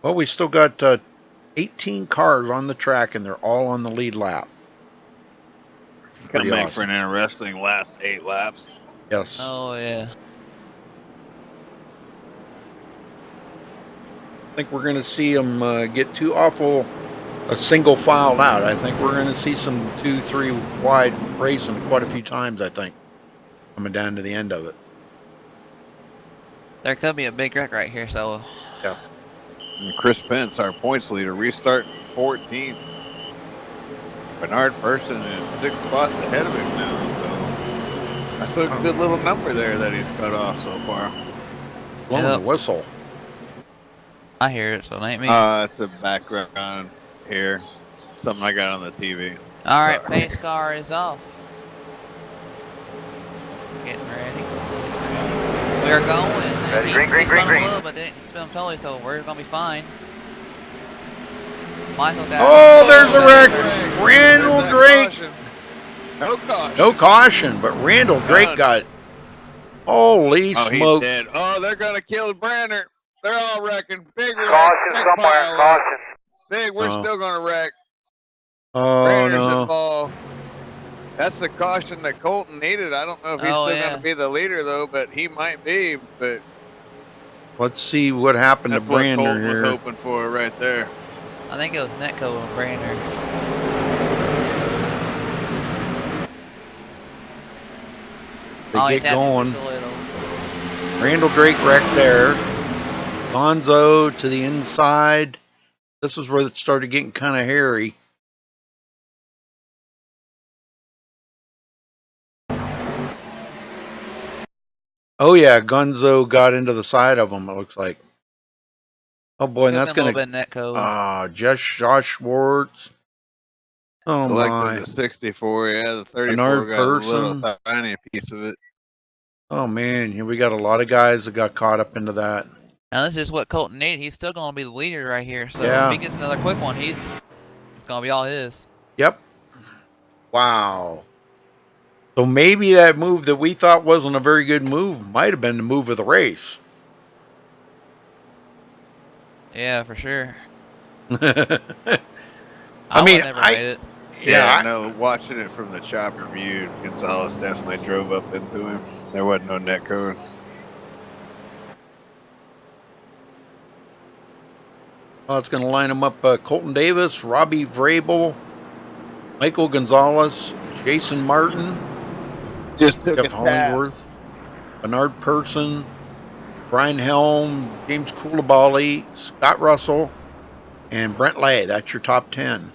[SPEAKER 1] Well, we still got 18 cars on the track, and they're all on the lead lap.
[SPEAKER 5] Gonna make for an interesting last 8 laps.
[SPEAKER 1] Yes.
[SPEAKER 6] Oh, yeah.
[SPEAKER 1] I think we're going to see them get too awful a single file out. I think we're going to see some 2-3 wide racing quite a few times, I think, coming down to the end of it.
[SPEAKER 6] There could be a big wreck right here, so...
[SPEAKER 1] Yeah.
[SPEAKER 5] And Chris Pence, our points leader, restarting 14th. Bernard Person is 6 spots ahead of him now, so that's a good little number there that he's cut off so far.
[SPEAKER 1] Blowing the whistle.
[SPEAKER 6] I hear it, so it ain't me.
[SPEAKER 5] It's a background here. Something I got on the TV.
[SPEAKER 6] All right, pace car is off. Getting ready. We are going.
[SPEAKER 8] Ready, green.
[SPEAKER 6] A little, but didn't spin them totally, so we're gonna be fine. Michael got.
[SPEAKER 1] Oh, there's a wreck. Randall Drake.
[SPEAKER 5] No caution.
[SPEAKER 1] No caution, but Randall Drake got. Holy smoke!
[SPEAKER 5] He's dead. Oh, they're gonna kill Branner. They're all wrecking. Big wreck.
[SPEAKER 8] Caution somewhere. Caution.
[SPEAKER 5] Big, we're still gonna wreck.
[SPEAKER 1] Oh,
[SPEAKER 5] Branner's
[SPEAKER 1] no.
[SPEAKER 5] involved. That's the caution that Colton needed. I don't know if he's still going to be the leader, though, but he might be. But
[SPEAKER 1] let's see what happened to Brander
[SPEAKER 5] what Colton
[SPEAKER 1] here.
[SPEAKER 5] was hoping for right there.
[SPEAKER 6] I think it was Netco and Brander.
[SPEAKER 1] They get going. Randall Drake wrecked there. Gonzo to the inside. This is where it started getting kind of hairy. Oh yeah, Gonzo got into the side of him, it looks like. Oh boy, and that's gonna Josh Schwartz. Oh my.
[SPEAKER 5] The 64, yeah, the 34 got a little tiny piece of it.
[SPEAKER 1] Oh man, here we got a lot of guys that got caught up into that.
[SPEAKER 6] Now this is what Colton needed. He's still gonna be the leader right here. So
[SPEAKER 1] yeah.
[SPEAKER 6] if he gets another quick one, he's gonna be all his.
[SPEAKER 1] Yep. Wow. So maybe that move that we thought wasn't a very good move might have been the move of the race.
[SPEAKER 6] Yeah, for sure.
[SPEAKER 1] I
[SPEAKER 6] I
[SPEAKER 1] mean,
[SPEAKER 6] would never made it.
[SPEAKER 5] Yeah, no, watching it from the chopper view, Gonzalez definitely drove up into him. There wasn't no net code.
[SPEAKER 1] Well, it's going to line them up Colton Davis, Robbie Vrabel, Michael Gonzalez, Jason Martin,
[SPEAKER 5] Just took
[SPEAKER 1] Jeff
[SPEAKER 5] a tap.
[SPEAKER 1] Hollingworth, Bernard Person, Brian Helm, James Coulibaly, Scott Russell, and Brent Lay. That's your top 10.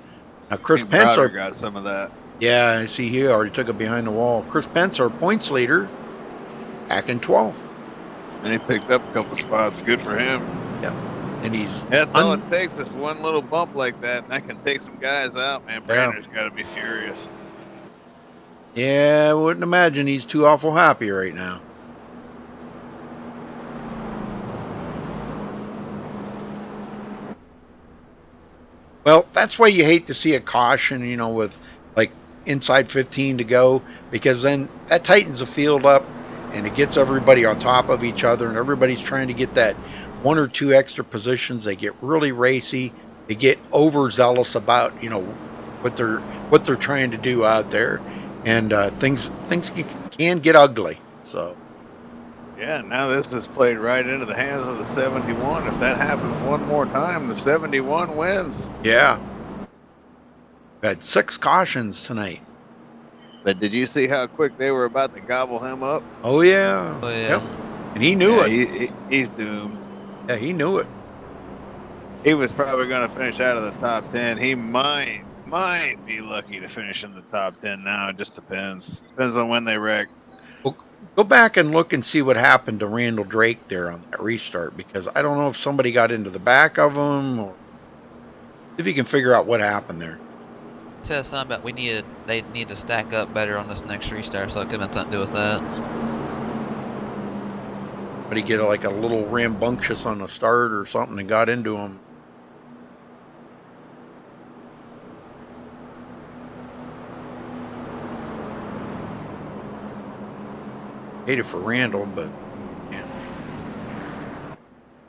[SPEAKER 1] Now, Chris Pence
[SPEAKER 5] got some of that.
[SPEAKER 1] Yeah, I see he already took it behind the wall. Chris Pence, our points leader, back in 12th.
[SPEAKER 5] And he picked up a couple spots. Good for him.
[SPEAKER 1] Yeah. And he's...
[SPEAKER 5] That's all it takes, is one little bump like that, and that can take some guys out, man. Brandner's got to be furious.
[SPEAKER 1] Yeah, I wouldn't imagine he's too awful happy right now. Well, that's why you hate to see a caution, you know, with like inside 15 to go, because then that tightens the field up and it gets everybody on top of each other, and everybody's trying to get that one or two extra positions. They get really racy. They get overzealous about, you know, what they're trying to do out there, and things can get ugly. So.
[SPEAKER 5] Yeah, now this is played right into the hands of the 71. If that happens one more time, the 71 wins.
[SPEAKER 1] Yeah. We had 6 cautions tonight.
[SPEAKER 5] But did you see how quick they were about to gobble him up?
[SPEAKER 1] Oh, yeah.
[SPEAKER 6] Oh, yeah.
[SPEAKER 1] Yep. And he knew
[SPEAKER 5] it. He's doomed.
[SPEAKER 1] Yeah, he knew it.
[SPEAKER 5] He was probably going to finish out of the top 10. He might be lucky to finish in the top 10 now. It just depends. Depends on when they wreck.
[SPEAKER 1] Go back and look and see what happened to Randall Drake there on that restart, because I don't know if somebody got into the back of him, or if you can figure out what happened there.
[SPEAKER 6] Tell us something about they need to stack up better on this next restart, so it could have something to do with that.
[SPEAKER 1] But he get like a little rambunctious on the start or something and got into him. Hate it for Randall, but yeah.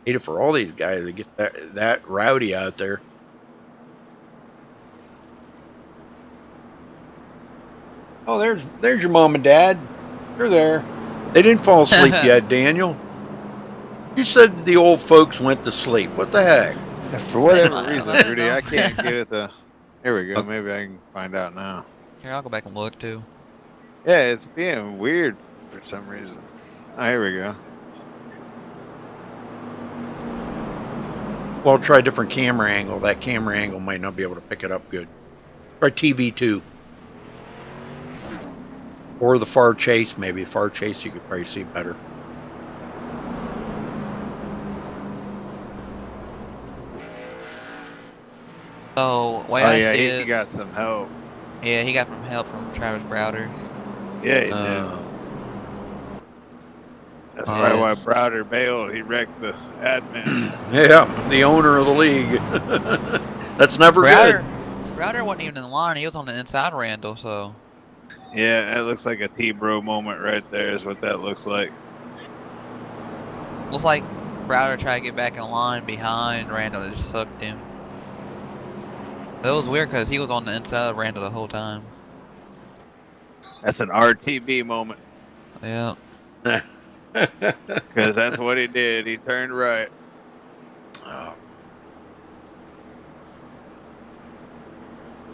[SPEAKER 1] Hate it for all these guys that get that rowdy out there. Oh, there's your mom and dad. They're there. They didn't fall asleep yet, Daniel. You said the old folks went to sleep. What the heck?
[SPEAKER 5] For whatever reason, Rudy, I can't get at the... Here we go. Maybe I can find out now.
[SPEAKER 6] Here, I'll go back and look, too.
[SPEAKER 5] Yeah, it's being weird for some reason. Oh, here we go.
[SPEAKER 1] Well, try a different camera angle. That camera angle might not be able to pick it up good. Try TV2. Or the far chase, maybe. Far chase you could probably see better.
[SPEAKER 6] So, way I see
[SPEAKER 5] he got some help.
[SPEAKER 6] Yeah, he got some help from Travis Browder.
[SPEAKER 5] Yeah, he did. That's probably why Browder bailed. He wrecked the admin.
[SPEAKER 1] Yeah, the owner of the league. That's never
[SPEAKER 6] Browder,
[SPEAKER 1] good.
[SPEAKER 6] Browder wasn't even in the line. He was on the inside of Randall, so.
[SPEAKER 5] Yeah, that looks like a T-Bro moment right there is what that looks like.
[SPEAKER 6] Looks like Browder tried to get back in line behind Randall and just sucked him. It was weird because he was on the inside of Randall the whole time.
[SPEAKER 5] That's an RTB moment.
[SPEAKER 6] Yeah.
[SPEAKER 5] Because that's what he did. He turned right.
[SPEAKER 1] Oh.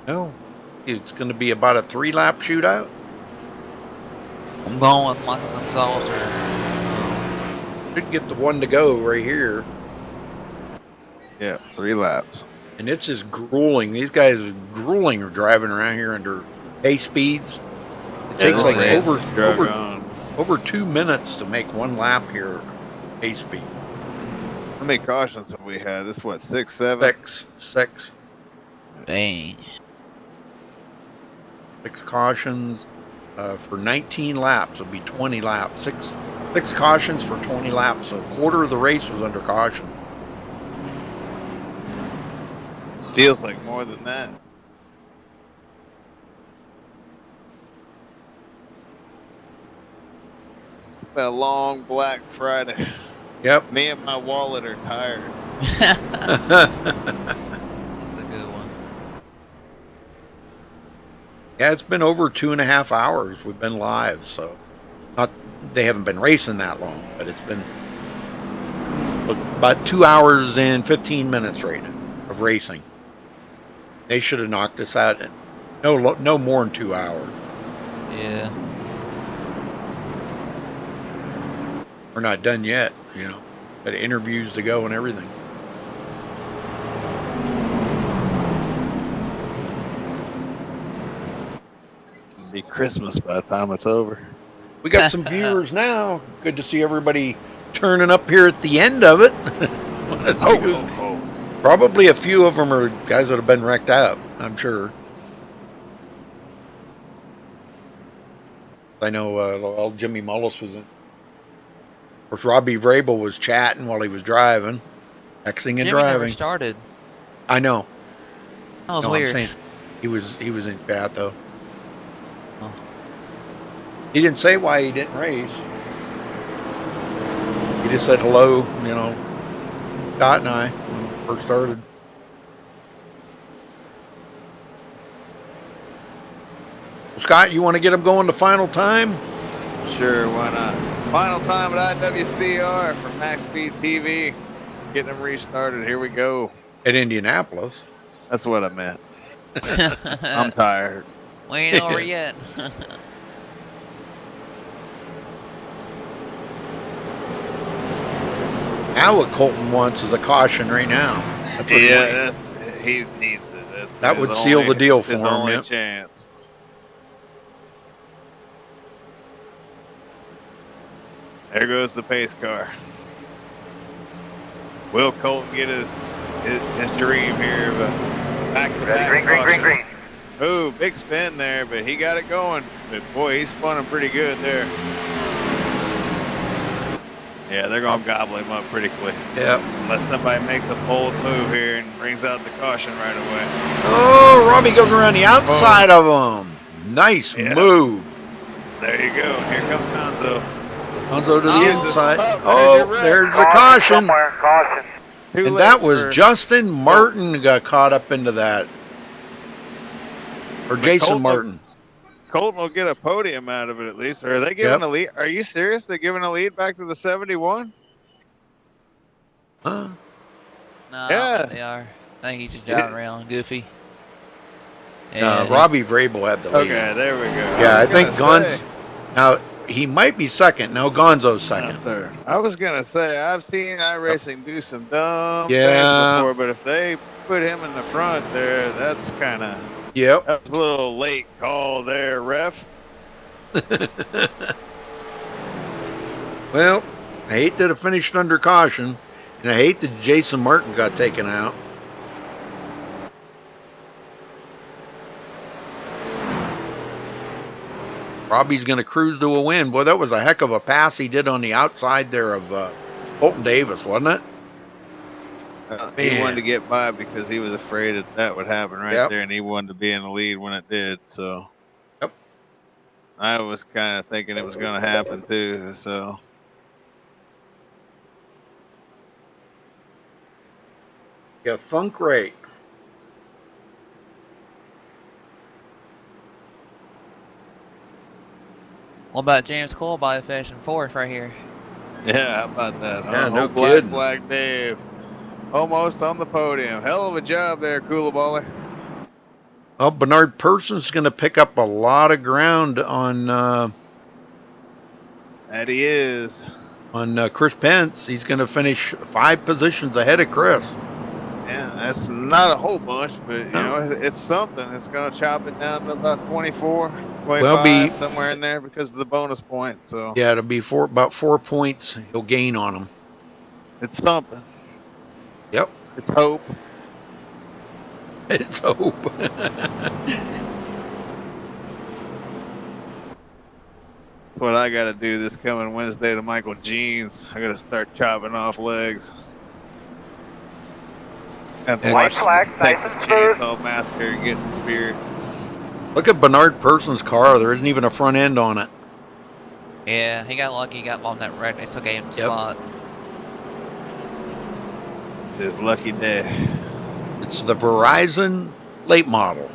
[SPEAKER 1] No. It's going to be about a 3-lap shootout.
[SPEAKER 6] I'm going with Michael Gonzalez.
[SPEAKER 1] Should get the one to go right here.
[SPEAKER 5] Yeah, 3 laps.
[SPEAKER 1] And it's just grueling. These guys are grueling or driving around here under pace speeds. It takes like over 2 minutes to make 1 lap here. Pace speed.
[SPEAKER 5] How many cautions have we had? This what, 6, 7?
[SPEAKER 1] 6.
[SPEAKER 6] Dang.
[SPEAKER 1] 6 cautions for 19 laps. It'll be 20 laps. Six cautions for 20 laps. So a quarter of the race was under caution.
[SPEAKER 5] Feels like more than that. been a long Black Friday.
[SPEAKER 1] Yep.
[SPEAKER 5] Me and my wallet are tired.
[SPEAKER 6] That's a good one.
[SPEAKER 1] Yeah, it's been over 2.5 hours. We've been live, so they haven't been racing that long, but it's been about 2 hours and 15 minutes right now of racing. They should have knocked us out in no more than 2 hours.
[SPEAKER 6] Yeah.
[SPEAKER 1] We're not done yet, you know. Got interviews to go and everything.
[SPEAKER 5] It'll be Christmas by the time it's over.
[SPEAKER 1] We got some viewers now. Good to see everybody turning up here at the end of it. Probably a few of them are guys that have been wrecked out, I'm sure. I know Jimmy Mullis was in. Of course, Robbie Vrabel was chatting while he was driving, texting and
[SPEAKER 6] Jimmy
[SPEAKER 1] driving.
[SPEAKER 6] never started.
[SPEAKER 1] I know.
[SPEAKER 6] That was
[SPEAKER 1] No,
[SPEAKER 6] weird.
[SPEAKER 1] I'm saying he was in chat though.
[SPEAKER 6] Oh.
[SPEAKER 1] He didn't say why he didn't race. He just said hello, you know, Scott and I when we first started. Well, Scott, you want to get him going to final time?
[SPEAKER 5] Sure, why not? Final time at IWCR for MaxSpeedTV. Getting them restarted. Here we go.
[SPEAKER 1] At Indianapolis.
[SPEAKER 5] That's what I meant. I'm tired.
[SPEAKER 6] We ain't over yet.
[SPEAKER 1] Now what Colton wants is a caution right now. That's what
[SPEAKER 5] he needs it.
[SPEAKER 1] That would seal the deal for him.
[SPEAKER 5] His only
[SPEAKER 1] Yep.
[SPEAKER 5] chance. There goes the pace car. Will Colton get his dream here? But back to back.
[SPEAKER 8] Green.
[SPEAKER 5] Ooh, big spin there, but he got it going. But boy, he's spun pretty good there. Yeah, they're going to gobble him up pretty quick.
[SPEAKER 1] Yep.
[SPEAKER 5] Unless somebody makes a bold move here and brings out the caution right away.
[SPEAKER 1] Oh, Robbie goes around the outside of him. Nice move.
[SPEAKER 5] There you go. Here comes Gonzo.
[SPEAKER 1] Gonzo to the inside.
[SPEAKER 5] Oh,
[SPEAKER 1] there's the caution.
[SPEAKER 8] Caution.
[SPEAKER 1] And that was Justin Martin got caught up into that. Or Jason Martin.
[SPEAKER 5] Colton will get a podium out of it at least. Are they giving a lead? Are you serious? They're giving a lead back to the 71?
[SPEAKER 1] Huh?
[SPEAKER 6] No, I don't think they are. I think he's just driving around goofy.
[SPEAKER 1] No, Robbie Vrabel had the lead.
[SPEAKER 5] Okay, there we go.
[SPEAKER 1] Yeah, I think Gonzo. Now, he might be second. No, Gonzo's second.
[SPEAKER 5] Third. I was going to say, I've seen iRacing do some dumb
[SPEAKER 1] Yeah.
[SPEAKER 5] things before, but if they put him in the front there, that's kind of...
[SPEAKER 1] Yep.
[SPEAKER 5] That's a little late call there, ref.
[SPEAKER 1] Well, I hate that it finished under caution, and I hate that Jason Martin got taken out. Robbie's going to cruise to a win. Boy, that was a heck of a pass he did on the outside there of Colton Davis, wasn't it?
[SPEAKER 5] He wanted to get by because he was afraid that would happen right there, and he wanted to be in the lead when it did. So, I was kind of thinking it was going to happen too. So,
[SPEAKER 1] Yeah, thunk rate.
[SPEAKER 6] What about James Colby finishing fourth right here?
[SPEAKER 5] yeah, how about that?
[SPEAKER 1] Yeah, no
[SPEAKER 5] Black
[SPEAKER 1] kidding.
[SPEAKER 5] Flag Dave. Almost on the podium. Hell of a job there, Coolaballer.
[SPEAKER 1] Well, Bernard Person's going to pick up a lot of ground on
[SPEAKER 5] That he is.
[SPEAKER 1] on Chris Pence. He's going to finish 5 positions ahead of Chris.
[SPEAKER 5] Yeah, that's not a whole bunch, but you know, it's something. It's going to chop it down to about 24, 25, somewhere in there because of the bonus point. So
[SPEAKER 1] yeah, it'll be about 4 points he'll gain on him.
[SPEAKER 5] It's something.
[SPEAKER 1] Yep.
[SPEAKER 5] It's hope.
[SPEAKER 1] It's hope.
[SPEAKER 5] That's what I got to do this coming Wednesday to Michael Jeans. I got to start chopping off legs. And
[SPEAKER 8] White flag, nice and smooth.
[SPEAKER 5] Chainsaw Massacre getting speared.
[SPEAKER 1] Look at Bernard Person's car. There isn't even a front end on it.
[SPEAKER 6] Yeah, he got lucky. He got on that wreck. They still gave him the
[SPEAKER 1] Yep.
[SPEAKER 6] spot.
[SPEAKER 5] It's his lucky day.
[SPEAKER 1] It's the Verizon late model.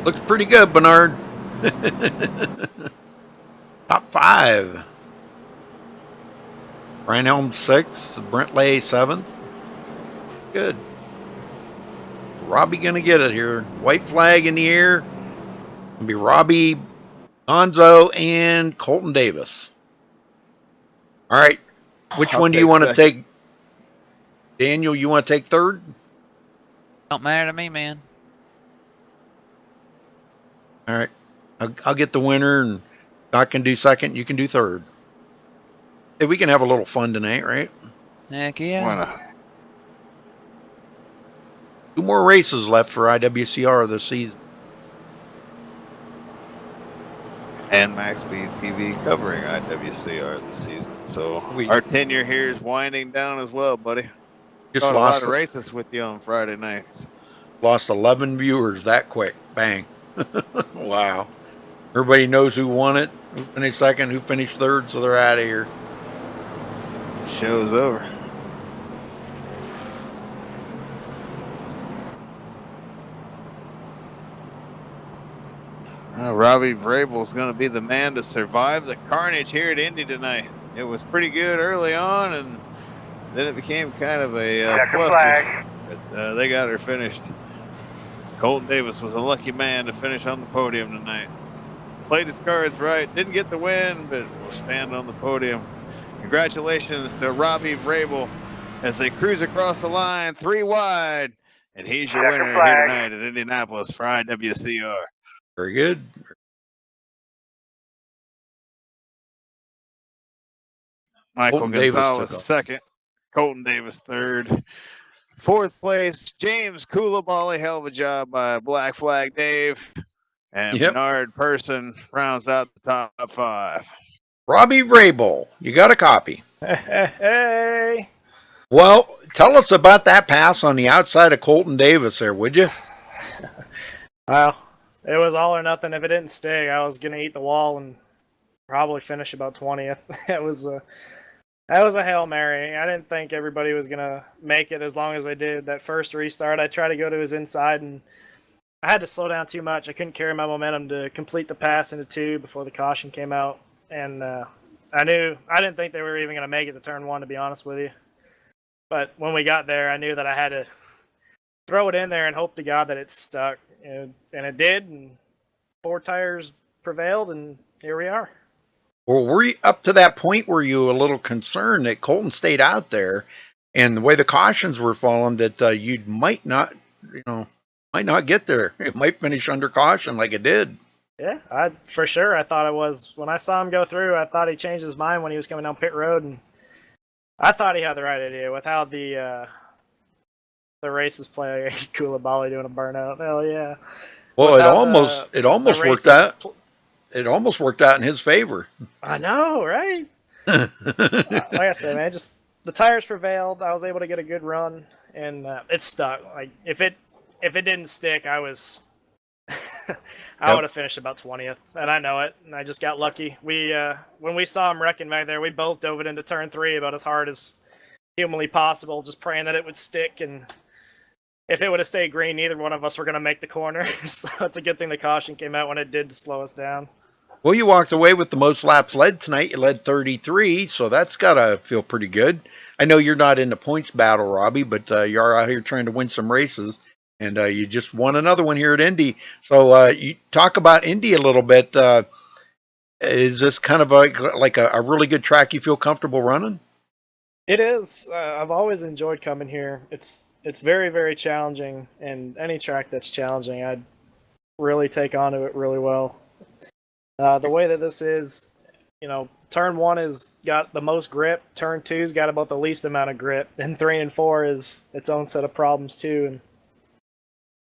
[SPEAKER 1] Looks pretty good, Bernard. Top 5. Brian Helm 6th, Brent Lay 7th. Good. Robbie gonna get it here. White flag in the air. Gonna be Robbie, Gonzo, and Colton Davis. All right. Which one do you want to take? Daniel, you want to take third?
[SPEAKER 6] Don't matter to me, man.
[SPEAKER 1] All right. I'll get the winner, and I can do second. You can do third. Hey, we can have a little fun tonight, right?
[SPEAKER 6] Heck yeah.
[SPEAKER 5] Why not?
[SPEAKER 1] 2 more races left for IWCR this season.
[SPEAKER 5] And MaxSpeedTV covering IWCR this season. So our tenure here is winding down as well, buddy.
[SPEAKER 1] Just
[SPEAKER 5] Got a
[SPEAKER 1] lost
[SPEAKER 5] lot of races with you on Friday nights.
[SPEAKER 1] Lost 11 viewers that quick. Bang. Wow. Everybody knows who won it, who finished second, who finished third, so they're out of here.
[SPEAKER 5] Show's over. Robbie Vrabel's going to be the man to survive the carnage here at Indy tonight. It was pretty good early on, and then it became kind of a cluster. But they got her finished. Colton Davis was a lucky man to finish on the podium tonight. Played his cards right, didn't get the win, but will stand on the podium. Congratulations to Robbie Vrabel as they cruise across the line 3 wide. And he's your winner here tonight at Indianapolis for IWCR.
[SPEAKER 1] Very good.
[SPEAKER 5] Michael
[SPEAKER 1] Colton Davis
[SPEAKER 5] Gonzalez
[SPEAKER 1] took off.
[SPEAKER 5] second. Colton Davis third. 4th place, James Koulibaly. Hell of a job by Black Flag Dave. And Bernard Person rounds out the top 5.
[SPEAKER 1] Robbie Vrabel, you got a copy.
[SPEAKER 10] Hey.
[SPEAKER 1] Well, tell us about that pass on the outside of Colton Davis there, would you?
[SPEAKER 10] Well, it was all or nothing. If it didn't stick, I was going to eat the wall and probably finish about 20th. That was a Hail Mary. I didn't think everybody was going to make it as long as they did. That first restart, I tried to go to his inside, and I had to slow down too much. I couldn't carry my momentum to complete the pass into 2 before the caution came out. And I didn't think they were even going to make it to turn 1, to be honest with you. But when we got there, I knew that I had to throw it in there and hope to God that it stuck. And it did, and 4 tires prevailed, and here we are.
[SPEAKER 1] Well, were you up to that point, were you a little concerned that Colton stayed out there, and the way the cautions were falling, that you might not get there? It might finish under caution like it did.
[SPEAKER 10] Yeah, for sure. I thought it was. When I saw him go through, I thought he changed his mind when he was coming down pit road, and I thought he had the right idea with how the races play. Koulibaly doing a burnout. Hell yeah.
[SPEAKER 1] Well, it almost worked out. It almost worked out in his favor.
[SPEAKER 10] I know, right? Like I said, man, just the tires prevailed. I was able to get a good run, and it stuck. Like if it didn't stick, I was I would have finished about 20th, and I know it. And I just got lucky. We when we saw him wrecking back there, we both dove it into turn 3 about as hard as humanly possible, just praying that it would stick. And if it would have stayed green, neither one of us were going to make the corner. So it's a good thing the caution came out when it did to slow us down.
[SPEAKER 1] Well, you walked away with the most laps led tonight. You led 33, so that's got to feel pretty good. I know you're not in the points battle, Robbie, but you're out here trying to win some races, and you just won another one here at Indy. So you talk about Indy a little bit. Is this kind of like a really good track you feel comfortable running?
[SPEAKER 10] It is. I've always enjoyed coming here. It's very, very challenging, and any track that's challenging, I'd really take onto it really well. The way that this is, turn 1 has got the most grip, turn 2's got about the least amount of grip, and 3 and 4 is its own set of problems too. And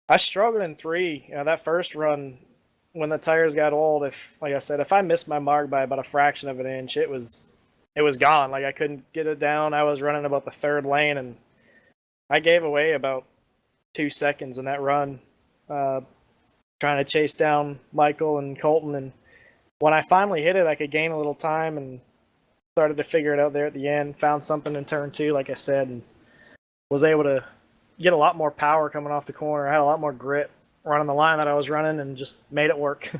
[SPEAKER 10] I struggled in 3. That first run, when the tires got old, like I said, if I missed my mark by about a fraction of an inch, it was gone. Like I couldn't get it down. I was running about the 3rd lane, and I gave away about 2 seconds in that run. trying to chase down Michael and Colton. And when I finally hit it, I could gain a little time and started to figure it out there at the end. Found something in turn 2, like I said, and was able to get a lot more power coming off the corner. I had a lot more grit running the line that I was running and just made it work.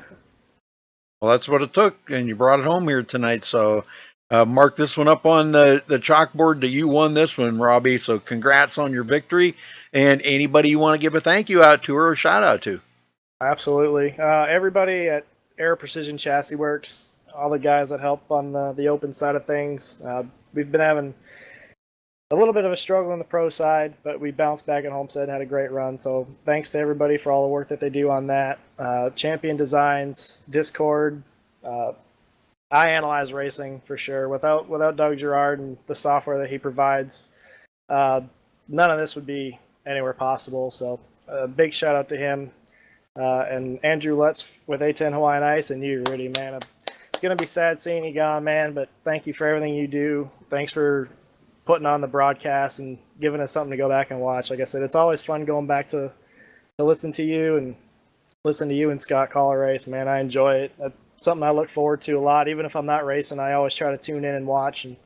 [SPEAKER 1] Well, that's what it took, and you brought it home here tonight. So mark this one up on the chalkboard that you won this one, Robbie. So congrats on your victory. And anybody you want to give a thank you out to or a shout out to?
[SPEAKER 10] Absolutely. Everybody at Air Precision Chassis Works, all the guys that help on the open side of things. We've been having a little bit of a struggle on the pro side, but we bounced back at Homestead and had a great run. So thanks to everybody for all the work that they do on that. Champion Designs, Discord, I Analyze Racing for sure. Without Doug Gerard and the software that he provides, none of this would be anywhere possible. So big shout out to him. And Andrew Lutz with A10 Hawaiian Ice, and you, Rudy, man. It's going to be sad seeing you gone, man, but thank you for everything you do. Thanks for putting on the broadcast and giving us something to go back and watch. Like I said, it's always fun going back to listen to you and listen to you and Scott call a race, man. I enjoy it. That's something I look forward to a lot. Even if I'm not racing, I always try to tune in and watch. And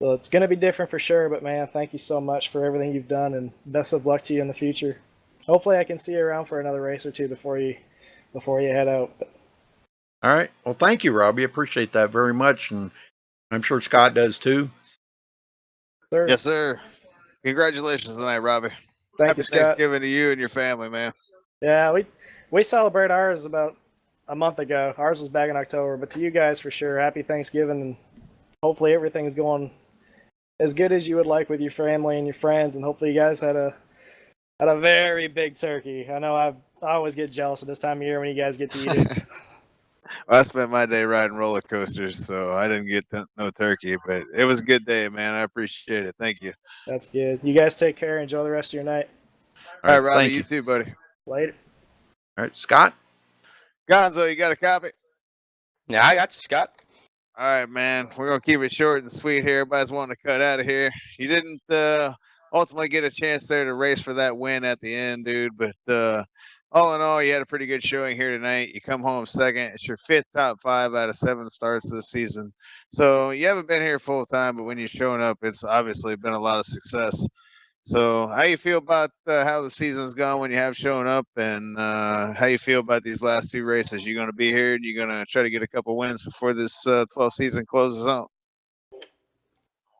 [SPEAKER 10] so it's going to be different for sure, but man, thank you so much for everything you've done, and best of luck to you in the future. Hopefully I can see you around for another race or two before you head out.
[SPEAKER 1] All right. Well, thank you, Robbie. Appreciate that very much, and I'm sure Scott does too.
[SPEAKER 10] Sir.
[SPEAKER 5] Yes, sir. Congratulations tonight, Robbie.
[SPEAKER 10] Thank you, Scott.
[SPEAKER 5] Thanksgiving to you and your family, man.
[SPEAKER 10] Yeah, we celebrate ours about a month ago. Ours was back in October, but to you guys for sure, happy Thanksgiving, and hopefully everything's going as good as you would like with your family and your friends, and hopefully you guys had a very big turkey. I know I always get jealous at this time of year when you guys get to eat it.
[SPEAKER 5] Well, I spent my day riding roller coasters, so I didn't get no turkey, but it was a good day, man. I appreciate it. Thank you.
[SPEAKER 10] That's good. You guys take care. Enjoy the rest of your night.
[SPEAKER 5] All right, Robbie, you too, buddy.
[SPEAKER 10] Later.
[SPEAKER 1] All right, Scott?
[SPEAKER 5] Gonzo, you got a copy?
[SPEAKER 11] Yeah, I got you, Scott.
[SPEAKER 5] All right, man. We're going to keep it short and sweet here. Everybody's wanting to cut out of here. You didn't ultimately get a chance there to race for that win at the end, dude, but all in all, you had a pretty good showing here tonight. You come home second. It's your 5th top 5 out of 7 starts this season. So you haven't been here full time, but when you're showing up, it's obviously been a lot of success. So how you feel about how the season's gone when you have shown up, and how you feel about these last 2 races? You're going to be here and you're going to try to get a couple wins before this 12th season closes out?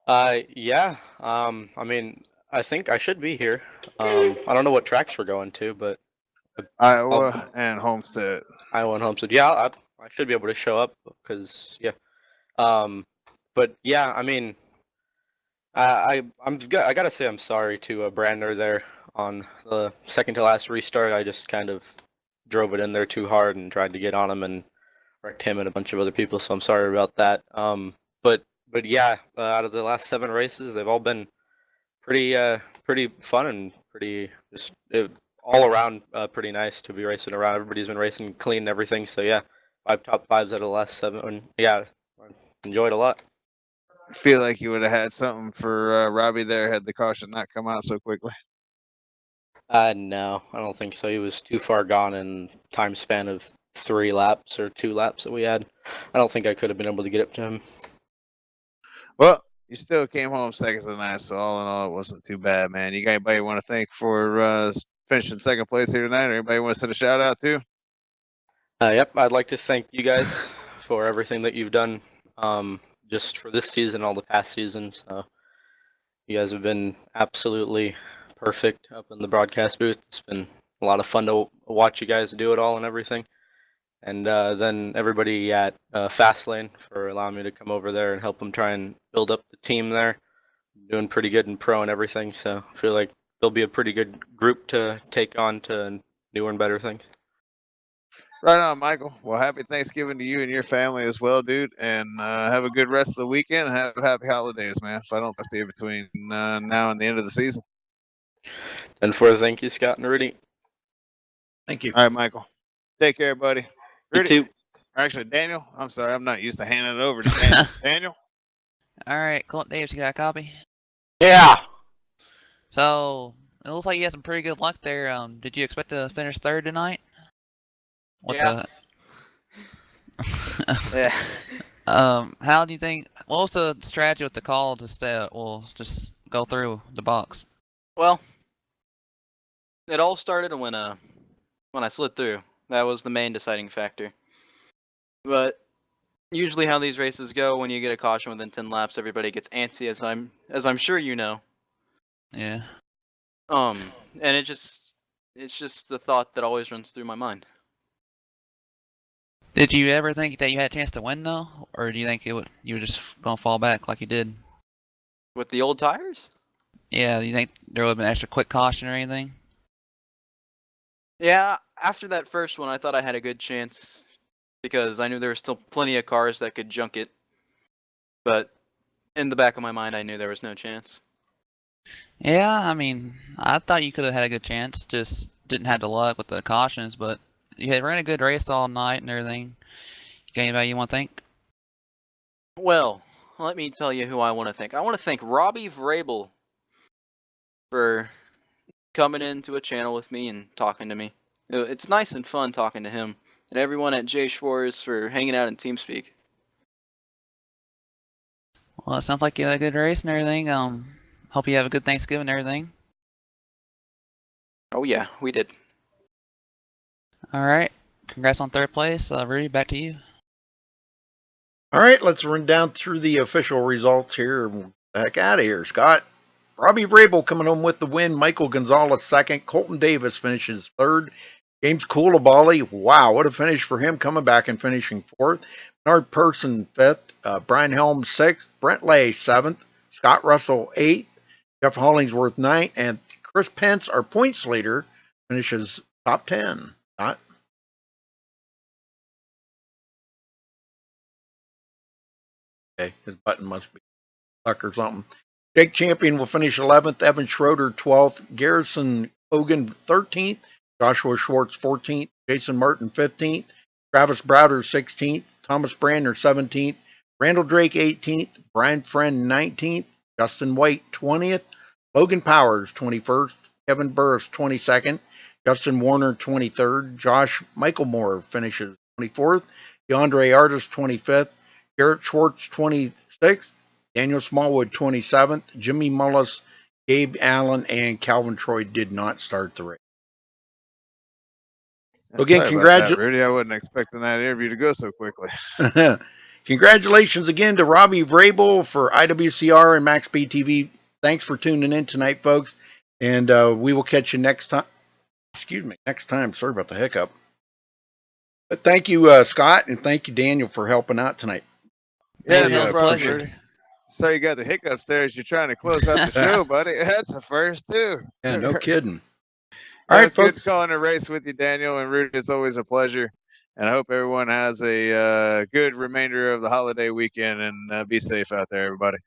[SPEAKER 11] Yeah. I mean, I think I should be here. I don't know what tracks we're going to, but
[SPEAKER 5] Iowa and Homestead.
[SPEAKER 11] Iowa and Homestead. Yeah, I should be able to show up because yeah. But yeah, I mean, I gotta say I'm sorry to Brandner there on the second to last restart. I just kind of drove it in there too hard and tried to get on him and wrecked him and a bunch of other people. So I'm sorry about that. But yeah, out of the last 7 races, they've all been pretty fun and pretty just all around pretty nice to be racing around. Everybody's been racing clean and everything. So yeah, 5 top 5s out of the last 7. Yeah, enjoyed a lot.
[SPEAKER 5] I feel like you would have had something for Robbie there had the caution not come out so quickly.
[SPEAKER 11] No, I don't think so. He was too far gone in time span of 3 laps or 2 laps that we had. I don't think I could have been able to get up to him.
[SPEAKER 5] Well, you still came home second tonight, so all in all, it wasn't too bad, man. You got anybody you want to thank for finishing second place here tonight, or anybody want to send a shout out to?
[SPEAKER 11] Yep, I'd like to thank you guys for everything that you've done, just for this season, all the past seasons. You guys have been absolutely perfect up in the broadcast booth. It's been a lot of fun to watch you guys do it all and everything. And then everybody at Fastlane for allowing me to come over there and help them try and build up the team there. Doing pretty good in pro and everything, so I feel like they'll be a pretty good group to take on to newer and better things.
[SPEAKER 5] Right on, Michael. Well, happy Thanksgiving to you and your family as well, dude. And have a good rest of the weekend. And have happy holidays, man, if I don't talk to you between now and the end of the season.
[SPEAKER 11] And thank you, Scott and Rudy.
[SPEAKER 1] Thank you.
[SPEAKER 5] All right, Michael. Take care, buddy. Rudy,
[SPEAKER 11] you too.
[SPEAKER 5] Actually, Daniel, I'm sorry. I'm not used to handing it over to Daniel. Daniel?
[SPEAKER 6] All right, Clint Davis, you got a copy?
[SPEAKER 11] Yeah.
[SPEAKER 6] So, it looks like you had some pretty good luck there. Did you expect to finish 3rd tonight? What
[SPEAKER 11] Yeah.
[SPEAKER 6] the? How do you think? What was the strategy with the call to stay? Well, just go through the box.
[SPEAKER 12] Well, it all started when I slid through. That was the main deciding factor. But usually, how these races go, when you get a caution within 10 laps, everybody gets antsy, as I'm sure you know.
[SPEAKER 6] Yeah.
[SPEAKER 12] And it's just the thought that always runs through my mind.
[SPEAKER 6] Did you ever think that you had a chance to win though, or do you think you were just gonna fall back like you did?
[SPEAKER 12] With the old tires?
[SPEAKER 6] Yeah. Do you think there would have been extra quick caution or anything?
[SPEAKER 12] Yeah, after that first one, I thought I had a good chance because I knew there were still plenty of cars that could junk it. But in the back of my mind, I knew there was no chance.
[SPEAKER 6] Yeah, I mean, I thought you could have had a good chance. Just didn't have the luck with the cautions, but you had ran a good race all night and everything. Got anybody you want to thank?
[SPEAKER 12] Well, let me tell you who I want to thank. I want to thank Robbie Vrabel for coming into a channel with me and talking to me. It's nice and fun talking to him. And everyone at Jay Schwartz for hanging out in TeamSpeak.
[SPEAKER 6] Well, it sounds like you had a good race and everything. Hope you have a good Thanksgiving and everything.
[SPEAKER 12] Oh yeah, we did.
[SPEAKER 6] All right. Congrats on third place. Rudy, back to you.
[SPEAKER 1] All right, let's run down through the official results here. Get the heck out of here, Scott. Robbie Vrabel coming home with the win. Michael Gonzalez second. Colton Davis finishes third. James Coulibaly, wow, what a finish for him, coming back and finishing fourth. Bernard Person fifth. Brian Helms sixth. Brent Lay seventh. Scott Russell eighth. Jeff Hollingsworth ninth. And Chris Pence, our points leader, finishes top 10. Scott? Okay, his button must be stuck or something. Jake Champion will finish 11th. Evan Schroeder 12th. Garrison Hogan 13th. Joshua Schwartz 14th. Jason Martin 15th. Travis Browder 16th. Thomas Brander 17th. Randall Drake 18th. Brian Friend 19th. Justin White 20th. Logan Powers 21st. Kevin Burris 22nd. Justin Warner 23rd. Josh Michaelmore finishes 24th. DeAndre Artis 25th. Garrett Schwartz 26th. Daniel Smallwood 27th. Jimmy Mullis, Gabe Allen, and Calvin Troy did not start the race. So again,
[SPEAKER 5] congratulations, Rudy. I wasn't expecting that interview to go so quickly.
[SPEAKER 1] Congratulations again to Robbie Vrabel for IWCR and MaxSpeedTV. Thanks for tuning in tonight, folks. And we will catch you next time. Excuse me, next time. Sorry about the hiccup. But thank you, Scott, and thank you, Daniel, for helping out tonight.
[SPEAKER 5] Yeah,
[SPEAKER 1] Really,
[SPEAKER 5] no problem,
[SPEAKER 1] appreciate
[SPEAKER 5] Rudy. So you got the hiccups there as you're trying to close out the show, buddy. That's a first, too.
[SPEAKER 1] Yeah, no kidding.
[SPEAKER 5] All right, folks. Good calling a race with you, Daniel and Rudy. It's always a pleasure. And I hope everyone has a good remainder of the holiday weekend, and be safe out there, everybody.